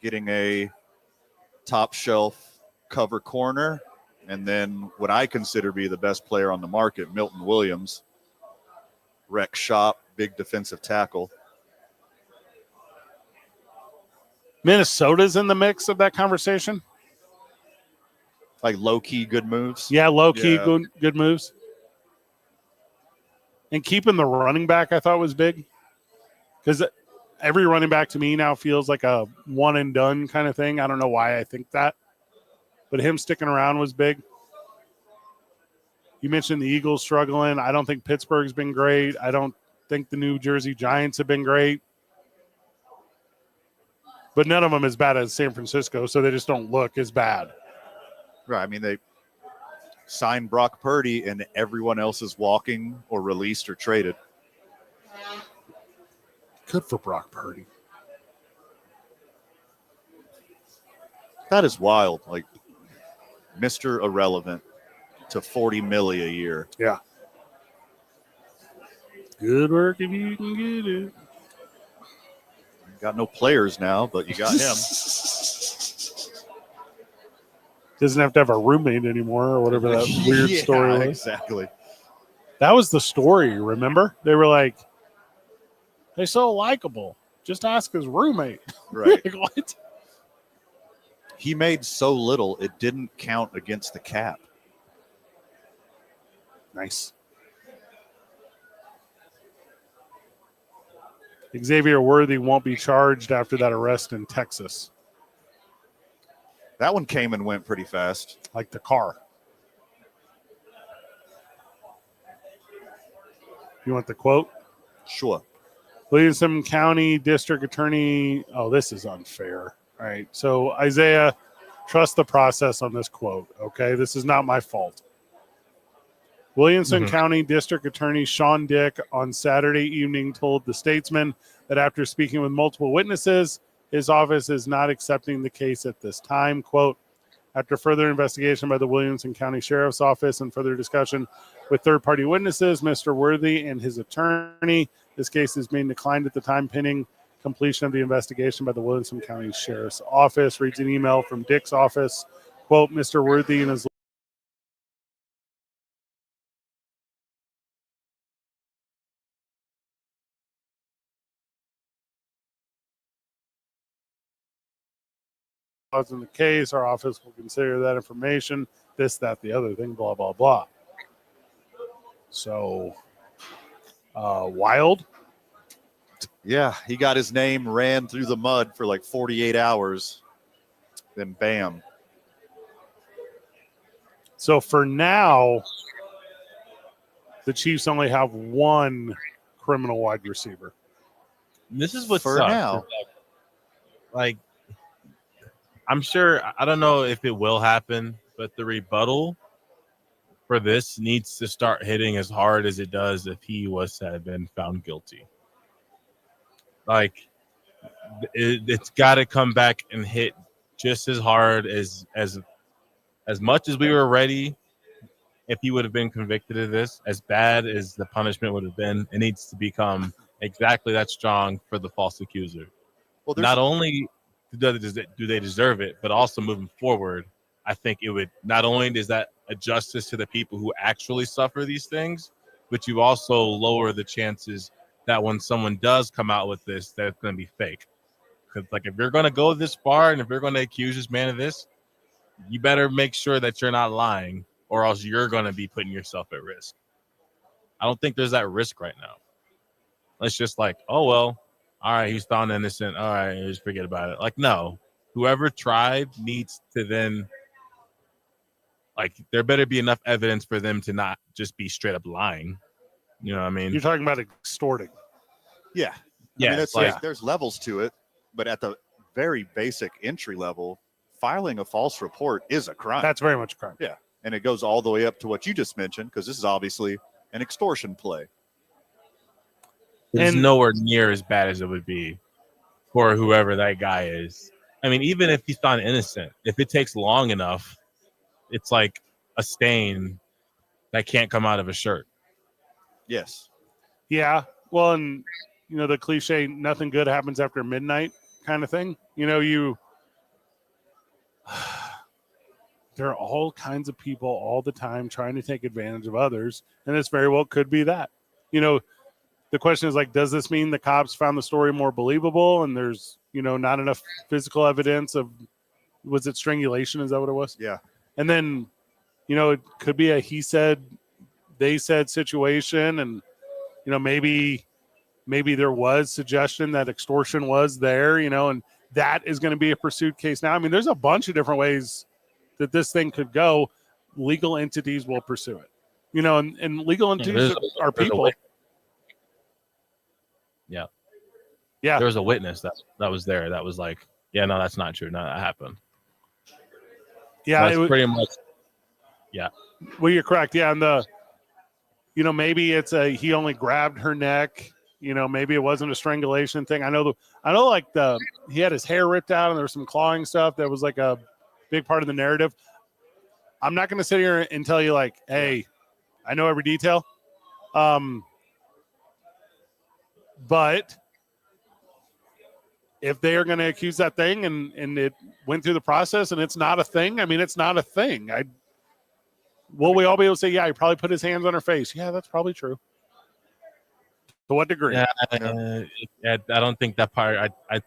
getting a top shelf cover corner, and then what I consider to be the best player on the market, Milton Williams, wreck shop, big defensive tackle. Minnesota's in the mix of that conversation. Like low-key good moves. Yeah, low-key good moves. And keeping the running back I thought was big. Because every running back to me now feels like a one-and-done kind of thing. I don't know why I think that. But him sticking around was big. You mentioned the Eagles struggling. I don't think Pittsburgh's been great. I don't think the New Jersey Giants have been great. But none of them as bad as San Francisco, so they just don't look as bad. Right. I mean, they signed Brock Purdy, and everyone else is walking or released or traded. Good for Brock Purdy. That is wild. Like, Mr. Irrelevant to $40 million a year. Yeah. Good work if you can get it. Got no players now, but you got him. Doesn't have to have a roommate anymore or whatever that weird story was. Exactly. That was the story, remember? They were like, they're so likable. Just ask his roommate. Right. Like, what? He made so little, it didn't count against the cap. Nice. Xavier Worthy won't be charged after that arrest in Texas. That one came and went pretty fast. Like the car. You want the quote? Sure. Williamson County District Attorney. Oh, this is unfair. All right. So, Isaiah, trust the process on this quote, okay? This is not my fault. Williamson County District Attorney Sean Dick on Saturday evening told the Statesman that after speaking with multiple witnesses, his office is not accepting the case at this time. Quote, after further investigation by the Williamson County Sheriff's Office and further discussion with third-party witnesses, Mr. Worthy and his attorney, this case is being declined at the time pending completion of the investigation by the Williamson County Sheriff's Office. Reads an email from Dick's office. Quote, Mr. Worthy and his in the case, our office will consider that information, this, that, the other thing, blah, blah, blah. So, wild. Yeah, he got his name ran through the mud for like 48 hours. Then bam. So for now, the Chiefs only have one criminal wide receiver. This is what For sucks. now. Like, I'm sure, I don't know if it will happen, but the rebuttal for this needs to start hitting as hard as it does if he was to have been found guilty. Like, it's got to come back and hit just as hard as much as we were ready. If he would have been convicted of this, as bad as the punishment would have been, it needs to become exactly that strong for the false accuser. Well, Not only do they deserve it, but also moving forward, I think it would not only is that a justice to the people who actually suffer these things, but you also lower the chances that when someone does come out with this, that it's going to be fake. Because, like, if you're going to go this far and if you're going to accuse this man of this, you better make sure that you're not lying, or else you're going to be putting yourself at risk. I don't think there's that risk right now. It's just like, oh, well, all right, he's found innocent. All right, just forget about it. Like, no. Whoever tried needs to then, like, there better be enough evidence for them to not just be straight up lying. You know what I mean? You're talking about extorting. Yeah. Yeah, I mean, it's like, like there's levels to it, but at the very basic entry level, filing a false report is a crime. That's very much a crime. Yeah. And it goes all the way up to what you just mentioned, because this is obviously an extortion play. it's And- nowhere near as bad as it would be for whoever that guy is. I mean, even if he's found innocent, if it takes long enough, it's like a stain that can't come out of a shirt. Yes. Yeah. Well, and, you know, the cliche, nothing good happens after midnight kind of thing. You know, there are all kinds of people all the time trying to take advantage of others. And this very well could be that. You know, the question is, like, does this mean the cops found the story more believable and there's, you know, not enough physical evidence of, was it strangulation? Is that what it was? Yeah. And then, you know, it could be a he said, they said situation. And, you know, maybe there was suggestion that extortion was there, you know, and that is going to be a pursued case now. I mean, there's a bunch of different ways that this thing could go. Legal entities will pursue it, you know, and legal entities are people. Yeah. Yeah. There was a witness that was there that was like, yeah, no, that's not true. No, that happened. Yeah. That's pretty much. Yeah. Well, you're correct. Yeah. And you know, maybe it's he only grabbed her neck. You know, maybe it wasn't a strangulation thing. I know like he had his hair ripped out and there was some clawing stuff that was like a big part of the narrative. I'm not going to sit here and tell you like, hey, I know every detail. But if they are going to accuse that thing and it went through the process and it's not a thing, I mean, it's not a thing. Will we all be able to say, yeah, he probably put his hands on her face? Yeah, that's probably true. To what degree? Yeah, I don't think that part. I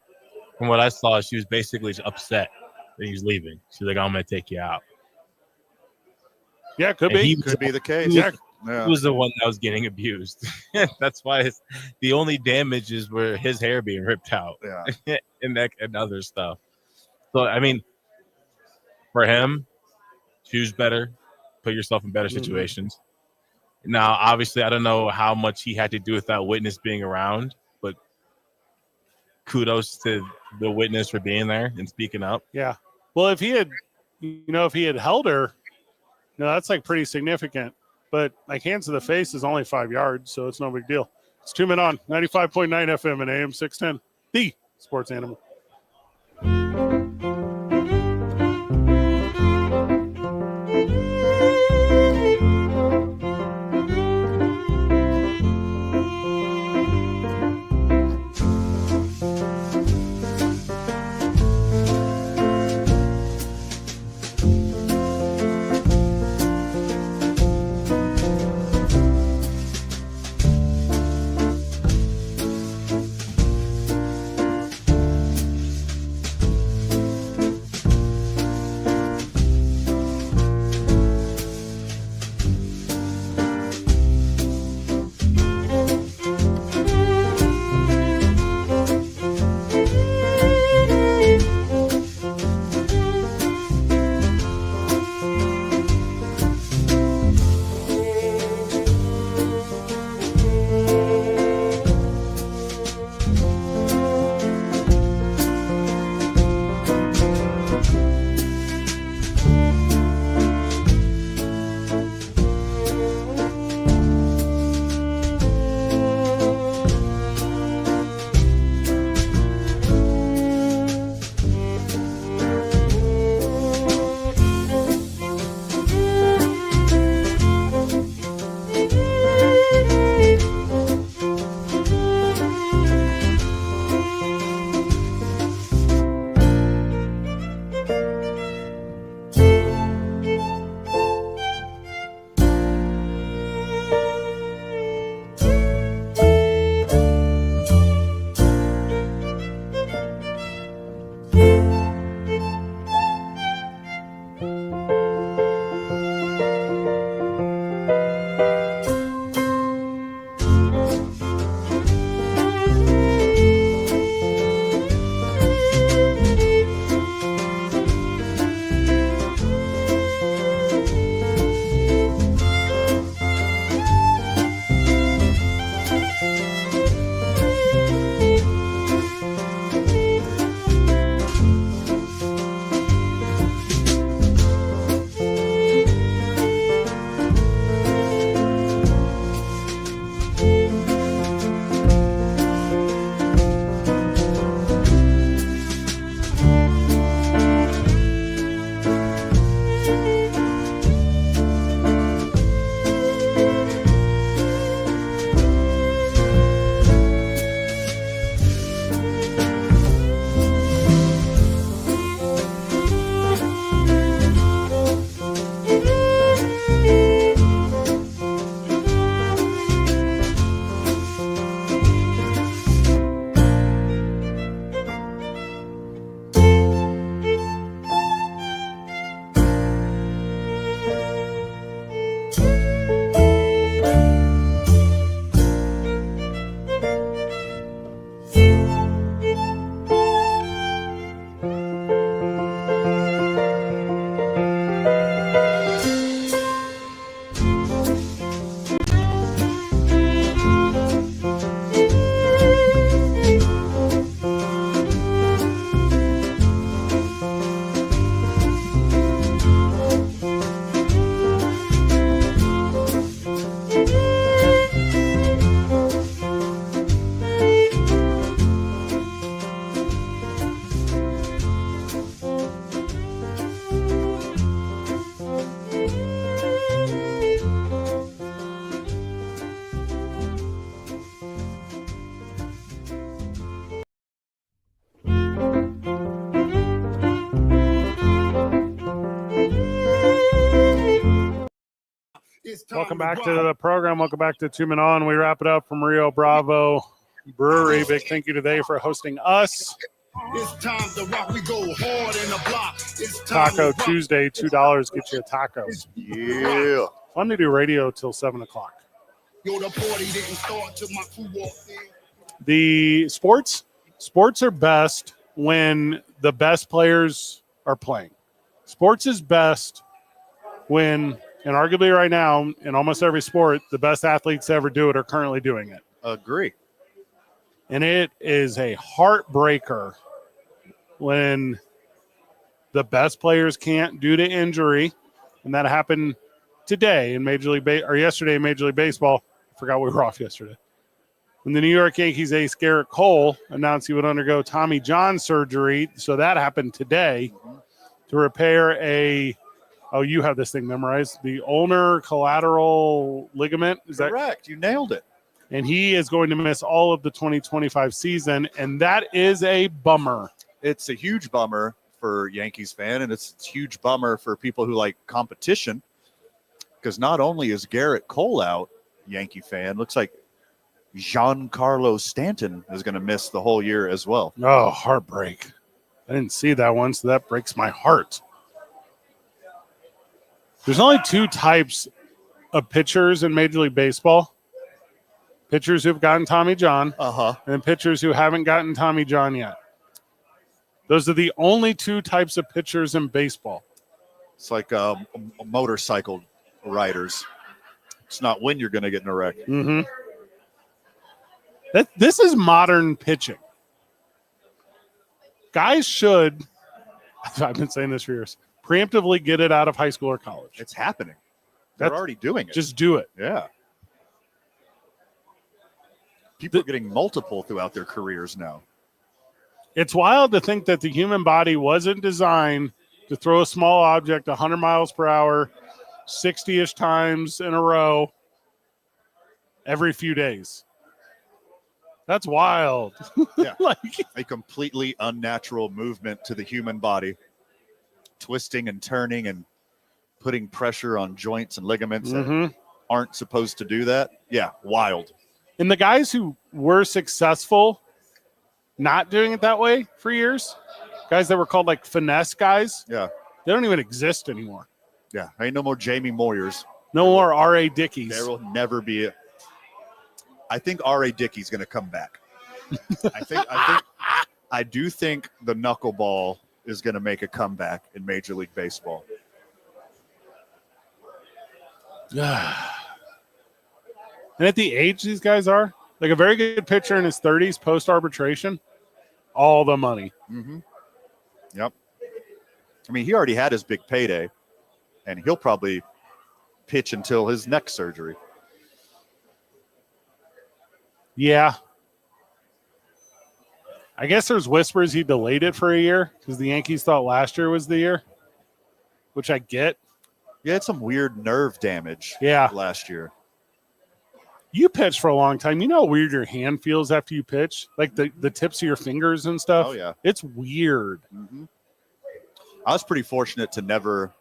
from what I saw, she was basically upset that he was leaving. She's like, "I'm going to take you out." Yeah, could And be. Could be the case. Yeah. He was the one that was getting abused. That's why the only damages were his hair being ripped out, Yeah. and other stuff. So I mean, for him, choose better, put yourself in better situations. Now, obviously, I don't know how much he had to do with that witness being around, but kudos to the witness for being there and speaking up. Yeah. Well, if he had held her, that's like pretty significant. But like hands to the face is only 5 yards, so it's no big deal. It's 2 Men On 95.9 FM and AM 610, the sports animal. Welcome back to the program. Welcome back to 2 Men On. We wrap it up from Rio Bravo Brewery. Big thank you today for hosting us. It's time to rock. We go hard in the block. It's time Taco to rock. Tuesday, $2 get you a taco. Yeah. Fun to do radio till 7 o'clock. Yo, the party didn't start till my crew walked in. The sports are best when the best players are playing. Sports is best when, and arguably right now, in almost every sport, the best athletes to ever do it are currently doing it. Agree. And it is a heartbreaker when the best players can't due to injury, and that happened today in Major League yesterday in Major League Baseball. I forgot we were off yesterday. when the New York Yankees ace Garrett Cole announced he would undergo Tommy John surgery. So that happened today to repair you have this thing memorized, the ulnar collateral ligament. Is that correct? You nailed it. And he is going to miss all of the 2025 season, and that is a bummer. It's a huge bummer for Yankees fan, and it's a huge bummer for people who like competition, because not only is Garrett Cole out, Yankee fan, looks like Giancarlo Stanton is going to miss the whole year as well. Oh, heartbreak. I didn't see that one, so that breaks my heart. There's only two types of pitchers in Major League Baseball. Pitchers who've gotten Tommy John, and pitchers who haven't gotten Tommy John yet. Those are the only two types of pitchers in baseball. It's like motorcycle riders. It's not when you're going to get in a wreck. Mm-hmm. This is modern pitching. Guys should, I've been saying this for years, preemptively get it out of high school or college. It's happening. They're already doing it. Just do it. Yeah. People are getting multiple throughout their careers now. It's wild to think that the human body wasn't designed to throw a small object 100 miles per hour, 60-ish times in a row every few days. That's wild. Yeah. Like a completely unnatural movement to the human body, twisting and turning and putting pressure on joints and ligaments that aren't supposed to do that. Yeah, wild. And the guys who were successful not doing it that way for years, guys that were called like finesse guys, yeah, they don't even exist anymore. Yeah, ain't no more Jamie Moyers. No more R.A. Dickies. There will never be. I think R.A. Dickey's going to come back. I do think the knuckleball is going to make a comeback in Major League Baseball. And at the age these guys are, like a very good pitcher in his 30s post-arbitration, all the money. Mm-hmm. Yep. I mean, he already had his big payday, and he'll probably pitch until his neck surgery. Yeah. I guess there's whispers he delayed it for a year because the Yankees thought last year was the year, which I get. He had some weird nerve damage last year. You pitched for a long time. You know how weird your hand feels after you pitch? Like the tips of your fingers and stuff? Oh, yeah. It's weird. Mm-hmm. I was pretty fortunate to never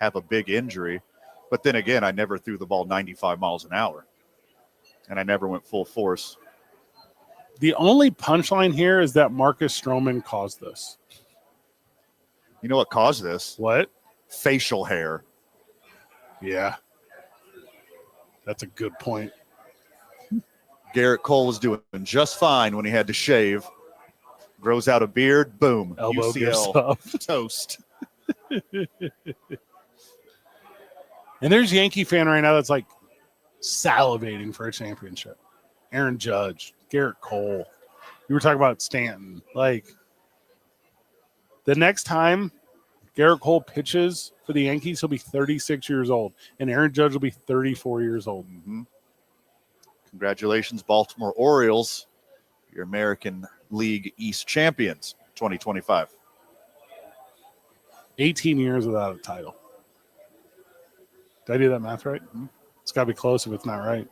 have a big injury. But then again, I never threw the ball 95 miles an hour. And I never went full force. The only punchline here is that Marcus Stroman caused this. You know what caused this? What? Facial hair. Yeah. That's a good point. Garrett Cole was doing just fine when he had to shave. Grows out a beard, boom. Elbow UCL. Toast. And there's a Yankee fan right now that's like salivating for a championship. Aaron Judge, Garrett Cole. You were talking about Stanton. Like, the next time Garrett Cole pitches for the Yankees, he'll be 36 years old. And Aaron Judge will be 34 years old. Mm-hmm. Congratulations, Baltimore Orioles. Your American League East champions, 2025. 18 years without a title. Did I do that math right? Mm-hmm. It's got to be close if it's not right.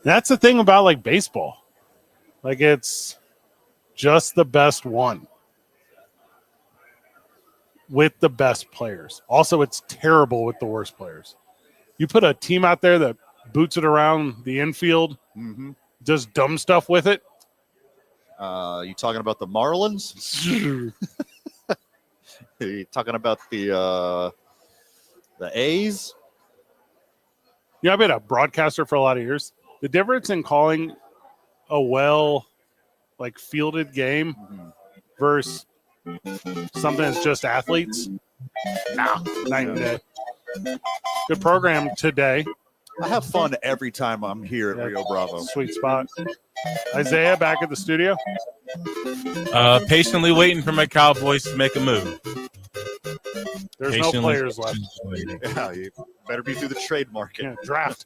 That's the thing about like baseball. Like it's just the best one with the best players. Also, it's terrible with the worst players. You put a team out there that boots it around the infield, does dumb stuff with it. You talking about the Marlins? You talking about the A's? Yeah, I've been a broadcaster for a lot of years. The difference in calling a fielded game versus something that's just athletes, night and day. Good program today. I have fun every time I'm here at Rio Bravo. Sweet spot. Isaiah back at the studio. Patiently waiting for my Cowboys to make a move. There's no Patiently players left. waiting. Yeah, you better be through the trade market. Yeah, draft.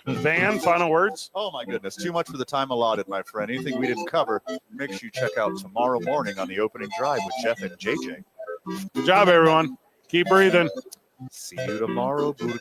Van, final words? Oh my goodness, too much for the time allotted, my friend. Anything we didn't cover, make sure you check out tomorrow morning on the opening drive with Jeff and JJ. Good job, everyone. Keep breathing. See you tomorrow, Burke.